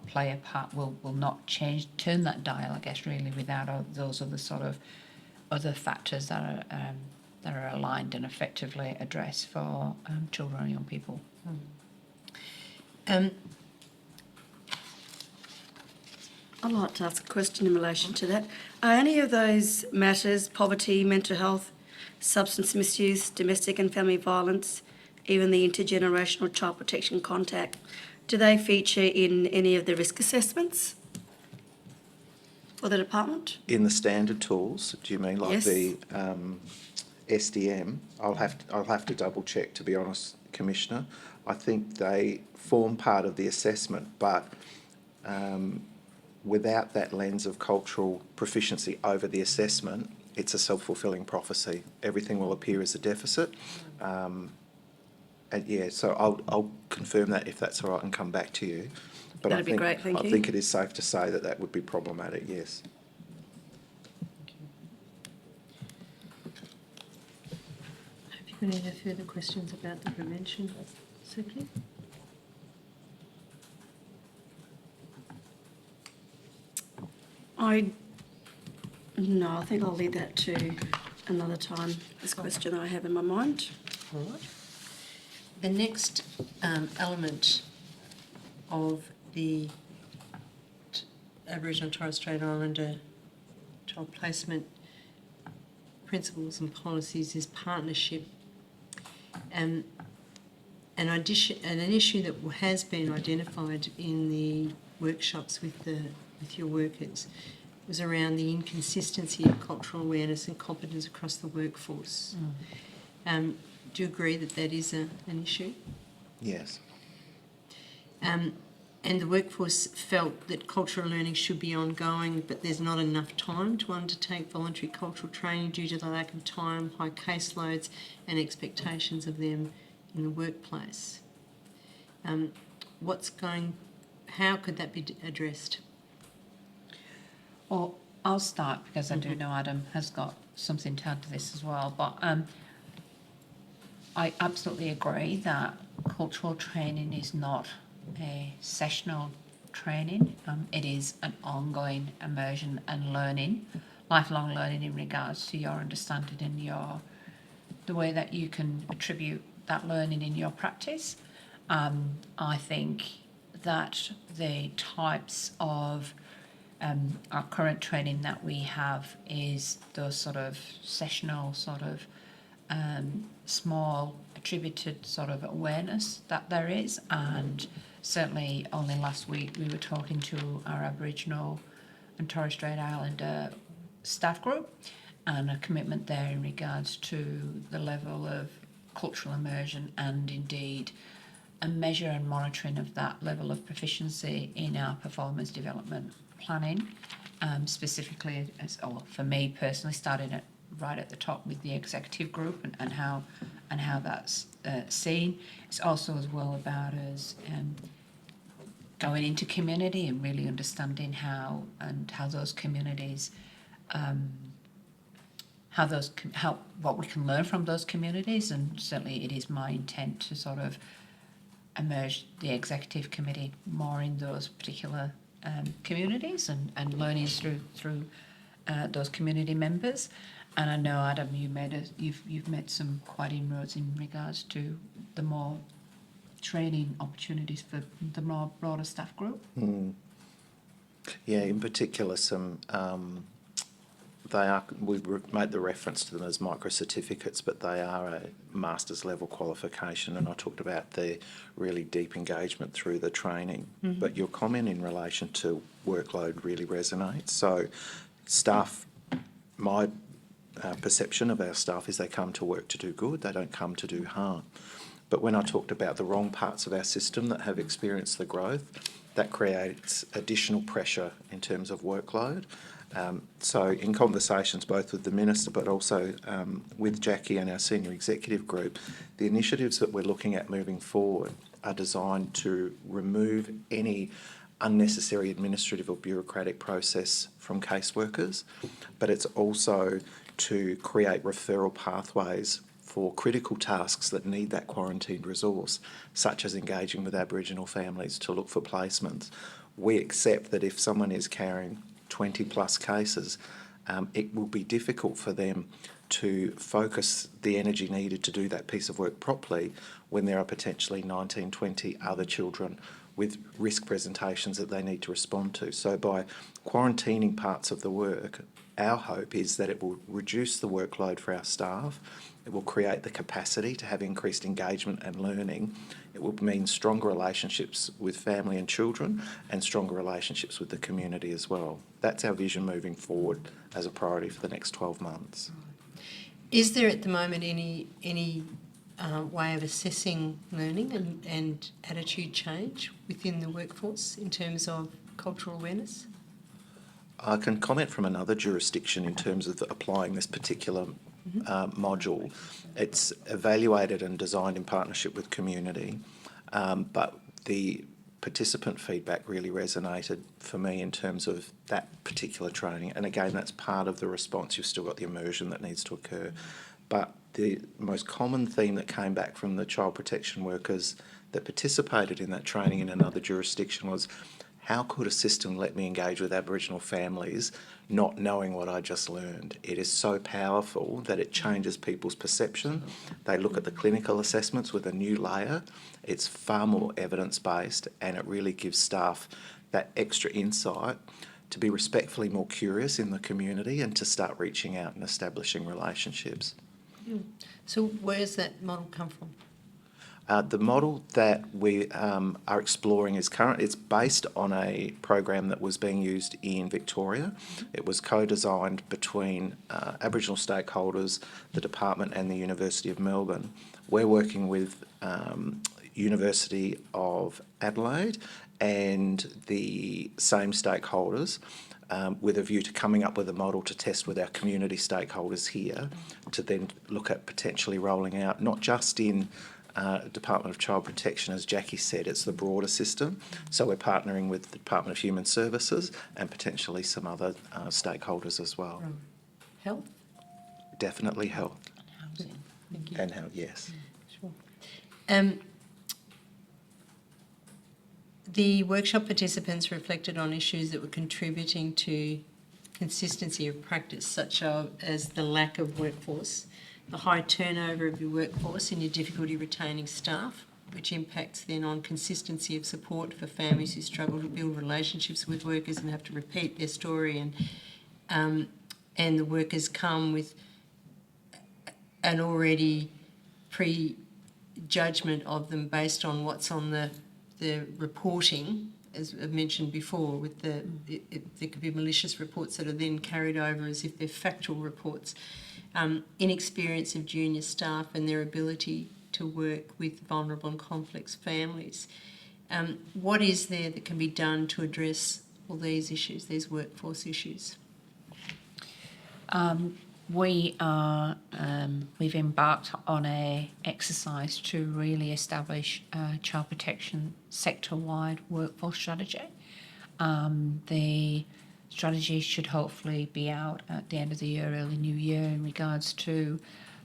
play a part. Will not turn that dial, I guess, really, without those other sort of other factors that are aligned and effectively addressed for children and young people. I'd like to ask a question in relation to that. Are any of those matters, poverty, mental health, substance misuse, domestic and family violence, even the intergenerational child protection contact, do they feature in any of the risk assessments for the department? In the standard tools, do you mean like Yes. the SDM? I'll have to double check, to be honest, Commissioner. I think they form part of the assessment, but without that lens of cultural proficiency over the assessment, it's a self-fulfilling prophecy. Everything will appear as a deficit. Yeah, so I'll confirm that if that's all right and come back to you. But That'd be great, thank you. I think it is safe to say that that would be problematic, yes. Have you got any further questions about the prevention circular? No, I think I'll leave that to another time, this question I have in my mind. All right. The next element of the Aboriginal and Torres Strait Islander child placement principles and policies is partnership. An issue that has been identified in the workshops with your workers was around the inconsistency of cultural awareness and competence across the workforce. Do you agree that that is an issue? Yes. And the workforce felt that cultural learning should be ongoing, but there's not enough time to undertake voluntary cultural training due to the lack of time, high caseloads and expectations of them in the workplace. How could that be addressed? Well, I'll start because I do know Adam has got something to add to this as well. But I absolutely agree that cultural training is not a sessional training. It is an ongoing immersion and learning, lifelong learning in regards to your understanding and the way that you can attribute that learning in your practice. I think that the types of our current training that we have is those sort of sessional, sort of small attributed sort of awareness that there is. And certainly only last week we were talking to our Aboriginal and Torres Strait Islander staff group, and a commitment there in regards to the level of cultural immersion and indeed a measure and monitoring of that level of proficiency in our performance development planning, specifically for me personally, starting right at the top with the executive group and how that's seen. It's also as well about us going into community and really understanding how those communities what we can learn from those communities, and certainly it is my intent to sort of immerse the executive committee more in those particular communities and learnings through those community members. And I know, Adam, you've made some quite inroads in regards to the more training opportunities for the more broader staff group. Yeah, in particular, some we made the reference to them as micro certificates, but they are a master's level qualification, and I talked about the really deep engagement through the training. But your comment in relation to workload really resonates. So staff, my perception of our staff is they come to work to do good, they don't come to do harm. But when I talked about the wrong parts of our system that have experienced the growth, that creates additional pressure in terms of workload. So in conversations both with the Minister but also with Jackie and our senior executive group, the initiatives that we're looking at moving forward are designed to remove any unnecessary administrative or bureaucratic process from caseworkers, but it's also to create referral pathways for critical tasks that need that quarantined resource, such as engaging with Aboriginal families to look for placements. We accept that if someone is carrying 20 plus cases, it will be difficult for them to focus the energy needed to do that piece of work properly when there are potentially 19, 20 other children with risk presentations that they need to respond to. So by quarantining parts of the work, our hope is that it will reduce the workload for our staff, it will create the capacity to have increased engagement and learning, it will mean stronger relationships with family and children and stronger relationships with the community as well. That's our vision moving forward as a priority for the next 12 months. Is there at the moment any way of assessing learning and attitude change within the workforce in terms of cultural awareness? I can comment from another jurisdiction in terms of applying this particular module. It's evaluated and designed in partnership with community, but the participant feedback really resonated for me in terms of that particular training. And again, that's part of the response. You've still got the immersion that needs to occur. But the most common theme that came back from the child protection workers that participated in that training in another jurisdiction was, how could a system let me engage with Aboriginal families not knowing what I just learned? It is so powerful that it changes people's perception. They look at the clinical assessments with a new layer. It's far more evidence-based, and it really gives staff that extra insight to be respectfully more curious in the community and to start reaching out and establishing relationships. So where's that model come from? The model that we are exploring is current. It's based on a program that was being used in Victoria. It was co-designed between Aboriginal stakeholders, the department and the University of Melbourne. We're working with University of Adelaide and the same stakeholders with a view to coming up with a model to test with our community stakeholders here to then look at potentially rolling out, not just in Department of Child Protection, as Jackie said, it's the broader system. So we're partnering with the Department of Human Services and potentially some other stakeholders as well. Health? Definitely health. Housing. Thank you. And health, yes. Sure. The workshop participants reflected on issues that were contributing to consistency of practice, such as the lack of workforce, the high turnover of your workforce and your difficulty retaining staff, which impacts then on consistency of support for families who struggle to build relationships with workers and have to repeat their story, and the workers come with an already prejudgment of them based on what's on the reporting, as I mentioned before, with there could be malicious reports that are then carried over as if they're factual reports. Inexperience of junior staff and their ability to work with vulnerable and complex families. What is there that can be done to address all these issues, these workforce issues? We've embarked on a exercise to really establish a child protection sector-wide workforce strategy. The strategy should hopefully be out at the end of the year, early new year, in regards to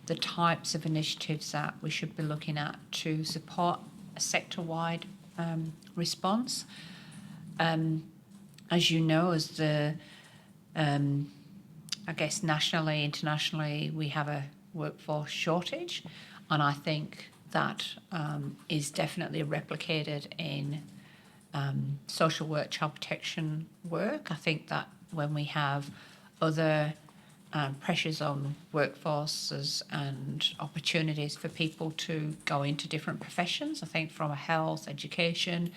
the types of initiatives that we should be looking at to support a sector-wide response. As you know, as the I guess nationally, internationally, we have a workforce shortage, and I think that is definitely replicated in social work, child protection work. I think that when we have other pressures on workforces and opportunities for people to go into different professions, I think from a health, education,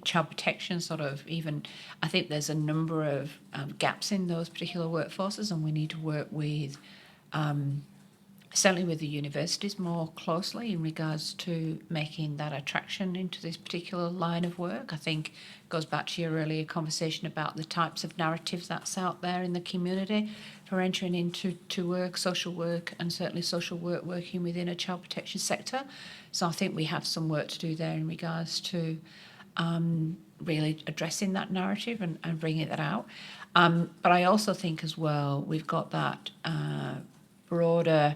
child protection, sort of even, I think there's a number of gaps in those particular workforces, and we need to work with certainly with the universities more closely in regards to making that attraction into this particular line of work. I think it goes back to your earlier conversation about the types of narratives that's out there in the community for entering into work, social work, and certainly social work working within a child protection sector. So I think we have some work to do there in regards to really addressing that narrative and bringing that out. But I also think as well we've got that broader,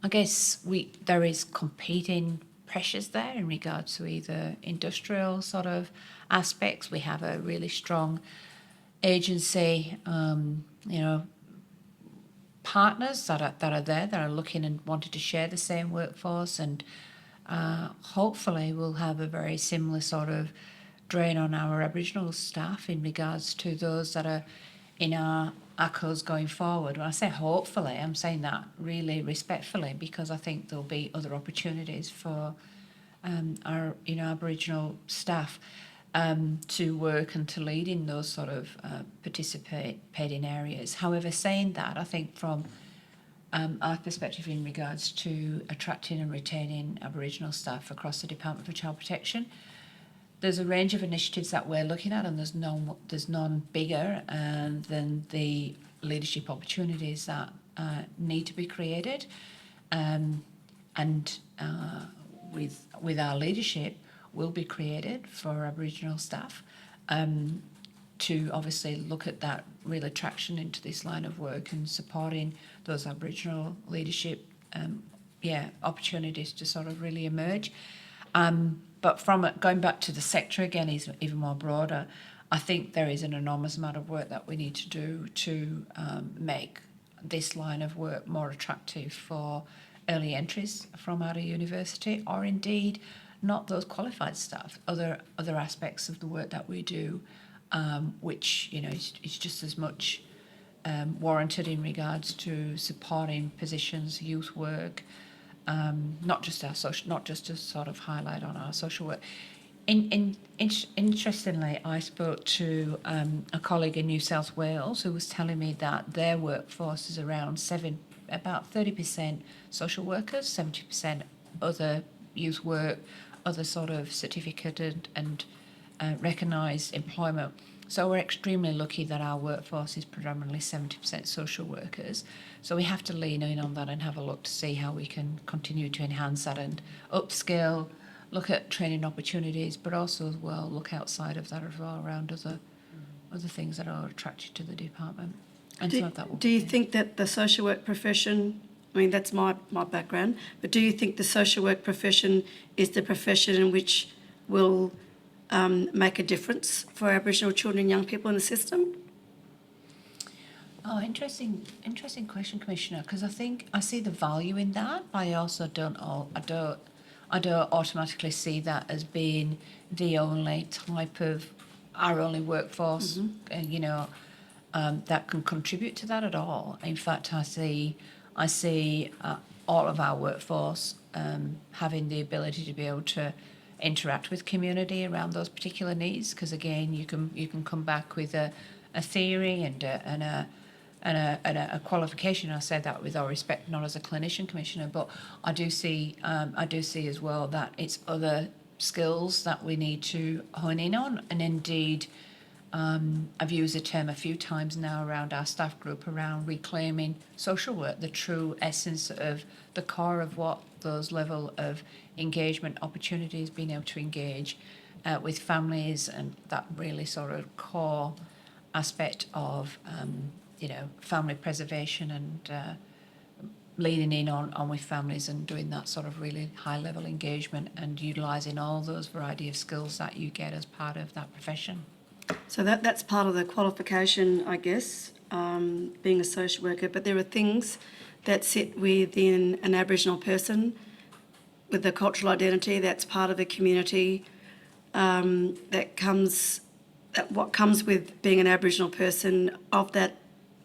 I guess there is competing pressures there in regards to either industrial sort of aspects. We have a really strong agency, partners that are there that are looking and wanting to share the same workforce, and hopefully we'll have a very similar sort of drain on our Aboriginal staff in regards to those that are in our ACCOs going forward. When I say hopefully, I'm saying that really respectfully, because I think there'll be other opportunities for our Aboriginal staff to work and to lead in those sort of participating areas. However, saying that, I think from our perspective in regards to attracting and retaining Aboriginal staff across the Department for Child Protection, there's a range of initiatives that we're looking at, and there's none bigger than the leadership opportunities that need to be created, and with our leadership will be created for Aboriginal staff to obviously look at that real attraction into this line of work and supporting those Aboriginal leadership opportunities to sort of really emerge. But from going back to the sector again is even more broader. I think there is an enormous amount of work that we need to do to make this line of work more attractive for early entries from out of university, or indeed not those qualified staff, other aspects of the work that we do, which is just as much warranted in regards to supporting positions, youth work, not just to sort of highlight on our social work. Interestingly, I spoke to a colleague in New South Wales who was telling me that their workforce is about 30% social workers, 70% other youth work, other sort of certificated and recognised employment. So we're extremely lucky that our workforce is predominantly 70% social workers. So we have to lean in on that and have a look to see how we can continue to enhance that and upskill, look at training opportunities, but also as well look outside of that as well around other things that are attracted to the department. And Do you think that the social work profession, I mean, that's my background, but do you think the social work profession is the profession in which will make a difference for Aboriginal children and young people in the system? Oh, interesting question, Commissioner. Because I think I see the value in that, but I also don't automatically see that as being the only type of our only workforce. That can contribute to that at all. In fact, I see all of our workforce having the ability to be able to interact with community around those particular needs. Because again, you can come back with a theory and a qualification. I said that with all respect, not as a clinician, Commissioner, but I do see as well that it's other skills that we need to hone in on, and indeed. I've used the term a few times now around our staff group around reclaiming social work, the true essence of the core of what those level of engagement opportunities, being able to engage with families, and that really sort of core aspect of family preservation and leaning in on with families and doing that sort of really high level engagement and utilising all those variety of skills that you get as part of that profession. So that's part of the qualification, I guess, being a social worker. But there are things that sit within an Aboriginal person with the cultural identity that's part of a community. What comes with being an Aboriginal person of that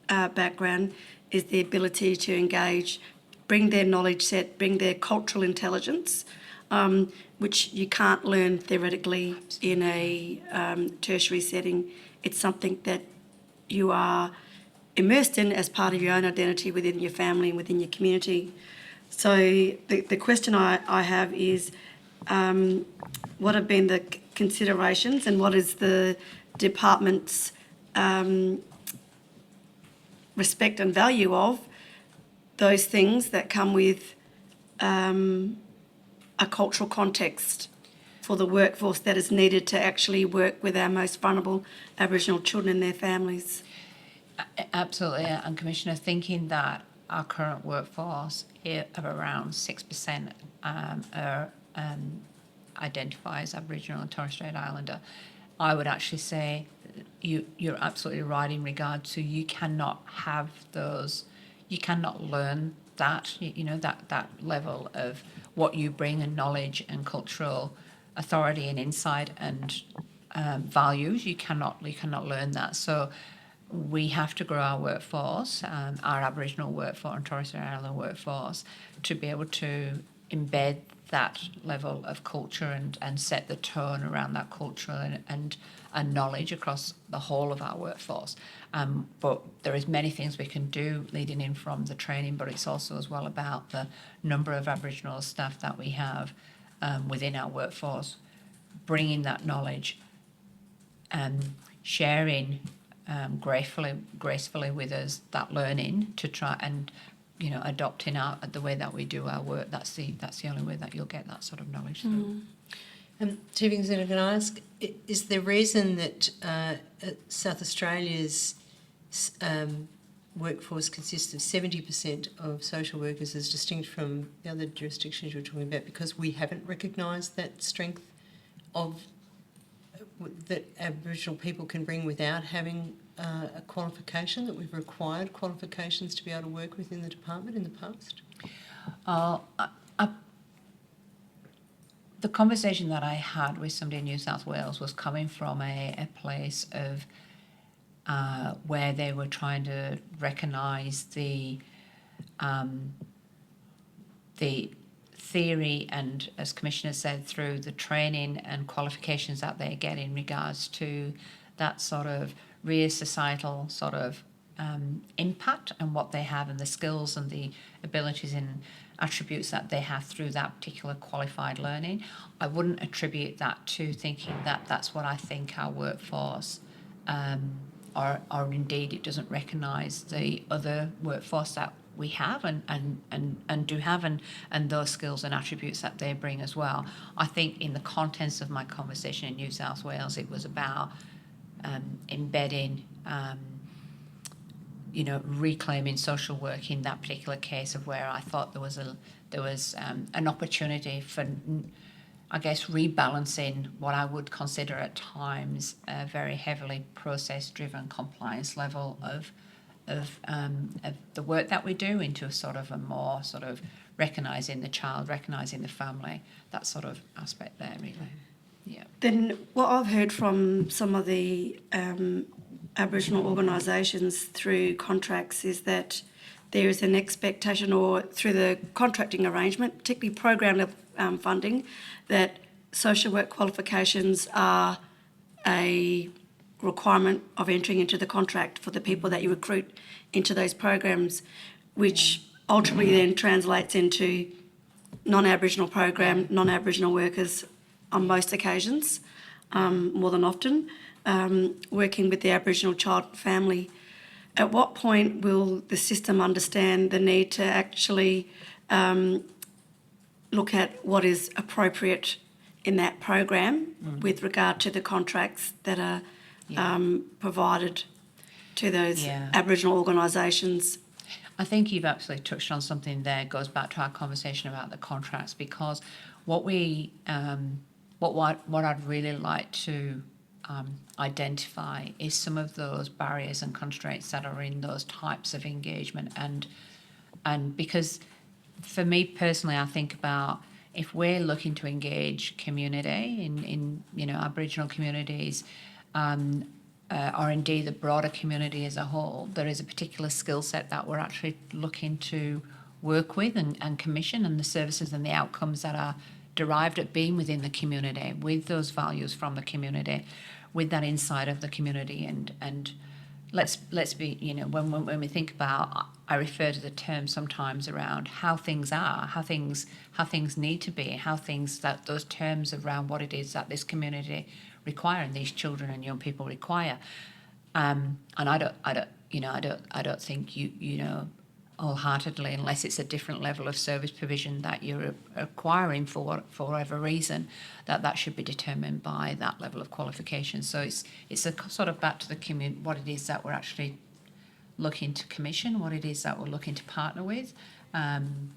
background is the ability to engage, bring their knowledge set, bring their cultural intelligence, which you can't learn theoretically in a tertiary setting. It's something that you are immersed in as part of your own identity within your family and within your community. So the question I have is, what have been the considerations and what is the department's respect and value of those things that come with a cultural context for the workforce that is needed to actually work with our most vulnerable Aboriginal children and their families? Absolutely, and Commissioner, thinking that our current workforce of around 6% are identify as Aboriginal and Torres Strait Islander, I would actually say you're absolutely right in regard to you cannot have those, you cannot learn that, that level of what you bring and knowledge and cultural authority and insight and values. You cannot learn that. So we have to grow our workforce, our Aboriginal workforce and Torres Strait Islander workforce, to be able to embed that level of culture and set the tone around that culture and knowledge across the whole of our workforce. But there is many things we can do leading in from the training, but it's also as well about the number of Aboriginal staff that we have within our workforce, bringing that knowledge and sharing gracefully with us that learning to try and, you know, adopting the way that we do our work. That's the only way that you'll get that sort of knowledge through. Chief Executive, can I ask, is the reason that South Australia's workforce consists of 70% of social workers as distinct from the other jurisdictions you're talking about because we haven't recognised that strength of that Aboriginal people can bring without having a qualification, that we've required qualifications to be able to work within the department in the past? The conversation that I had with somebody in New South Wales was coming from a place of where they were trying to recognise the theory and, as Commissioner said, through the training and qualifications that they get in regards to that sort of real societal sort of impact and what they have and the skills and the abilities and attributes that they have through that particular qualified learning. I wouldn't attribute that to thinking that that's what I think our workforce or indeed it doesn't recognise the other workforce that we have and do have and those skills and attributes that they bring as well. I think in the contents of my conversation in New South Wales, it was about embedding reclaiming social work in that particular case of where I thought there was an opportunity for, I guess, rebalancing what I would consider at times a very heavily process-driven compliance level of the work that we do into a sort of a more sort of recognising the child, recognising the family, that sort of aspect there, really. Yeah. Then what I've heard from some of the Aboriginal organisations through contracts is that there is an expectation, or through the contracting arrangement, particularly program level funding, that social work qualifications are a requirement of entering into the contract for the people that you recruit into those programs, which ultimately then translates into non-Aboriginal workers on most occasions, more than often, working with the Aboriginal child and family. At what point will the system understand the need to actually look at what is appropriate in that program with regard to the contracts that are provided to those Aboriginal organisations? I think you've absolutely touched on something there. It goes back to our conversation about the contracts, because what I'd really like to identify is some of those barriers and constraints that are in those types of engagement, and because for me personally, I think about if we're looking to engage community in Aboriginal communities, or indeed the broader community as a whole, there is a particular skill set that we're actually looking to work with and commission, and the services and the outcomes that are derived at being within the community, with those values from the community, with that insight of the community, and let's be, when we think about, I refer to the term sometimes around how things are, how things need to be, that those terms around what it is that this community require and these children and young people require, and I don't think wholeheartedly, unless it's a different level of service provision that you're acquiring for whatever reason, that should be determined by that level of qualification. So it's a sort of back to the community, what it is that we're actually looking to commission, what it is that we're looking to partner with, and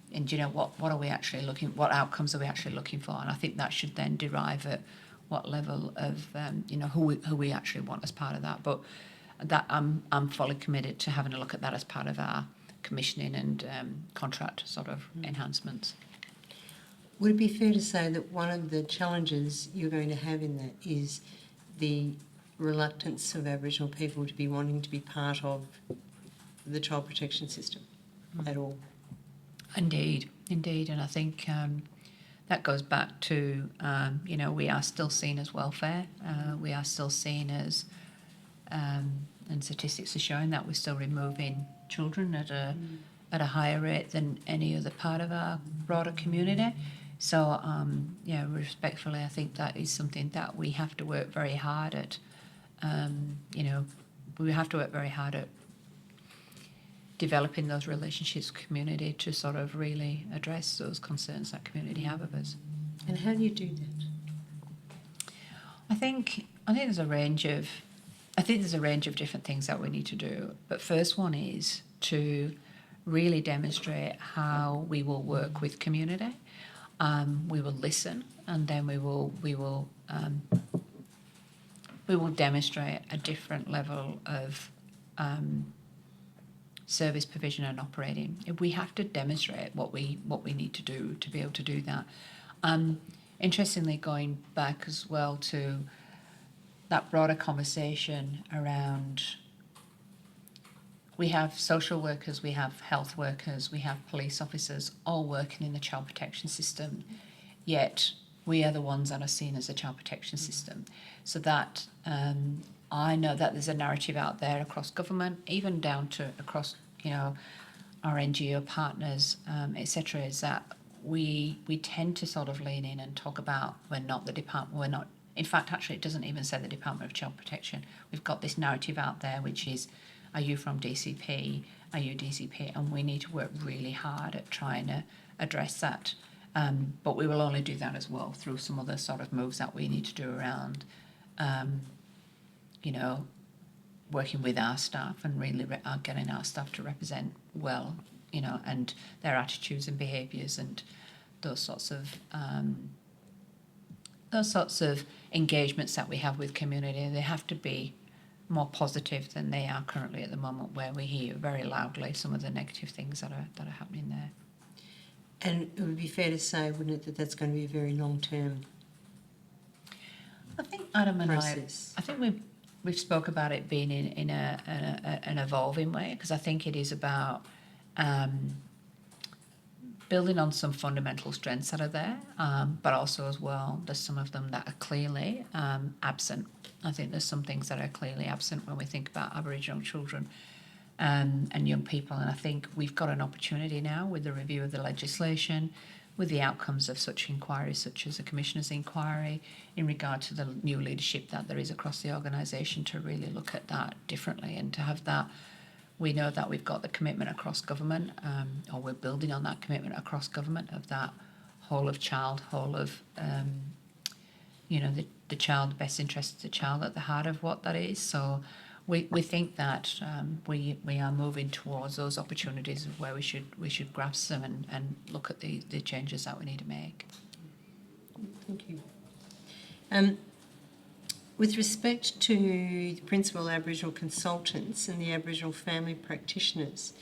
what are we actually what outcomes are we actually looking for? And I think that should then derive at what level of who we actually want as part of that. But that I'm fully committed to having a look at that as part of our commissioning and contract sort of enhancements. Would it be fair to say that one of the challenges you're going to have in that is the reluctance of Aboriginal people to be wanting to be part of the child protection system at all? Indeed, and I think that goes back to, we are still seen as welfare, we are still seen as, and statistics are showing that we're still removing children at a higher rate than any other part of our broader community. So, respectfully, I think that is something that we have to work very hard at, we have to work very hard at developing those relationships with community to sort of really address those concerns that community have of us. And how do you do that? I think there's a range of different things that we need to do. But first one is to really demonstrate how we will work with community. We will listen, and then we will demonstrate a different level of service provision and operating. We have to demonstrate what we need to do to be able to do that. Interestingly, going back as well to that broader conversation around, we have social workers, we have health workers, we have police officers all working in the child protection system, yet we are the ones that are seen as a child protection system. So that I know that there's a narrative out there across government, even down to across, our NGO partners, etc., is that we tend to sort of lean in and talk about we're not the department, in fact, actually, it doesn't even say the Department of Child Protection. We've got this narrative out there, which is, are you from DCP? Are you DCP? And we need to work really hard at trying to address that. But we will only do that as well through some other sort of moves that we need to do around, working with our staff and really getting our staff to represent well, and their attitudes and behaviours and those sorts of engagements that we have with community. They have to be more positive than they are currently at the moment, where we hear very loudly some of the negative things that are happening there. And it would be fair to say, wouldn't it, that that's going to be a very long-term I think Adam and process? I think we've spoke about it being in an evolving way, because I think it is about building on some fundamental strengths that are there, but also as well, there's some of them that are clearly absent. I think there's some things that are clearly absent when we think about Aboriginal children and young people, and I think we've got an opportunity now with the review of the legislation, with the outcomes of such inquiries, such as the Commissioner's inquiry, in regard to the new leadership that there is across the organisation, to really look at that differently and to have that. We know that we've got the commitment across government, or we're building on that commitment across government of that whole of child, the child, the best interest of the child at the heart of what that is. So we think that we are moving towards those opportunities of where we should grasp them and look at the changes that we need to make. Thank you. With respect to the principal Aboriginal consultants and the Aboriginal family practitioners,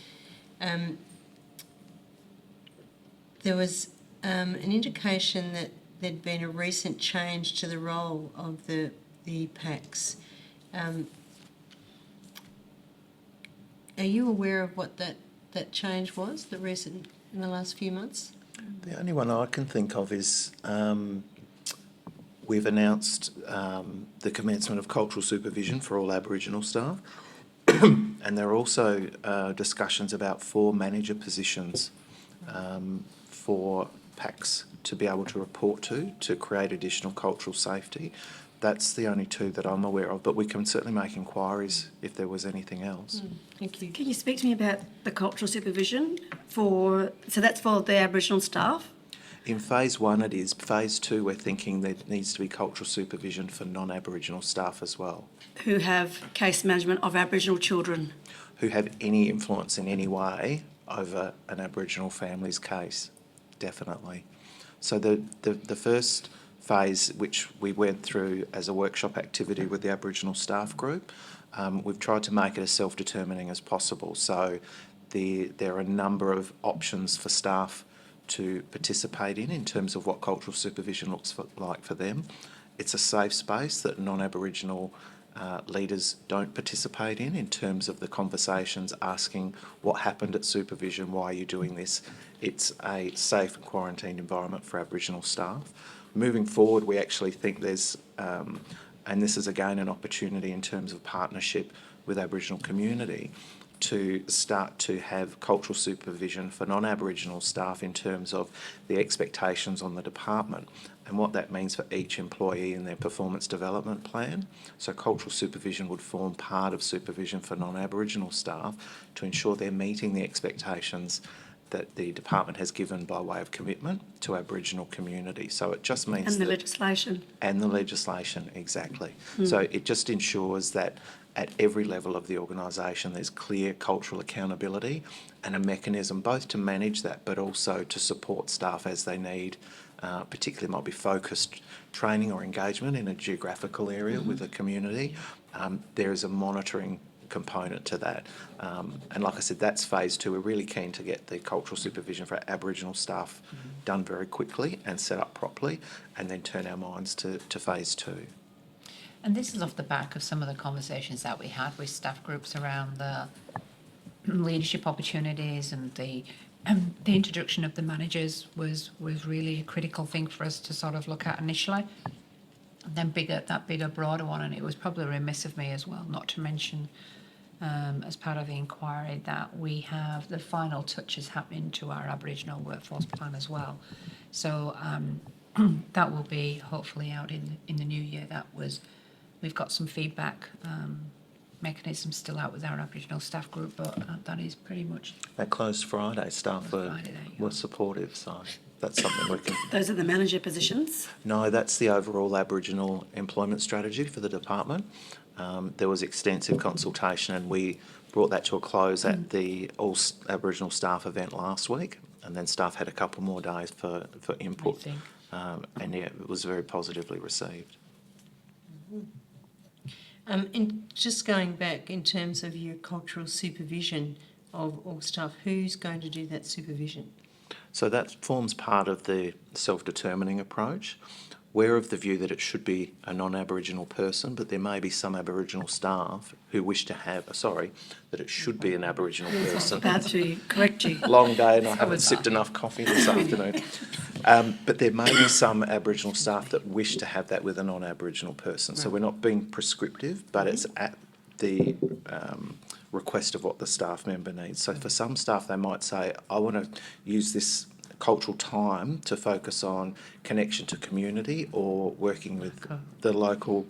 there was an indication that there'd been a recent change to the role of the PACs. Are you aware of what that change was, the recent in the last few months? The only one I can think of is we've announced the commencement of cultural supervision for all Aboriginal staff, and there are also discussions about 4 manager positions for PACs to be able to report to create additional cultural safety. That's the only 2 that I'm aware of, but we can certainly make inquiries if there was anything else. Thank you. Can you speak to me about the cultural supervision so that's for the Aboriginal staff? In phase 1 it is. Phase 2 we're thinking there needs to be cultural supervision for non-Aboriginal staff as well. Who have case management of Aboriginal children? Who have any influence in any way over an Aboriginal family's case, definitely. So the first phase, which we went through as a workshop activity with the Aboriginal staff group, we've tried to make it as self-determining as possible. So there are a number of options for staff to participate in terms of what cultural supervision looks like for them. It's a safe space that non-Aboriginal leaders don't participate in terms of the conversations asking what happened at supervision, why are you doing this. It's a safe and quarantined environment for Aboriginal staff. Moving forward, we actually think there's, and this is again an opportunity in terms of partnership with Aboriginal community, to start to have cultural supervision for non-Aboriginal staff in terms of the expectations on the department and what that means for each employee in their performance development plan. So cultural supervision would form part of supervision for non-Aboriginal staff to ensure they're meeting the expectations that the department has given by way of commitment to Aboriginal community. So it just means And the legislation. And the legislation, exactly. So it just ensures that at every level of the organisation there's clear cultural accountability and a mechanism both to manage that but also to support staff as they need, particularly might be focused training or engagement in a geographical area with a community. There is a monitoring component to that. And like I said, that's phase 2. We're really keen to get the cultural supervision for Aboriginal staff done very quickly and set up properly, and then turn our minds to phase 2. And this is off the back of some of the conversations that we had with staff groups around the leadership opportunities, and the introduction of the managers was really a critical thing for us to sort of look at initially. And then that bigger, broader one, and it was probably remiss of me as well not to mention as part of the inquiry that we have the final touches happening to our Aboriginal workforce plan as well. So that will be hopefully out in the new year. We've got some feedback mechanisms still out with our Aboriginal staff group, but that is pretty much... That closed Friday, staff were supportive, so that's something we can... Those are the manager positions. No, that's the overall Aboriginal employment strategy for the department. There was extensive consultation and we brought that to a close at the All Aboriginal Staff event last week, and then staff had a couple more days for input, and yeah, it was very positively received. And just going back in terms of your cultural supervision of all staff, who's going to do that supervision? So that forms part of the self-determining approach. We're of the view that it should be a non-Aboriginal person, but there may be some Aboriginal staff who wish to have, that it should be an Aboriginal person. About to correct you. Long day and I haven't sipped enough coffee this afternoon. But there may be some Aboriginal staff that wish to have that with a non-Aboriginal person. So we're not being prescriptive, but it's at the request of what the staff member needs. So for some staff, they might say, I want to use this cultural time to focus on connection to community or working with the local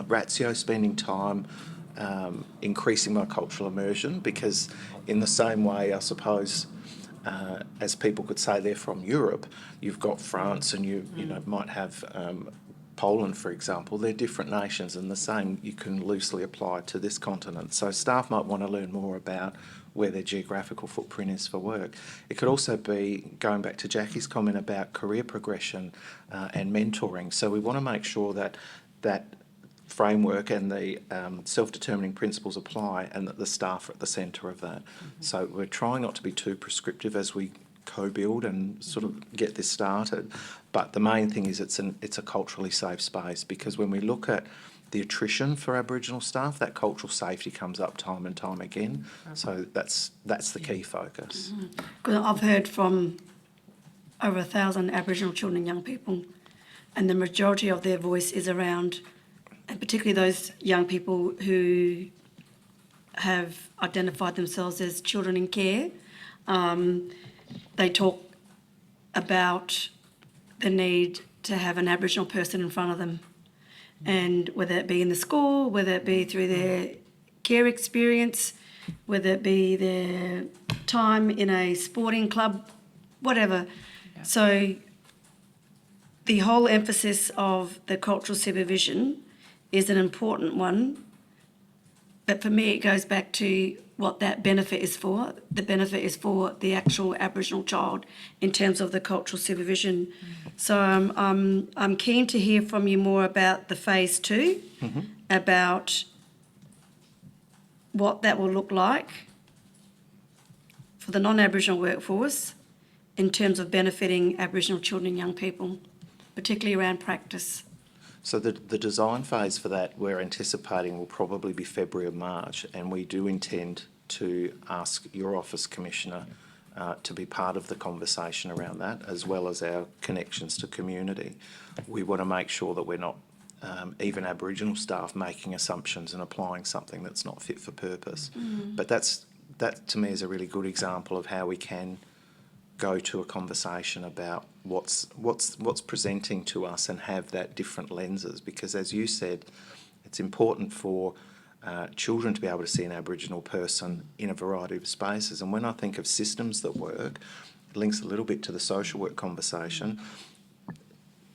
ratio, spending time increasing my cultural immersion, because in the same way, I suppose, as people could say they're from Europe, you've got France and you might have Poland, for example. They're different nations, and the same you can loosely apply to this continent. So staff might want to learn more about where their geographical footprint is for work. It could also be, going back to Jackie's comment about career progression and mentoring. So we want to make sure that that framework and the self-determining principles apply, and that the staff are at the centre of that. So we're trying not to be too prescriptive as we co-build and sort of get this started. But the main thing is it's a culturally safe space, because when we look at the attrition for Aboriginal staff, that cultural safety comes up time and time again. So that's the key focus. I've heard from over 1,000 Aboriginal children and young people, and the majority of their voice is around, and particularly those young people who have identified themselves as children in care. They talk about the need to have an Aboriginal person in front of them, and whether it be in the school, whether it be through their care experience, whether it be their time in a sporting club, whatever. Yeah. So the whole emphasis of the cultural supervision is an important one, but for me it goes back to what that benefit is for. The benefit is for the actual Aboriginal child in terms of the cultural supervision. So I'm keen to hear from you more about the phase 2, about what that will look like for the non-Aboriginal workforce in terms of benefiting Aboriginal children and young people, particularly around practice. So the design phase for that we're anticipating will probably be February or March, and we do intend to ask your office, Commissioner, to be part of the conversation around that, as well as our connections to community. We want to make sure that we're not even Aboriginal staff making assumptions and applying something that's not fit for purpose. But that to me is a really good example of how we can go to a conversation about what's presenting to us and have that different lenses, because as you said, it's important for children to be able to see an Aboriginal person in a variety of spaces. And when I think of systems that work, it links a little bit to the social work conversation.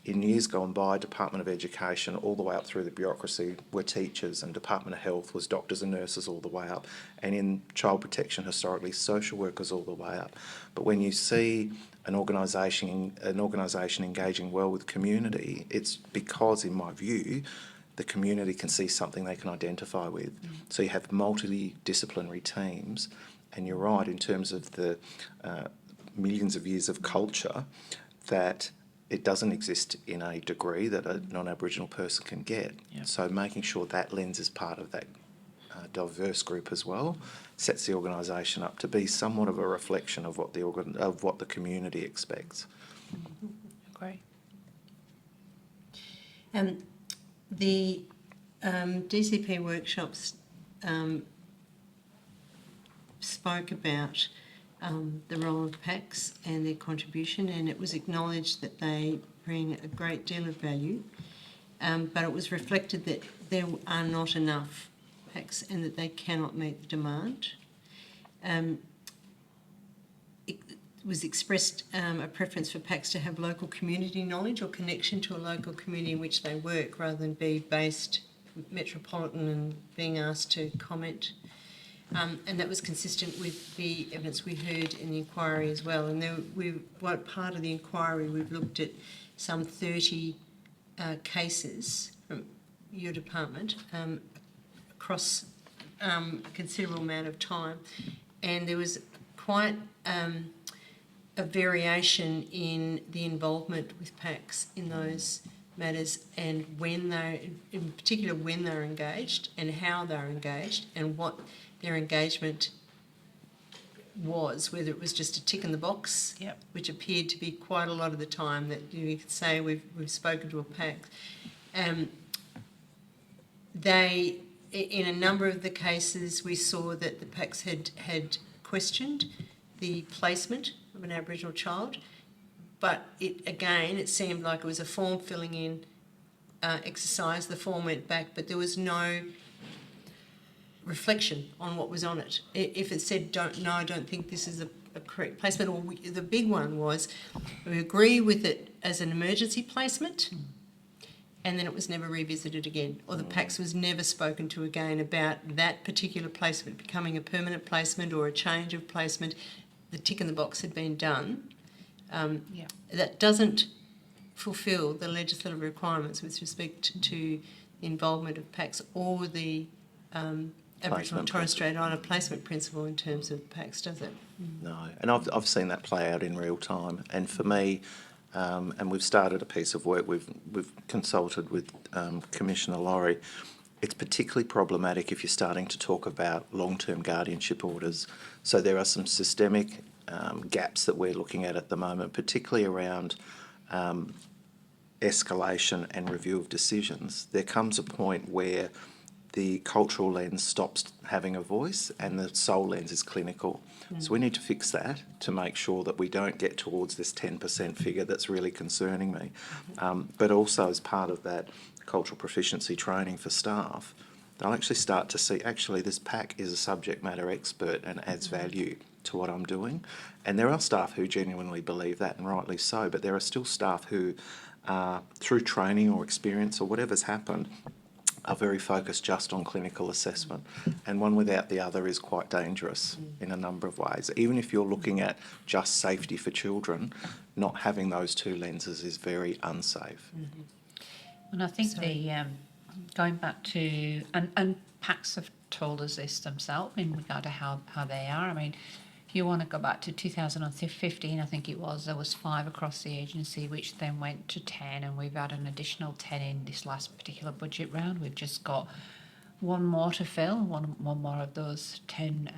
In years gone by, Department of Education all the way up through the bureaucracy were teachers, and Department of Health was doctors and nurses all the way up, and in child protection historically social workers all the way up. But when you see an organisation engaging well with community, it's because, in my view, the community can see something they can identify with. So you have multidisciplinary teams, and you're right in terms of the millions of years of culture, that it doesn't exist in a degree that a non-Aboriginal person can get. Yeah. So making sure that lens is part of that diverse group as well sets the organisation up to be somewhat of a reflection of what the community expects. Great. The DCP workshops spoke about the role of PACs and their contribution, and it was acknowledged that they bring a great deal of value, but it was reflected that there are not enough PACs and that they cannot meet the demand. It was expressed a preference for PACs to have local community knowledge or connection to a local community in which they work, rather than be based metropolitan and being asked to comment. And that was consistent with the evidence we heard in the inquiry as well. And what part of the inquiry, we've looked at some 30 cases from your department across a considerable amount of time, and there was quite a variation in the involvement with PACs in those matters, and in particular when they're engaged and how they're engaged and what their engagement was, whether it was just a tick in the box, Yep. which appeared to be quite a lot of the time that you could say we've spoken to a PAC. In a number of the cases, we saw that the PACs had questioned the placement of an Aboriginal child, but it seemed like it was a form filling in exercise. The form went back, but there was no reflection on what was on it. If it said, I don't think this is a correct placement, or the big one was, we agree with it as an emergency placement, and then it was never revisited again, or the PACS was never spoken to again about that particular placement becoming a permanent placement or a change of placement. The tick in the box had been done. That doesn't fulfil the legislative requirements with respect to the involvement of PACs or the Aboriginal and Torres Strait Islander placement principle in terms of PACs, does it? No, and I've seen that play out in real time. And for me, and we've started a piece of work, we've consulted with Commissioner Laurie. It's particularly problematic if you're starting to talk about long-term guardianship orders. So there are some systemic gaps that we're looking at the moment, particularly around escalation and review of decisions. There comes a point where the cultural lens stops having a voice and the soul lens is clinical. So we need to fix that to make sure that we don't get towards this 10% figure that's really concerning me. But also as part of that cultural proficiency training for staff, they'll actually start to see, actually this PAC is a subject matter expert and adds value to what I'm doing. And there are staff who genuinely believe that, and rightly so, but there are still staff who, through training or experience or whatever's happened, are very focused just on clinical assessment, and one without the other is quite dangerous in a number of ways. Even if you're looking at just safety for children, not having those two lenses is very unsafe. And I think going back to, and PACs have told us this themselves in regard to how they are. I mean, if you want to go back to 2015, I think it was, there was 5 across the agency, which then went to 10, and we've had an additional 10 in this last particular budget round. We've just got one more to fill, one more of those 10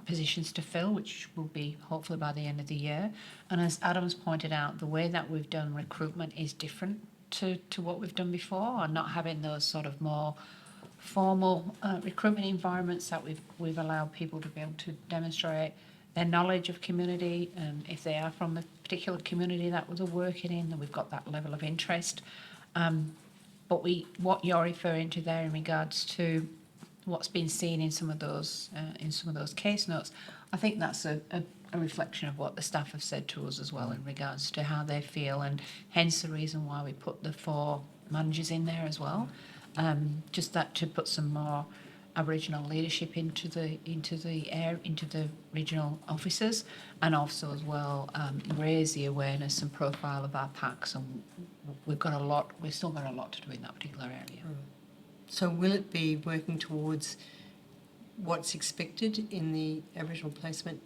positions to fill, which will be hopefully by the end of the year. And as Adam's pointed out, the way that we've done recruitment is different to what we've done before, and not having those sort of more formal recruitment environments that we've allowed people to be able to demonstrate their knowledge of community. If they are from a particular community that they're working in, then we've got that level of interest. But what you're referring to there in regards to what's been seen in some of those case notes, I think that's a reflection of what the staff have said to us as well in regards to how they feel, and hence the reason why we put the 4 managers in there as well. Just that to put some more Aboriginal leadership into the regional offices, and also as well raise the awareness and profile of our packs. And we've still got a lot to do in that particular area. So will it be working towards what's expected in the Aboriginal placement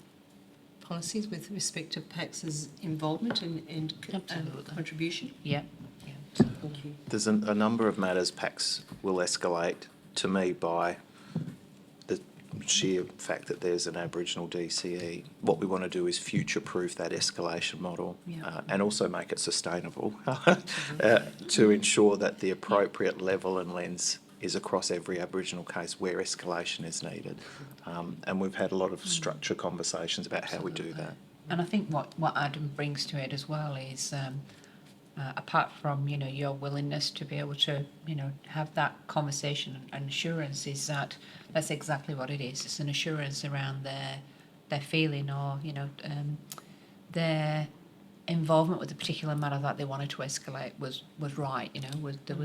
policies with respect to PACS's involvement and Absolutely. contribution? Yeah. Thank you. There's a number of matters PACS will escalate to me by the sheer fact that there's an Aboriginal DCE. What we want to do is future-proof that escalation model, and also make it sustainable to ensure that the appropriate level and lens is across every Aboriginal case where escalation is needed. And we've had a lot of structure conversations about how we do that. And I think what Adam brings to it as well is, apart from your willingness to be able to have that conversation and assurance, is that that's exactly what it is. It's an assurance around their feeling, or their involvement with the particular matter that they wanted to escalate was right. There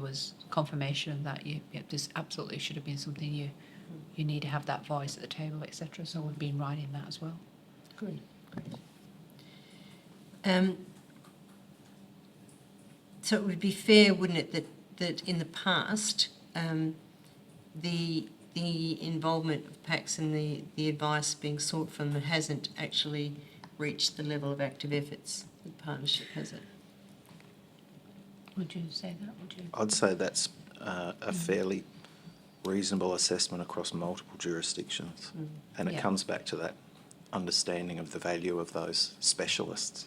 was confirmation that this absolutely should have been something you need to have that voice at the table, etc. So we've been right in that as well. Good. So it would be fair, wouldn't it, that in the past, the involvement of PACS and the advice being sought from them hasn't actually reached the level of active efforts that the partnership has it? Would you say that? Would you? I'd say that's a fairly reasonable assessment across multiple jurisdictions. And it comes back to that understanding of the value of those specialists.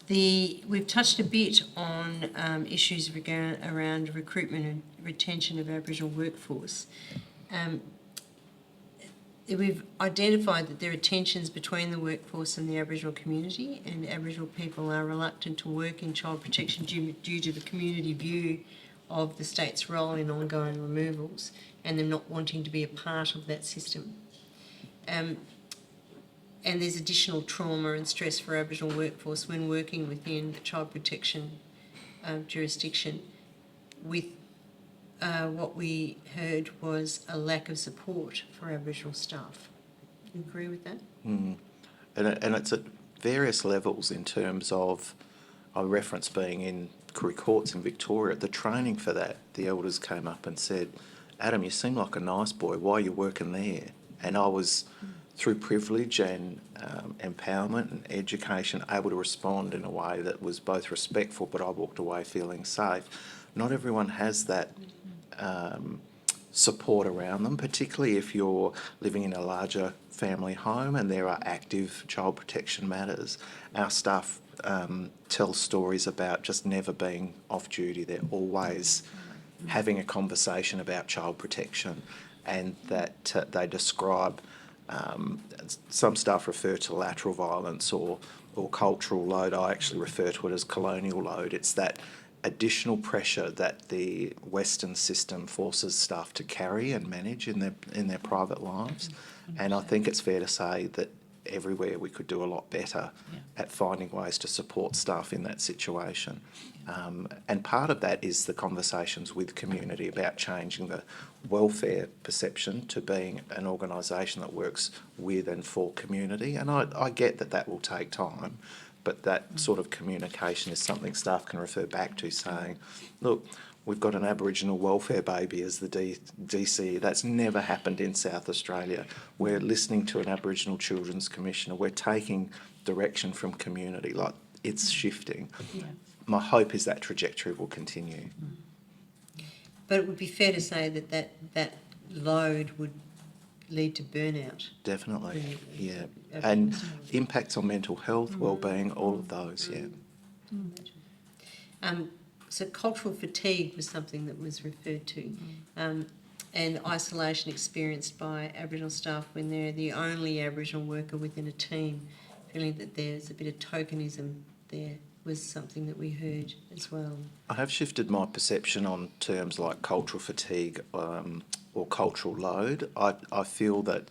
We've touched a bit on issues around recruitment and retention of Aboriginal workforce. We've identified that there are tensions between the workforce and the Aboriginal community, and Aboriginal people are reluctant to work in child protection due to the community view of the state's role in ongoing removals and them not wanting to be a part of that system. And there's additional trauma and stress for Aboriginal workforce when working within the child protection jurisdiction, with what we heard was a lack of support for Aboriginal staff. Do you agree with that? And it's at various levels in terms of, I reference being in Koori Courts in Victoria, the training for that. The elders came up and said, Adam, you seem like a nice boy, why are you working there? And I was, through privilege and empowerment and education, able to respond in a way that was both respectful, but I walked away feeling safe. Not everyone has that support around them, particularly if you're living in a larger family home and there are active child protection matters. Our staff tell stories about just never being off duty. They're always having a conversation about child protection, and that they describe, some staff refer to lateral violence or cultural load. I actually refer to it as colonial load. It's that additional pressure that the Western system forces staff to carry and manage in their private lives. And I think it's fair to say that everywhere we could do a lot better at finding ways to support staff in that situation. And part of that is the conversations with community about changing the welfare perception to being an organisation that works with and for community. And I get that will take time, but that sort of communication is something staff can refer back to, saying, look, we've got an Aboriginal welfare baby as the DC. That's never happened in South Australia. We're listening to an Aboriginal Children's Commissioner. We're taking direction from community. Like, it's shifting. Yeah. My hope is that trajectory will continue. But it would be fair to say that load would lead to burnout. Definitely, yeah. Aboriginal And Australians. impacts on mental health, well-being, all of those, yeah. So cultural fatigue was something that was referred to, and isolation experienced by Aboriginal staff when they're the only Aboriginal worker within a team, feeling that there's a bit of tokenism there was something that we heard as well. I have shifted my perception on terms like cultural fatigue or cultural load. I feel that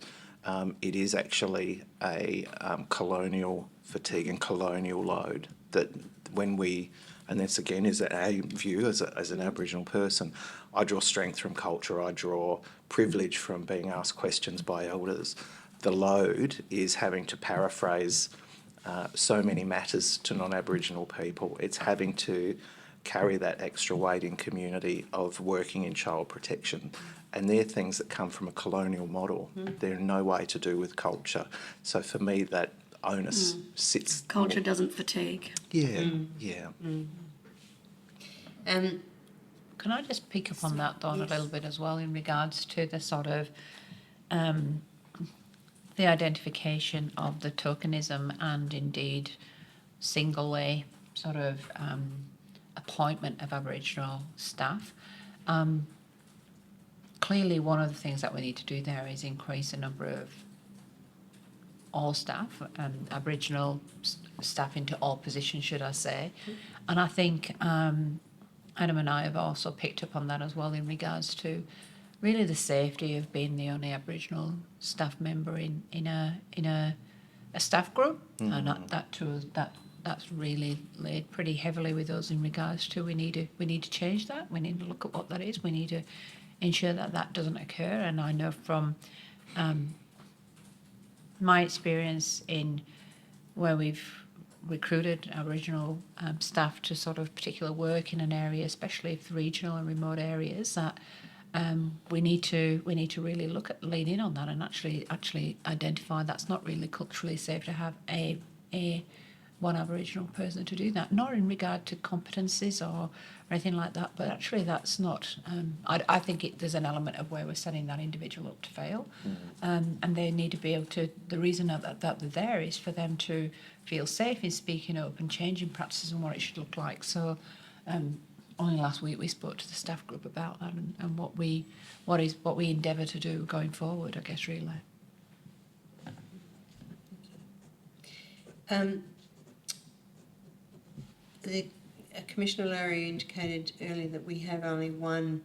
it is actually a colonial fatigue and colonial load that when we, and this again is our view as an Aboriginal person, I draw strength from culture, I draw privilege from being asked questions by elders. The load is having to paraphrase so many matters to non-Aboriginal people. It's having to carry that extra weight in community of working in child protection. And they're things that come from a colonial model. They're in no way to do with culture. So for me, that onus sits... Culture doesn't fatigue. Yeah, yeah. Can I just pick up on that, Dawn, a little bit as well in regards to the sort of the identification of the tokenism and indeed singly sort of appointment of Aboriginal staff. Clearly one of the things that we need to do there is increase the number of all staff and Aboriginal staff into all positions, should I say. And I think Adam and I have also picked up on that as well in regards to really the safety of being the only Aboriginal staff member in a staff group, and that's really laid pretty heavily with us in regards to we need to change that. We need to look at what that is. We need to ensure that that doesn't occur. And I know from my experience in where we've recruited Aboriginal staff to sort of particular work in an area, especially if regional and remote areas, that we need to really lean in on that and actually identify that's not really culturally safe to have a one Aboriginal person to do that, not in regard to competencies or anything like that, but actually that's not, I think there's an element of where we're setting that individual up to fail, and they need to be able to, the reason that they're there is for them to feel safe in speaking up and changing practices and what it should look like. So only last week we spoke to the staff group about that and what we endeavour to do going forward, I guess, really. Commissioner Larry indicated earlier that we have only one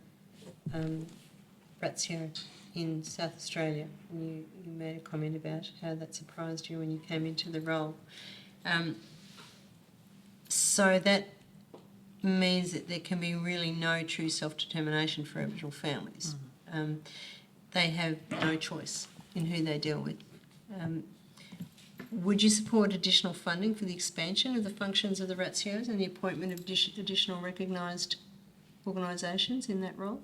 ratio in South Australia. And you made a comment about how that surprised you when you came into the role. So that means that there can be really no true self-determination for Aboriginal families. They have no choice in who they deal with. Would you support additional funding for the expansion of the functions of the ratios and the appointment of additional recognised organisations in that role?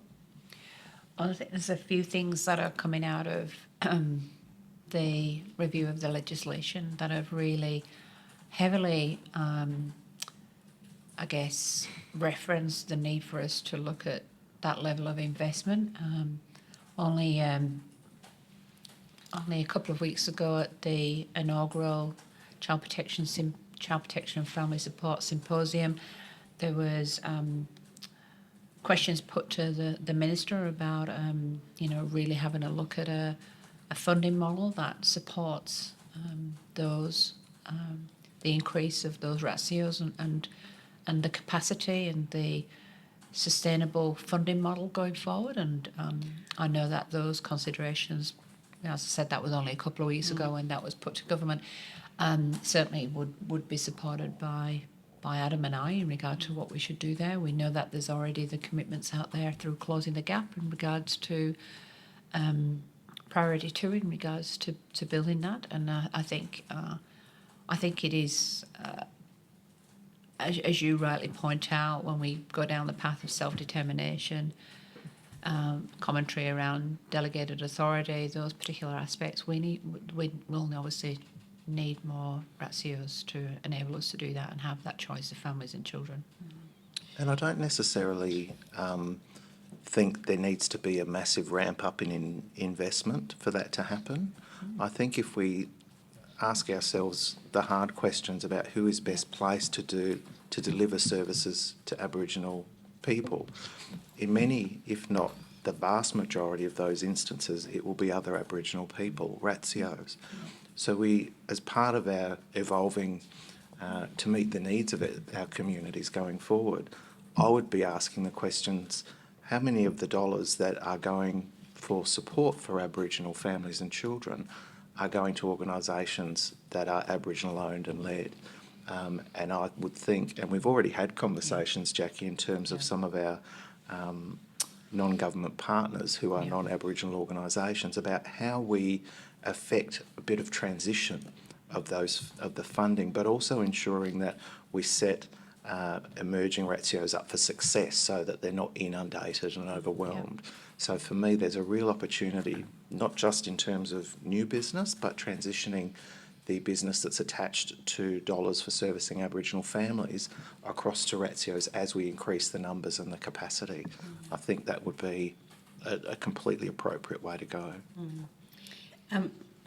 Well, I think there's a few things that are coming out of the review of the legislation that have really heavily, I guess, referenced the need for us to look at that level of investment. Only a couple of weeks ago at the inaugural Child Protection and Family Support Symposium, there was questions put to the Minister about, really having a look at a funding model that supports the increase of those ratios and the capacity and the sustainable funding model going forward. And I know that those considerations, as I said, that was only a couple of weeks ago when that was put to government, certainly would be supported by Adam and I in regard to what we should do there. We know that there's already the commitments out there through closing the gap in regards to priority 2 in regards to building that, and I think it is, as you rightly point out, when we go down the path of self-determination, commentary around delegated authority, those particular aspects, we'll obviously need more ratios to enable us to do that and have that choice of families and children. And I don't necessarily think there needs to be a massive ramp up in investment for that to happen. I think if we ask ourselves the hard questions about who is best placed to deliver services to Aboriginal people, in many, if not the vast majority of those instances, it will be other Aboriginal people, ratios. So we, as part of our evolving to meet the needs of our communities going forward, I would be asking the questions, how many of the dollars that are going for support for Aboriginal families and children are going to organisations that are Aboriginal owned and led? And I would think, and we've already had conversations, Jackie, in terms of some of our non-government partners who are non-Aboriginal organisations, about how we affect a bit of transition of the funding, but also ensuring that we set emerging ratios up for success so that they're not inundated and overwhelmed. So for me, there's a real opportunity, not just in terms of new business, but transitioning the business that's attached to dollars for servicing Aboriginal families across to ratios as we increase the numbers and the capacity. I think that would be a completely appropriate way to go.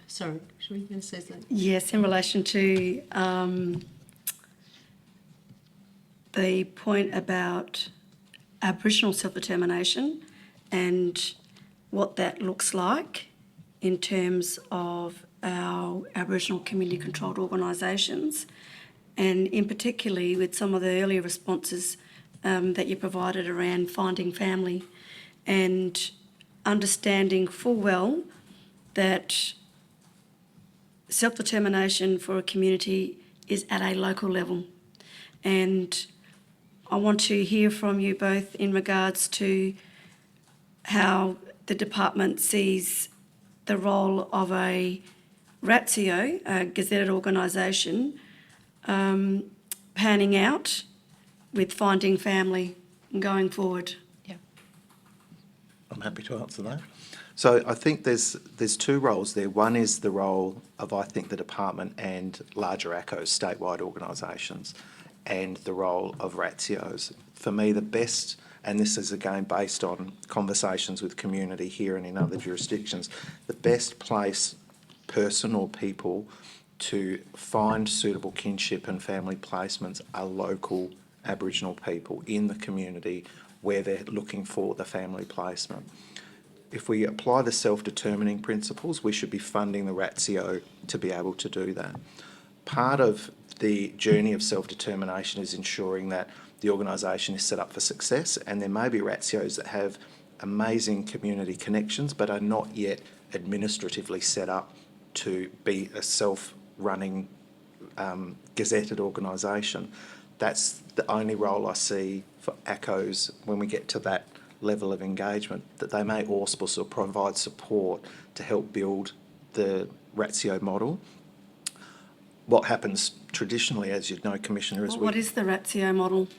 Sorry, should we going to say something? Yes, in relation to the point about Aboriginal self-determination and what that looks like in terms of our Aboriginal community-controlled organisations, and in particularly with some of the earlier responses that you provided around finding family and understanding full well that self-determination for a community is at a local level. And I want to hear from you both in regards to how the department sees the role of a ratio, a gazetted organisation, panning out with finding family and going forward. Yeah. I'm happy to answer that. So I think there's two roles there. One is the role of, I think, the department and larger ACOs, statewide organisations, and the role of ratios. For me, the best, and this is again based on conversations with community here and in other jurisdictions, the best place person or people to find suitable kinship and family placements are local Aboriginal people in the community where they're looking for the family placement. If we apply the self-determining principles, we should be funding the ratio to be able to do that. Part of the journey of self-determination is ensuring that the organisation is set up for success, and there may be ratios that have amazing community connections but are not yet administratively set up to be a self-running gazetted organisation. That's the only role I see for ACOs when we get to that level of engagement, that they may auspice or provide support to help build the ratio model. What happens traditionally, as you know, Commissioner, is What is the ratio model?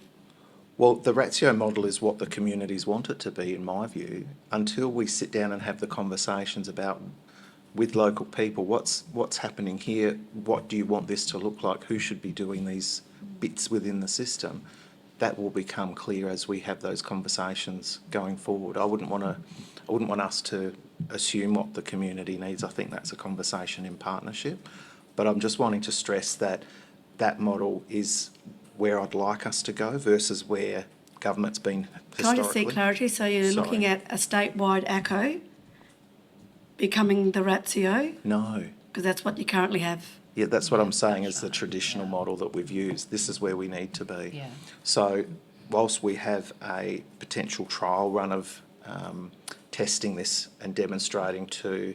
Well, the ratio model is what the communities want it to be, in my view. Until we sit down and have the conversations about, with local people, what's happening here, what do you want this to look like, who should be doing these bits within the system, that will become clear as we have those conversations going forward. I wouldn't want us to assume what the community needs. I think that's a conversation in partnership. But I'm just wanting to stress that that model is where I'd like us to go versus where government's been historically. Can I just see clarity? So you're looking at a statewide ACO becoming the ratio? No. Because that's what you currently have. Yeah, that's what I'm saying is the traditional model that we've used. This is where we need to be. Yeah. So whilst we have a potential trial run of testing this and demonstrating to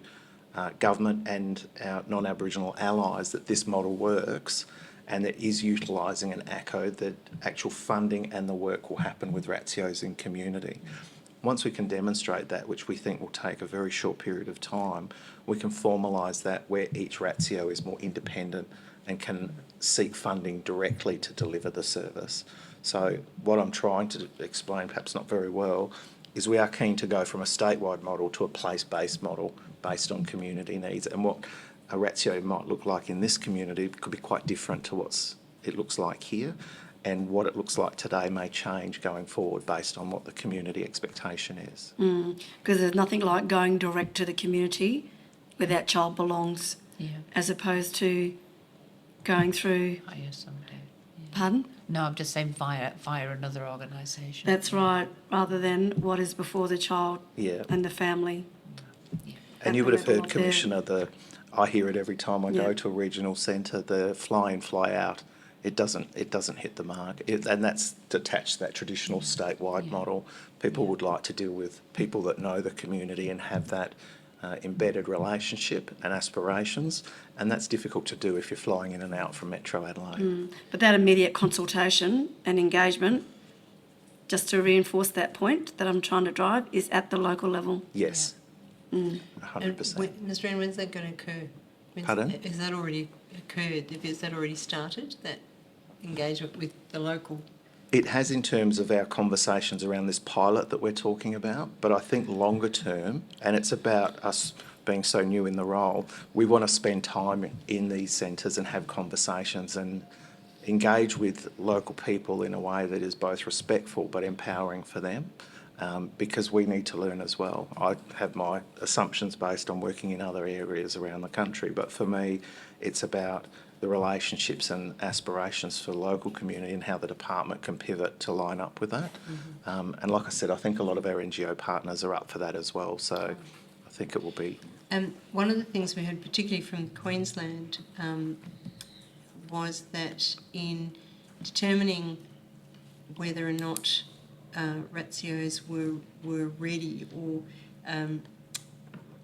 government and our non-Aboriginal allies that this model works and that is utilising an ACO, the actual funding and the work will happen with ratios in community. Once we can demonstrate that, which we think will take a very short period of time, we can formalise that where each ratio is more independent and can seek funding directly to deliver the service. So what I'm trying to explain, perhaps not very well, is we are keen to go from a statewide model to a place-based model based on community needs. And what a ratio might look like in this community could be quite different to what it looks like here. and what it looks like today may change going forward based on what the community expectation is. Because there's nothing like going direct to the community where that child belongs, Yeah. as opposed to going through. Hire somebody. Yeah. Pardon? No, I'm just saying via another organisation. That's right, rather than what is before the child Yeah. and the family. And you would have At the level heard, there. Commissioner, I hear it every time I Yeah. go to a regional centre, the fly in, fly out, it doesn't hit the mark. And that's detached to that traditional statewide Yeah. model. People would like to deal with people that know the community and have that embedded relationship and aspirations, and that's difficult to do if you're flying in and out from Metro Adelaide. But that immediate consultation and engagement, just to reinforce that point that I'm trying to drive, is at the local level. Yes, And 100%. Mr. Wren, when's that going to occur? Pardon? Has that already occurred? Has that already started, that engagement with the local? It has in terms of our conversations around this pilot that we're talking about, but I think longer term, and it's about us being so new in the role, we want to spend time in these centres and have conversations and engage with local people in a way that is both respectful but empowering for them, because we need to learn as well. I have my assumptions based on working in other areas around the country, but for me, it's about the relationships and aspirations for the local community and how the department can pivot to line up with that. And like I said, I think a lot of our NGO partners are up for that as well, so I think it will be. One of the things we heard, particularly from Queensland, was that in determining whether or not ratios were ready or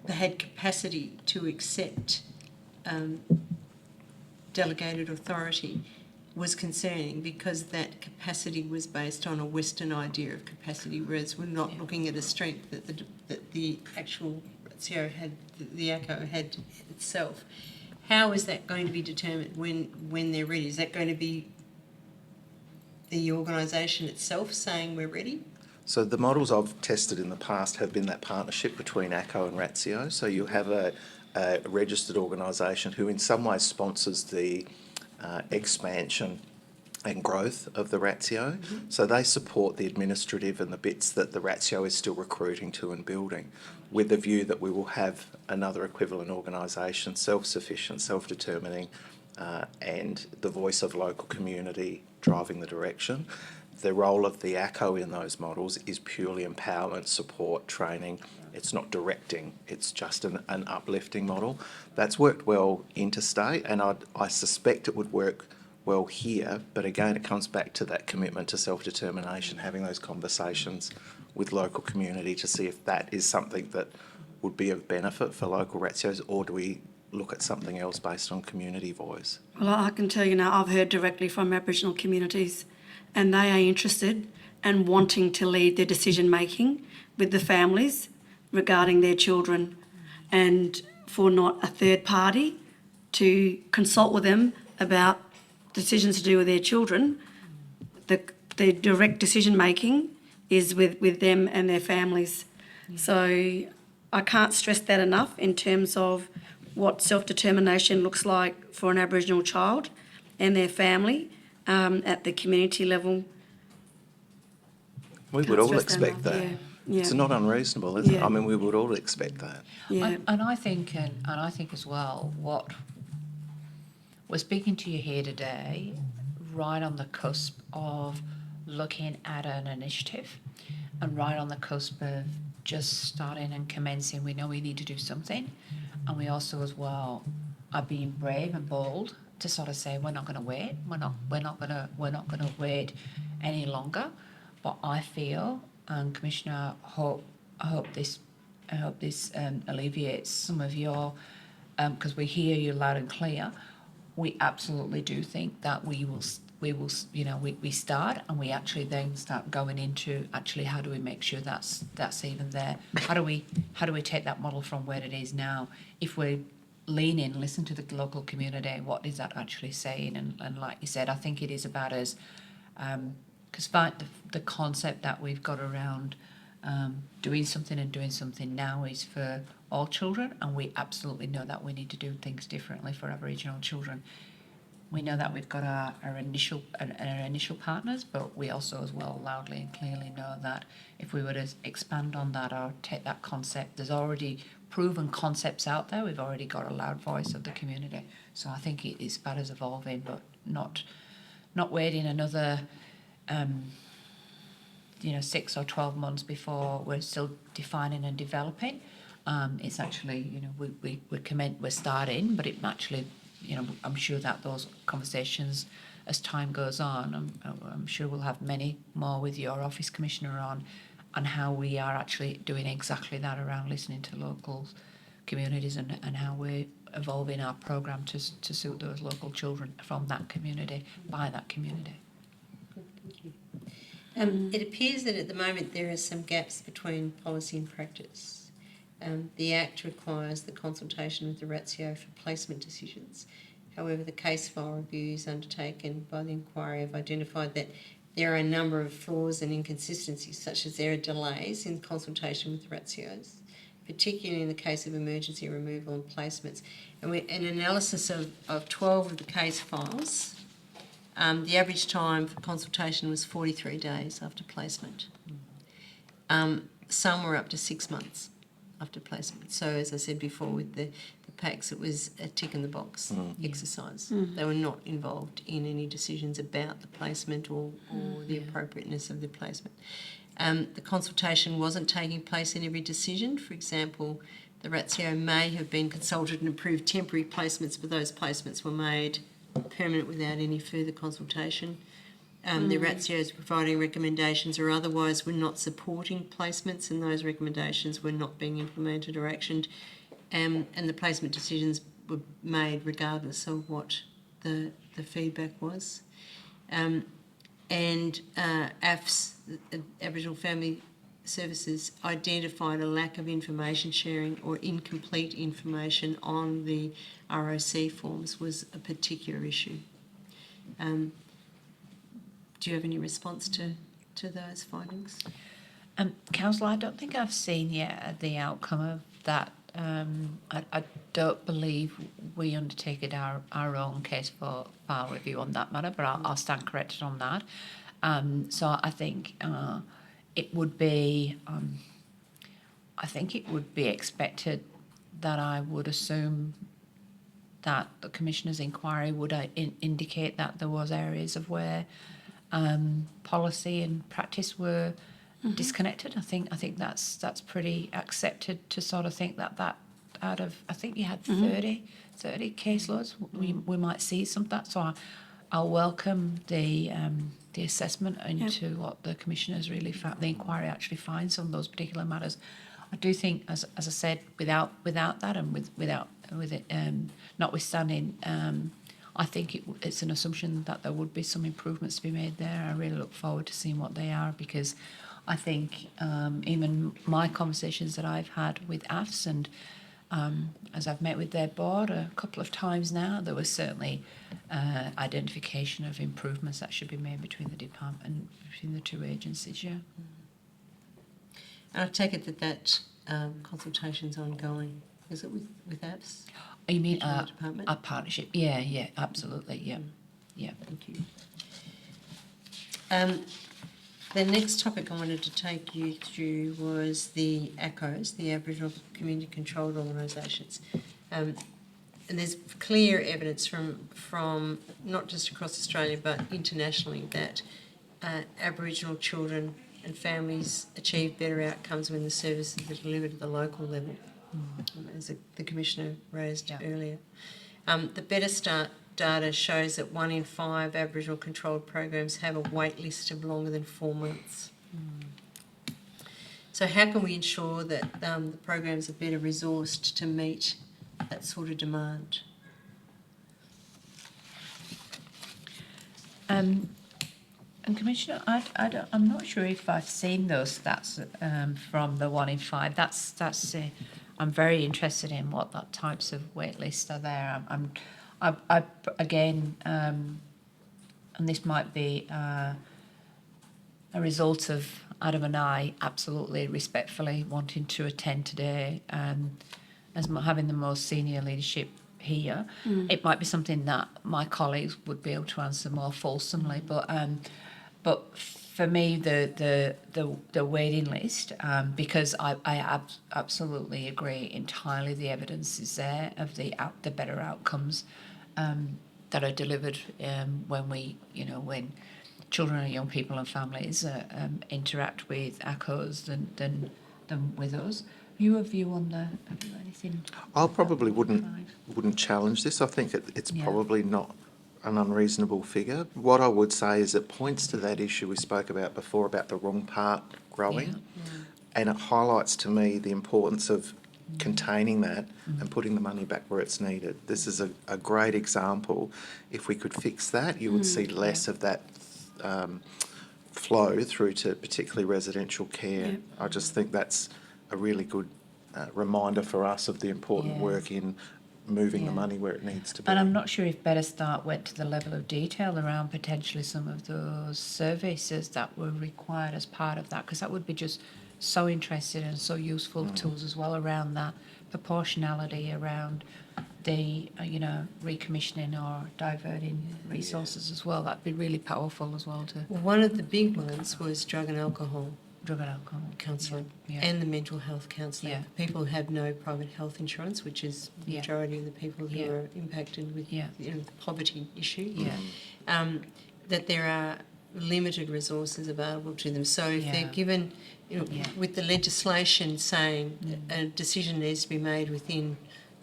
they had capacity to accept delegated authority was concerning, because that capacity was based on a Western idea of capacity, whereas we're not looking at a strength that the actual ratio had, the ACO had itself. How is that going to be determined when they're ready? Is that going to be the organisation itself saying we're ready? So the models I've tested in the past have been that partnership between ACO and Ratio. So you have a registered organisation who in some ways sponsors the expansion and growth of the Ratio. So they support the administrative and the bits that the Ratio is still recruiting to and building, with the view that we will have another equivalent organisation, self-sufficient, self-determining, and the voice of local community driving the direction. The role of the ACO in those models is purely empowerment, support, training. It's not directing, it's just an uplifting model. That's worked well interstate, and I suspect it would work well here, but again, it comes back to that commitment to self-determination, having those conversations with local community to see if that is something that would be of benefit for local ratios, or do we look at something else based on community voice? Well, I can tell you now, I've heard directly from Aboriginal communities, and they are interested and wanting to lead their decision making with the families regarding their children, and for not a third party to consult with them about decisions to do with their children. The direct decision making is with them and their families. So I can't stress that enough in terms of what self-determination looks like for an Aboriginal child and their family at the community level. We would Can't all stress expect enough, that. yeah. It's not unreasonable, is it? Yeah. I mean, we would all expect that. Yeah. And I think as well, what we're speaking to you here today, right on the cusp of looking at an initiative, and right on the cusp of just starting and commencing. We know we need to do something, and we also as well are being brave and bold to sort of say we're not going to wait. We're not going to wait any longer. But I feel, and Commissioner, I hope this alleviates some of your, because we hear you loud and clear. We absolutely do think that we will, we start, and we actually then start going into actually how do we make sure that's even there? How do we take that model from where it is now? If we lean in, listen to the local community, what is that actually saying? And like you said, I think it is about us, because the concept that we've got around doing something now is for all children, and we absolutely know that we need to do things differently for Aboriginal children. we know that we've got our initial partners, but we also as well loudly and clearly know that if we were to expand on that or take that concept, there's already proven concepts out there. We've already got a loud voice of the community. So I think it's about us evolving, but not waiting another 6 or 12 months before we're still defining and developing. It's actually, we're starting, but it actually, I'm sure that those conversations, as time goes on, I'm sure we'll have many more with your office commissioner on how we are actually doing exactly that around listening to local communities and how we're evolving our programme to suit those local children from that community, by that community. It appears that at the moment there are some gaps between policy and practice. The Act requires the consultation with the Ratio for placement decisions. However, the case file reviews undertaken by the inquiry have identified that there are a number of flaws and inconsistencies, such as there are delays in consultation with the ratios, particularly in the case of emergency removal and placements. And an analysis of 12 of the case files, the average time for consultation was 43 days after placement. Some were up to 6 months after placement. So, as I said before, with the PACs, it was a tick in the box exercise. They were not involved in any decisions about the placement or the appropriateness of the placement. The consultation wasn't taking place in every decision. For example, the ratio may have been consulted and approved temporary placements, but those placements were made permanent without any further consultation. The ratios providing recommendations or otherwise were not supporting placements, and those recommendations were not being implemented or actioned, and the placement decisions were made regardless of what the feedback was. AFS, Aboriginal Family Services, identified a lack of information sharing or incomplete information on the ROC forms was a particular issue. Do you have any response to those findings? Councillor, I don't think I've seen yet the outcome of that. I don't believe we undertaken our own case for file review on that matter, but I'll stand corrected on that. So I think it would be, expected that I would assume that the Commissioner's inquiry would indicate that there was areas of where policy and practice were disconnected. I think that's pretty accepted to sort of think that out of, I think you had 30 caseloads, we might see some of that. So I'll welcome the assessment into what the Commissioner's really the inquiry actually finds on those particular matters. I do think, as I said, without that and with it notwithstanding, I think it's an assumption that there would be some improvements to be made there. I really look forward to seeing what they are, because I think even my conversations that I've had with AFS and as I've met with their board a couple of times now, there was certainly identification of improvements that should be made between the department and between the two agencies, yeah. And I take it that consultation's ongoing. Is it with AFS? Oh, you mean department? a partnership? Yeah, absolutely, yeah. Thank you. The next topic I wanted to take you through was the ACOs, the Aboriginal Community Controlled Organisations. And there's clear evidence from not just across Australia but internationally that Aboriginal children and families achieve better outcomes when the services are delivered at the local level, as the Commissioner raised earlier. The Better Start data shows that 1 in 5 Aboriginal controlled programs have a wait list of longer than 4 months. So how can we ensure that the programs are better resourced to meet that sort of demand? And Commissioner, I'm not sure if I've seen those stats from the 1 in 5. That's I'm very interested in what that types of wait lists are there. I again, and this might be a result of Adam and I absolutely respectfully wanting to attend today, as having the most senior leadership here. It might be something that my colleagues would be able to answer more fulsomely, but for me, the waiting list, because I absolutely agree entirely. The evidence is there of the better outcomes that are delivered when children and young people and families interact with ACOs than with us. Have you a view on have you anything? I probably wouldn't challenge this. I think it's probably not an unreasonable figure. What I would say is it points to that issue we spoke about before about the wrong part growing, and it highlights to me the importance of containing that and putting the money back where it's needed. This is a great example. If we could fix that, you would see less of that flow through to particularly residential care. Yeah. I just think that's a really good reminder for us of the important work in moving the money where it needs to be. And I'm not sure if Better Start went to the level of detail around potentially some of those services that were required as part of that, because that would be just so interesting and so useful tools as well around that proportionality, around the recommissioning or diverting resources as well. That'd be really powerful as well to One of the big ones was drug and alcohol drug and alcohol counselling Yeah. and the mental health counselling. Yeah. People who have no private health insurance, which is the Yeah. majority of the people who Yeah. are impacted with Yeah. the poverty issue. Yeah. That there are limited resources available to them. So if they're Yeah. given, Yeah. with the legislation saying a decision needs to be made within,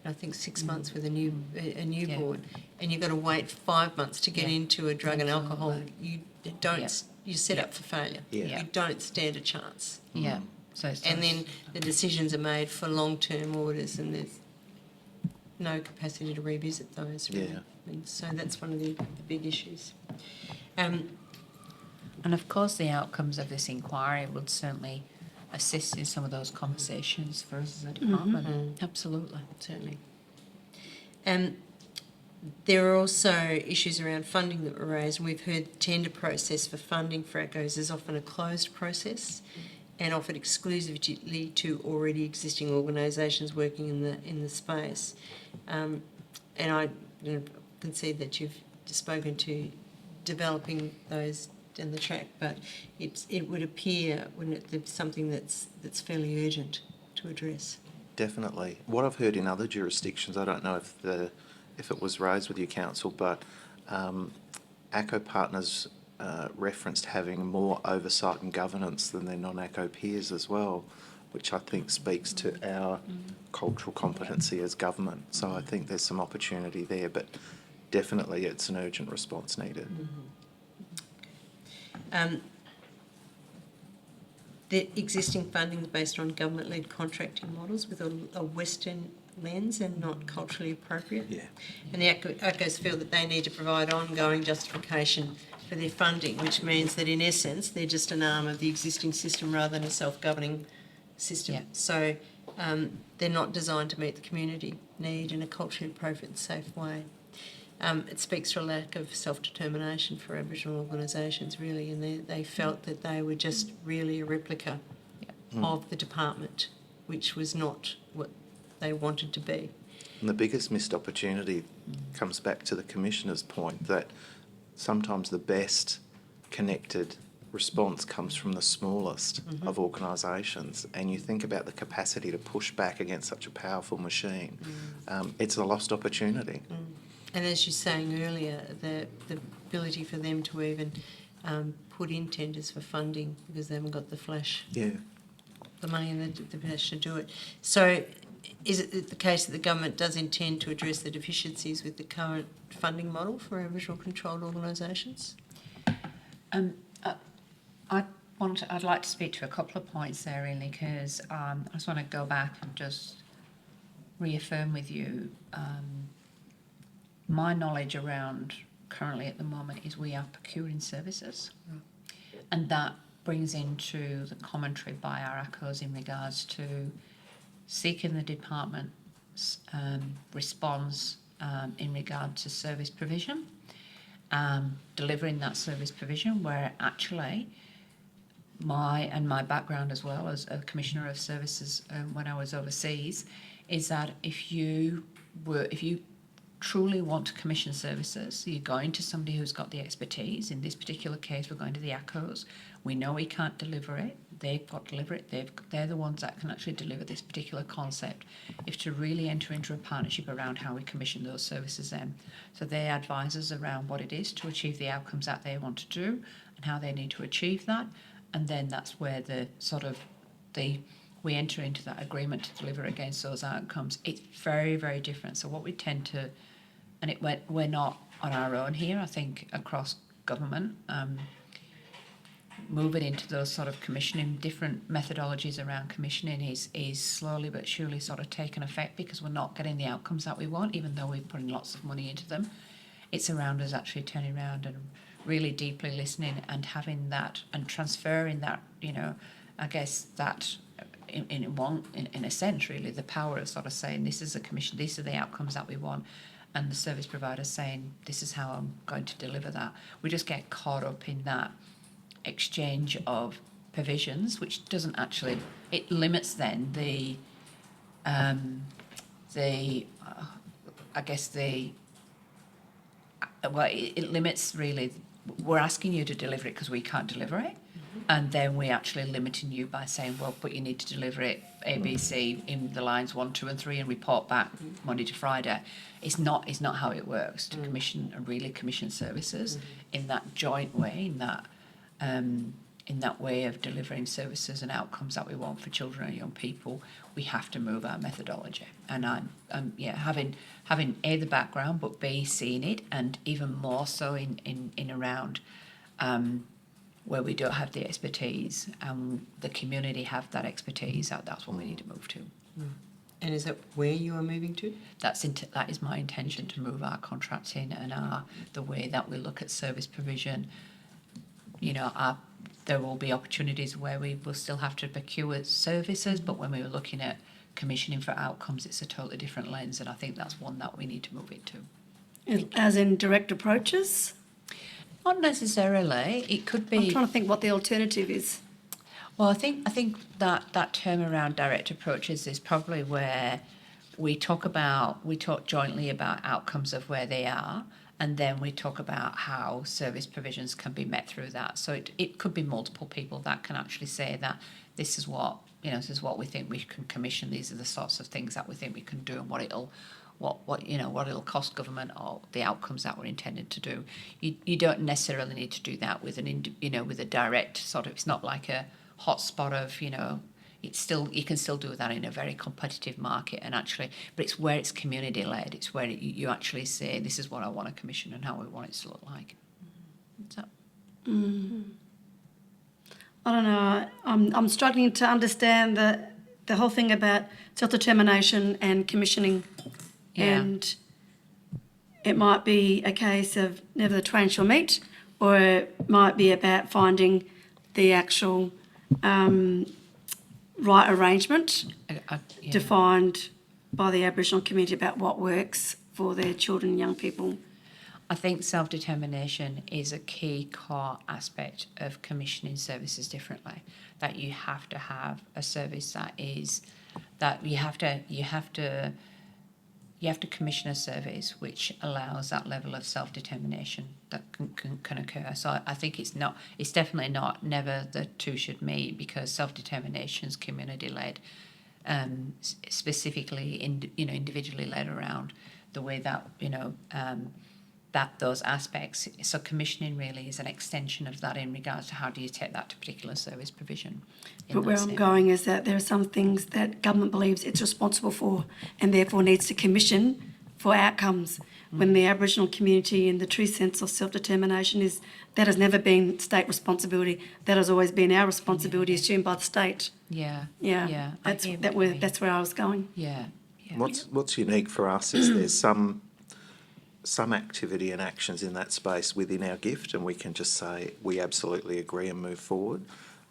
I think, 6 months with a new Yeah. board, and you've got to wait 5 months to get Yeah. into a drug and alcohol, Absolutely. you don't. Yeah. You're set Yeah. up for failure. Yeah. You don't stand a chance. Yeah. So it's And just- then the decisions are made for long-term orders, and there's no capacity to revisit those. Really. Yeah. And so that's one of the big issues. And of course, the outcomes of this inquiry would certainly assist in some of those conversations for us as a department. Absolutely. Certainly. There are also issues around funding that were raised, and we've heard the tender process for funding for ACOs is often a closed process and offered exclusively to already existing organisations working in the space. And I can see that you've spoken to developing those down the track, but it would appear when it's something that's fairly urgent to address. Definitely. What I've heard in other jurisdictions, I don't know if it was raised with your council, but ACO partners referenced having more oversight and governance than their non-ACO peers as well, which I think speaks to our cultural competency as government. So I think there's some opportunity there, but definitely it's an urgent response needed. The existing funding is based on government-led contracting models with a Western lens and not culturally appropriate. Yeah. And the ACOs feel that they need to provide ongoing justification for their funding, which means that in essence they're just an arm of the existing system rather than a self-governing system. Yeah. So they're not designed to meet the community need in a culturally appropriate and safe way. It speaks to a lack of self-determination for Aboriginal organisations, really, and they felt that they were just really a replica of the department, which was not what they wanted to be. And the biggest missed opportunity comes back to the Commissioner's point that sometimes the best connected response comes from the smallest of organisations, and you think about the capacity to push back against such a powerful machine. It's a lost opportunity. And as you were saying earlier, the ability for them to even put in tenders for funding because they haven't got the money and the cash to do it. So is it the case that the government does intend to address the deficiencies with the current funding model for Aboriginal controlled organisations? I'd like to speak to a couple of points there, really, because I just want to go back and just reaffirm with you my knowledge around currently at the moment is we are procuring services, and that brings into the commentary by our ACOs in regards to seeking the department's response in regard to service provision, delivering that service provision, where actually my background as well as a Commissioner of Services when I was overseas is that if you truly want to commission services, you're going to somebody who's got the expertise. In this particular case, we're going to the ACOs. We know we can't deliver it. They've got to deliver it. They're the ones that can actually deliver this particular concept. If to really enter into a partnership around how we commission those services then. So they advise us around what it is to achieve the outcomes that they want to do and how they need to achieve that. And then that's where we enter into that agreement to deliver against those outcomes. It's very, very different. So what we tend to, and we're not on our own here, I think across government, moving into those sort of commissioning, different methodologies around commissioning is slowly but surely sort of taken effect because we're not getting the outcomes that we want, even though we're putting lots of money into them. It's around us actually turning around and really deeply listening and having that and transferring that, I guess that in a sense really the power of sort of saying this is a commission, these are the outcomes that we want, and the service provider saying this is how I'm going to deliver that. We just get caught up in that exchange of provisions, which doesn't actually, it limits then it limits really, we're asking you to deliver it because we can't deliver it. And then we're actually limiting you by saying, well, but you need to deliver it A, B, C in the lines 1, 2 and 3 and report back Monday to Friday. It's not how it works to commission and really commission services in that joint way, in that way of delivering services and outcomes that we want for children and young people. We have to move our methodology. And I'm having A, the background, but B, seeing it, and even more so in around where we don't have the expertise and the community have that expertise, that's what we need to move to. And is that where you are moving to? That is my intention, to move our contracting and the way that we look at service provision. There will be opportunities where we will still have to procure services, but when we were looking at commissioning for outcomes, it's a totally different lens, and I think that's one that we need to move into. As in direct approaches? Not necessarily. It could be. I'm trying to think what the alternative is. Well, I think that term around direct approaches is probably where we talk jointly about outcomes of where they are, and then we talk about how service provisions can be met through that. So it could be multiple people that can actually say that this is what we think we can commission. These are the sorts of things that we think we can do, and what it'll cost government, or the outcomes that we're intended to do. You don't necessarily need to do that with with a direct sort of. It's not like a hotspot of you can still do that in a very competitive market, and actually, but it's where it's community led. It's where you actually say this is what I want to commission and how we want it to look like. So. I don't know. I'm struggling to understand the whole thing about self-determination and commissioning. Yeah. And it might be a case of never the twain shall meet, or it might be about finding the actual right arrangement defined by the Aboriginal community about what works for their children and young people. I think self-determination is a key core aspect of commissioning services differently. That you have to have a service that you have to commission a service which allows that level of self-determination that can occur. So I think it's definitely not never the two should meet, because self-determination is community-led, specifically individually led around the way that that those aspects. So commissioning really is an extension of that in regards to how do you take that to particular service provision. But where I'm going is that there are some things that government believes it's responsible for and therefore needs to commission for outcomes, when the Aboriginal community, in the true sense of self-determination, is that has never been state responsibility. That has always been our responsibility, assumed by the state. Yeah. That's where I was going. Yeah. What's unique for us is there's some activity and actions in that space within our gift, and we can just say we absolutely agree and move forward.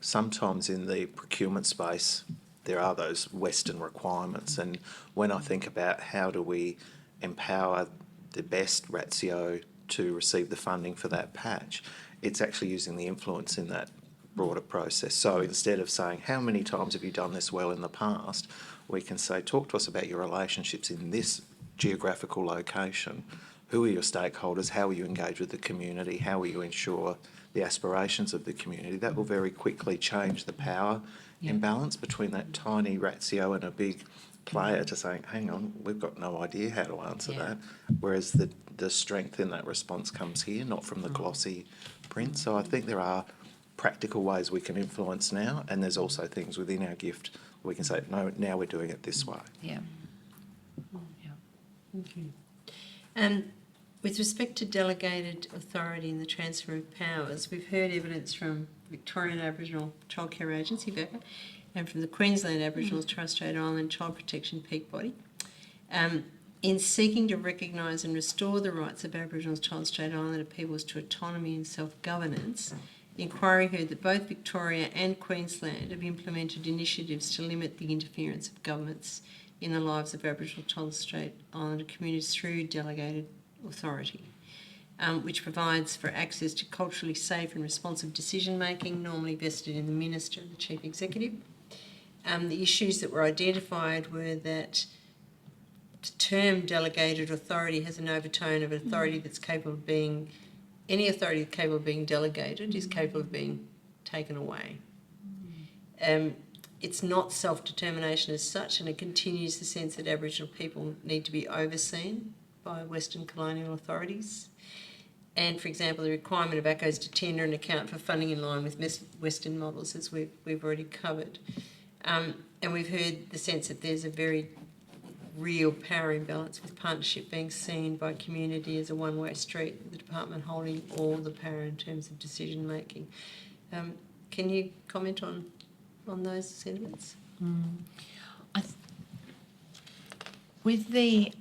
Sometimes in the procurement space there are those Western requirements, and when I think about how do we empower the best ratio to receive the funding for that patch, it's actually using the influence in that broader process. So instead of saying how many times have you done this well in the past, we can say talk to us about your relationships in this geographical location, who are your stakeholders, how will you engage with the community, how will you ensure the aspirations of the community, that will very quickly change the power imbalance between that tiny ratio and a big player to saying, hang on, we've got no idea how to answer that. Whereas the strength in that response comes here, not from the glossy print. So I think there are practical ways we can influence now, and there's also things within our gift we can say, no, now we're doing it this way. Yeah. Thank you. With respect to delegated authority and the transfer of powers, we've heard evidence from Victorian Aboriginal Childcare Agency, VACA, and from the Queensland Aboriginal and Torres Strait Island Child Protection Peak Body. In seeking to recognise and restore the rights of Aboriginal and Torres Strait Islander peoples to autonomy and self-governance, the inquiry heard that both Victoria and Queensland have implemented initiatives to limit the interference of governments in the lives of Aboriginal and Torres Strait Islander communities through delegated authority, which provides for access to culturally safe and responsive decision-making, normally vested in the Minister and the Chief Executive. The issues that were identified were that the term delegated authority has an overtone of an authority that's capable of being, any authority capable of being delegated is capable of being taken away. It's not self-determination as such, and it continues the sense that Aboriginal people need to be overseen by Western colonial authorities. And, for example, the requirement of ACCOs to tender an account for funding in line with Western models, as we've already covered. And we've heard the sense that there's a very real power imbalance, with partnership being seen by community as a one-way street, the department holding all the power in terms of decision-making. Can you comment on those sentiments? With the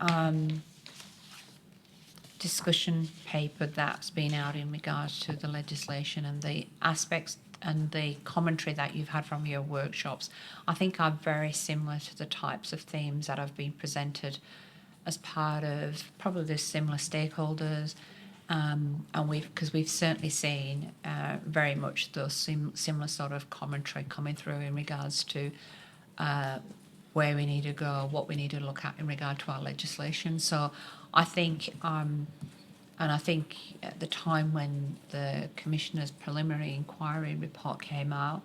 discussion paper that's been out in regards to the legislation and the aspects and the commentary that you've had from your workshops, I think are very similar to the types of themes that have been presented as part of probably the similar stakeholders, and we've certainly seen very much those similar sort of commentary coming through in regards to where we need to go, what we need to look at in regard to our legislation. So I think, and I think at the time when the Commissioner's preliminary inquiry report came out,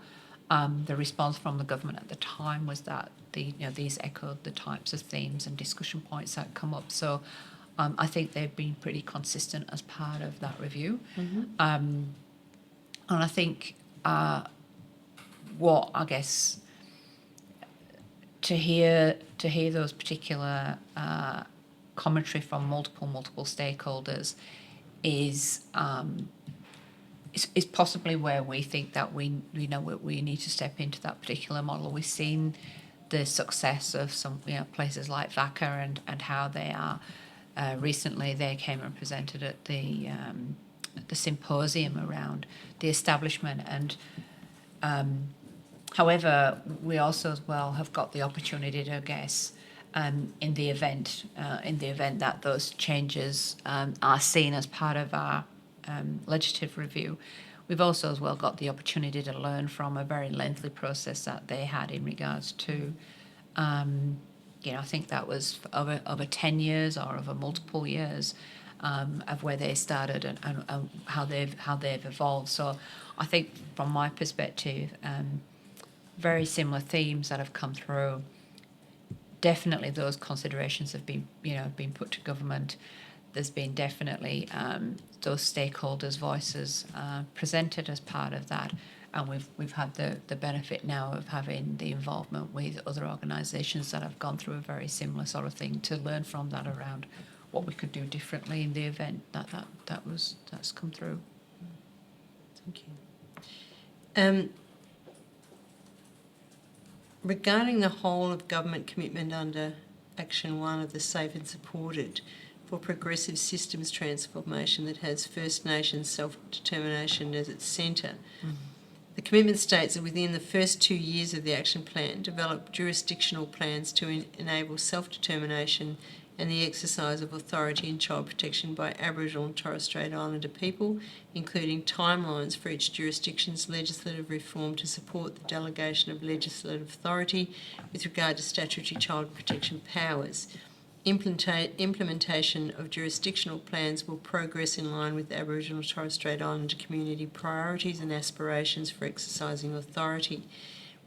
the response from the government at the time was that these echoed the types of themes and discussion points that come up. So I think they've been pretty consistent as part of that review. And I think what I guess to hear those particular commentary from multiple stakeholders is possibly where we think that we need to step into that particular model. We've seen the success of some places like VACA and how they are. Recently, they came and presented at the symposium around the establishment, and however, we also as well have got the opportunity to, I guess, in the event that those changes are seen as part of our legislative review, we've also as well got the opportunity to learn from a very lengthy process that they had in regards to, I think that was over 10 years or over multiple years of where they started and how they've evolved. So I think from my perspective, very similar themes that have come through. Definitely those considerations have been put to government. There's been definitely those stakeholders' voices presented as part of that, and we've had the benefit now of having the involvement with other organisations that have gone through a very similar sort of thing to learn from that around what we could do differently in the event that's come through. Thank you. Regarding the whole of government commitment under Action 1 of the Safe and Supported for progressive systems transformation that has First Nations self-determination as its centre, the commitment states that within the first 2 years of the action plan, develop jurisdictional plans to enable self-determination and the exercise of authority in child protection by Aboriginal and Torres Strait Islander people, including timelines for each jurisdiction's legislative reform to support the delegation of legislative authority with regard to statutory child protection powers. implementation of jurisdictional plans will progress in line with Aboriginal and Torres Strait Islander community priorities and aspirations for exercising authority.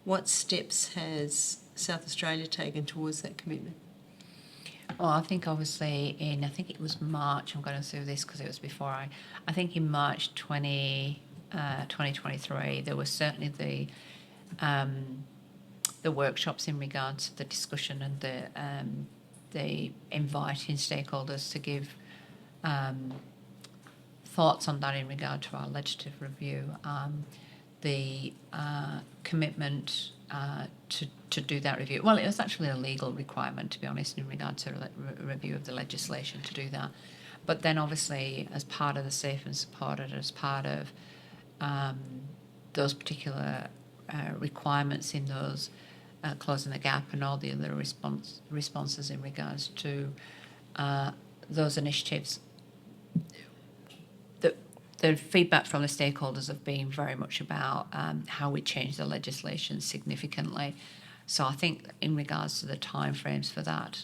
What steps has South Australia taken towards that commitment? Well, I think obviously I think it was March, I'm going to do this because it was before I think in March 2023, there was certainly the workshops in regards to the discussion and the inviting stakeholders to give thoughts on that in regard to our legislative review. The commitment to do that review. Well, it was actually a legal requirement, to be honest, in regard to review of the legislation to do that. But then, obviously, as part of the Safe and Supported, as part of those particular requirements in those closing the gap and all the other responses in regards to those initiatives, the feedback from the stakeholders have been very much about how we change the legislation significantly. So I think in regards to the timeframes for that,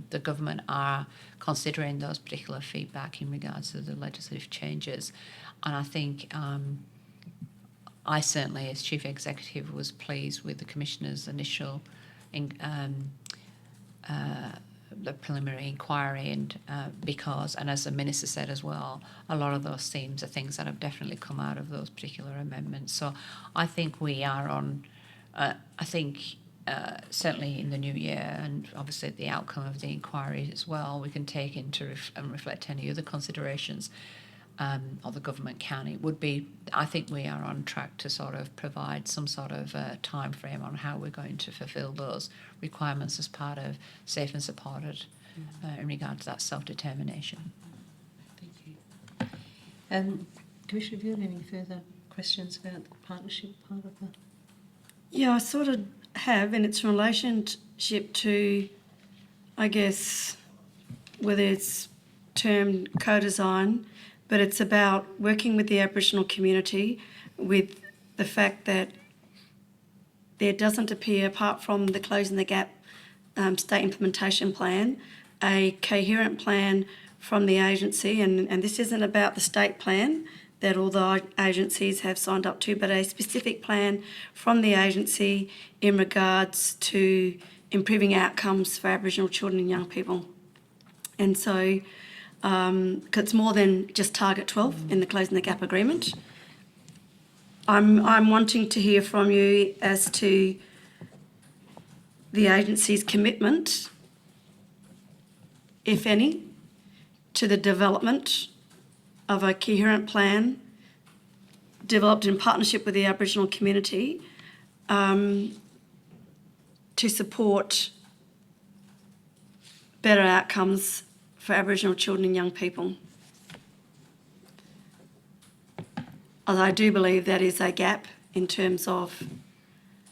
the government are considering those particular feedback in regards to the legislative changes. And I think I certainly, as Chief Executive, was pleased with the Commissioner's initial the preliminary inquiry, and because, and as the Minister said as well, a lot of those themes are things that have definitely come out of those particular amendments. So I think we are on, certainly in the new year, and obviously the outcome of the inquiry as well, we can take into and reflect any other considerations or the government can. It would be, I think we are on track to sort of provide some sort of time frame on how we're going to fulfil those requirements as part of Safe and Supported in regard to that self-determination. Thank you. Commissioner, have you had any further questions about the partnership part of that? Yeah, I sort of have, and its relationship to, I guess, whether it's termed co-design, but it's about working with the Aboriginal community with the fact that there doesn't appear, apart from the Closing the Gap state implementation plan, a coherent plan from the agency, and this isn't about the state plan that all the agencies have signed up to, but a specific plan from the agency in regards to improving outcomes for Aboriginal children and young people. And so, it's more than just Target 12 in the Closing the Gap agreement. I'm wanting to hear from you as to the agency's commitment, if any, to the development of a coherent plan developed in partnership with the Aboriginal community to support better outcomes for Aboriginal children and young people. Although I do believe that is a gap in terms of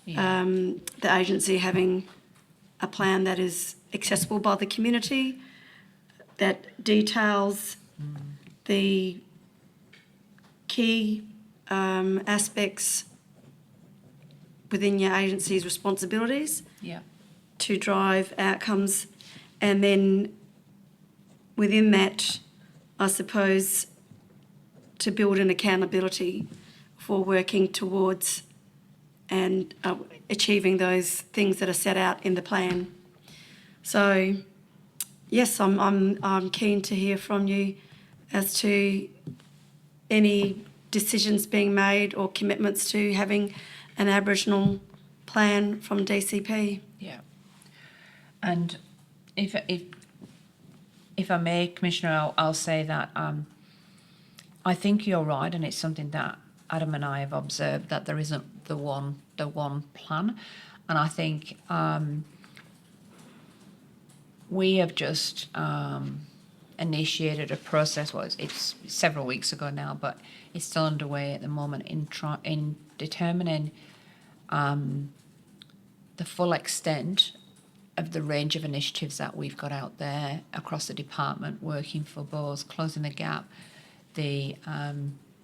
the agency having a plan that is accessible by the community, that details the key aspects within your agency's responsibilities to drive outcomes, and then within that, I suppose, to build an accountability for working towards and achieving those things that are set out in the plan. So, yes, I'm keen to hear from you as to any decisions being made or commitments to having an Aboriginal plan from DCP. Yeah. And if I may, Commissioner, I'll say that I think you're right, and it's something that Adam and I have observed, that there isn't the one plan, and I think we have just initiated a process. Well, it's several weeks ago now, but it's still underway at the moment in determining the full extent of the range of initiatives that we've got out there across the department, working for both Closing the Gap, the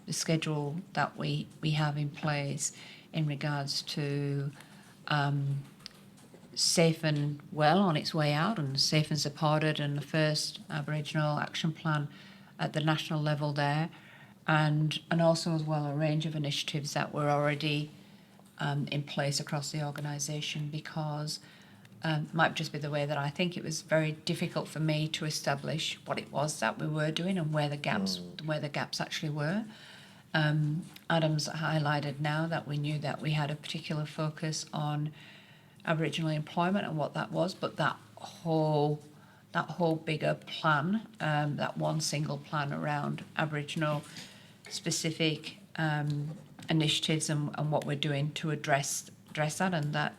schedule that we have in place in regards to safe and well on its way out and safe and supported, and the first Aboriginal action plan at the national level there, and also as well a range of initiatives that were already in place across the organisation, because it might just be the way that I think it was very difficult for me to establish what it was that we were doing and where the gaps actually were. Adam's highlighted now that we knew that we had a particular focus on Aboriginal employment and what that was, but that whole bigger plan, that one single plan around Aboriginal specific initiatives and what we're doing to address that,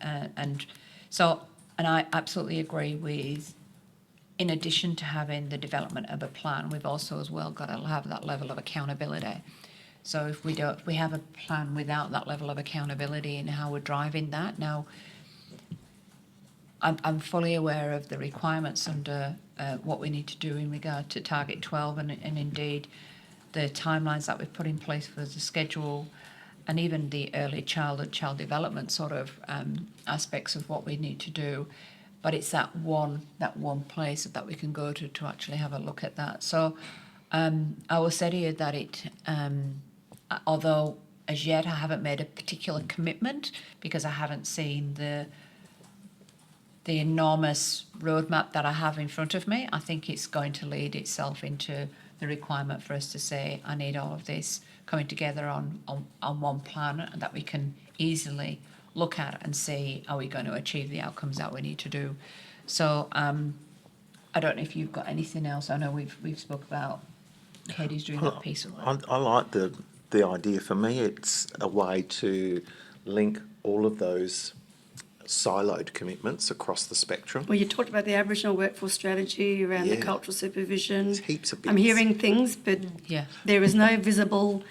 and I absolutely agree with, in addition to having the development of a plan, we've also as well got to have that level of accountability. So if we have a plan without that level of accountability in how we're driving that. Now, I'm fully aware of the requirements under what we need to do in regard to Target 12 and indeed the timelines that we've put in place for the schedule, and even the early child development sort of aspects of what we need to do. But it's that one place that we can go to actually have a look at that. So I will say to you that it, although as yet I haven't made a particular commitment because I haven't seen the enormous roadmap that I have in front of me, I think it's going to lead itself into the requirement for us to say, I need all of this coming together on one plan that we can easily look at and see, are we going to achieve the outcomes that we need to do? So I don't know if you've got anything else. I know we've spoke about Katie's doing that piece of work. I like the idea. For me, it's a way to link all of those siloed commitments across the spectrum. Well, you talked about the Aboriginal workforce strategy around the cultural supervision. There's heaps of bits. I'm hearing things, but there is no visible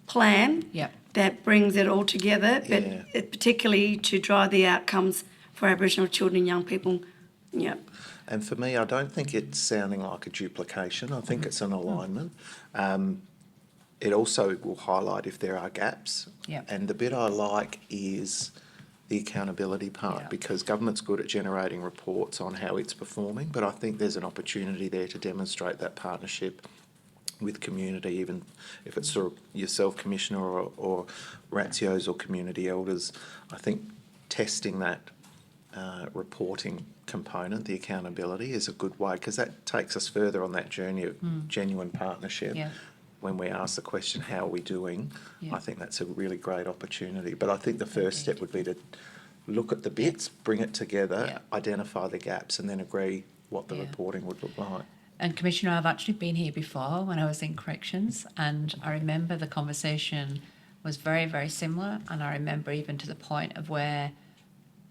plan that brings it all together, but particularly to drive the outcomes for Aboriginal children and young people. Yeah. And for me, I don't think it's sounding like a duplication. I think it's an alignment. It also will highlight if there are gaps. And the bit I like is the accountability part, because government's good at generating reports on how it's performing, but I think there's an opportunity there to demonstrate that partnership with community, even if it's sort of yourself, Commissioner, or ratios or community elders. I think testing that reporting component, the accountability, is a good way, because that takes us further on that journey of genuine partnership. When we ask the question, how are we doing, I think that's a really great opportunity. But I think the first step would be to look at the bits, bring it together, identify the gaps, and then agree what the reporting would look like. And Commissioner, I've actually been here before when I was in corrections, and I remember the conversation was very, very similar. And I remember even to the point of where,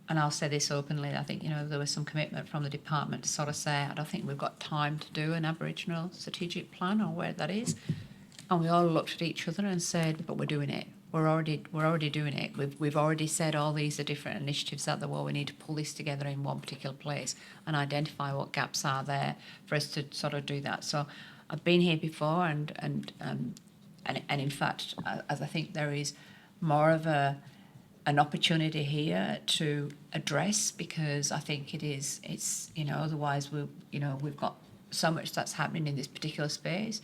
and I'll say this openly, I think, there was some commitment from the department to sort of say, I don't think we've got time to do an Aboriginal strategic plan or where that is. And we all looked at each other and said, but we're doing it. We're already doing it. We've already said all these are different initiatives out there. Well, we need to pull this together in one particular place and identify what gaps are there for us to sort of do that. So I've been here before, and in fact, as I think there is more of an opportunity here to address, because I think it's otherwise we've got so much that's happening in this particular space.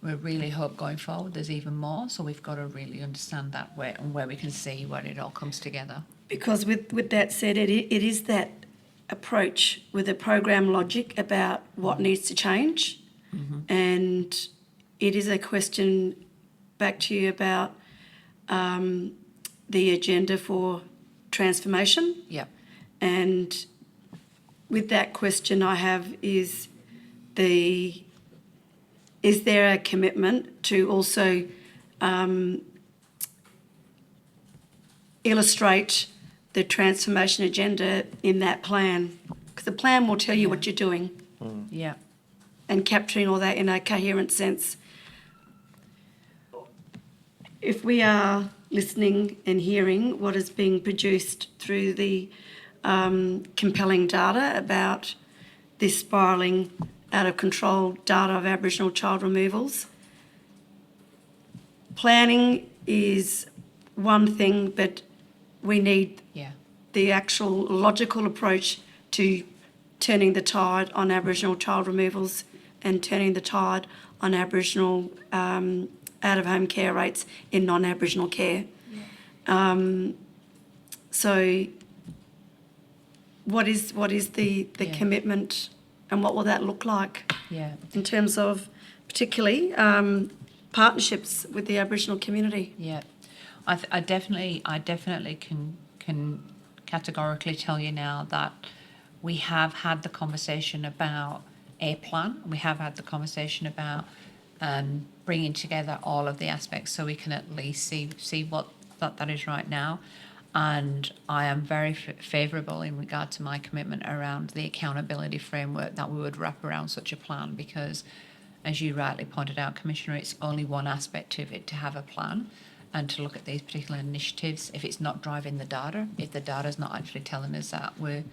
We really hope going forward there's even more, so we've got to really understand that where we can see where it all comes together. Because with that said, it is that approach with a program logic about what needs to change, and it is a question back to you about the agenda for transformation. And with that question I have is there a commitment to also illustrate the transformation agenda in that plan? Because the plan will tell you what you're doing. And capturing all that in a coherent sense. If we are listening and hearing what is being produced through the compelling data about this spiralling out of control data of Aboriginal child removals, planning is one thing, but we need the actual logical approach to turning the tide on Aboriginal child removals and turning the tide on Aboriginal out-of-home care rates in non-Aboriginal care. So what is the commitment, and what will that look like Yeah. in terms of particularly partnerships with the Aboriginal community? Yeah, I definitely can categorically tell you now that we have had the conversation about a plan. We have had the conversation about bringing together all of the aspects so we can at least see what that is right now. And I am very favourable in regard to my commitment around the accountability framework that we would wrap around such a plan, because, as you rightly pointed out, Commissioner, it's only one aspect of it to have a plan and to look at these particular initiatives. If it's not driving the data, if the data's not actually telling us that we're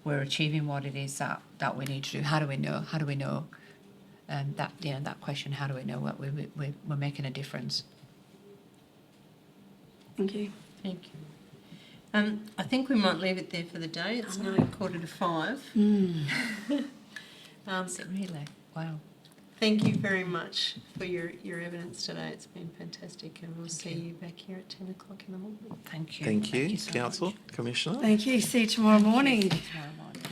achieving what it is that we need to do, how do we know? How do we know? That question, how do we know what we're making a difference? Thank you. Thank you. I think we might leave it there for the day. It's now 4:45. Is it really? Wow. Thank you very much for your evidence today. It's been fantastic, and we'll see you back here at 10 o'clock in the morning. Thank you. Thank you, so Council, much. Commissioner. Thank you. See you tomorrow morning. See you tomorrow morning.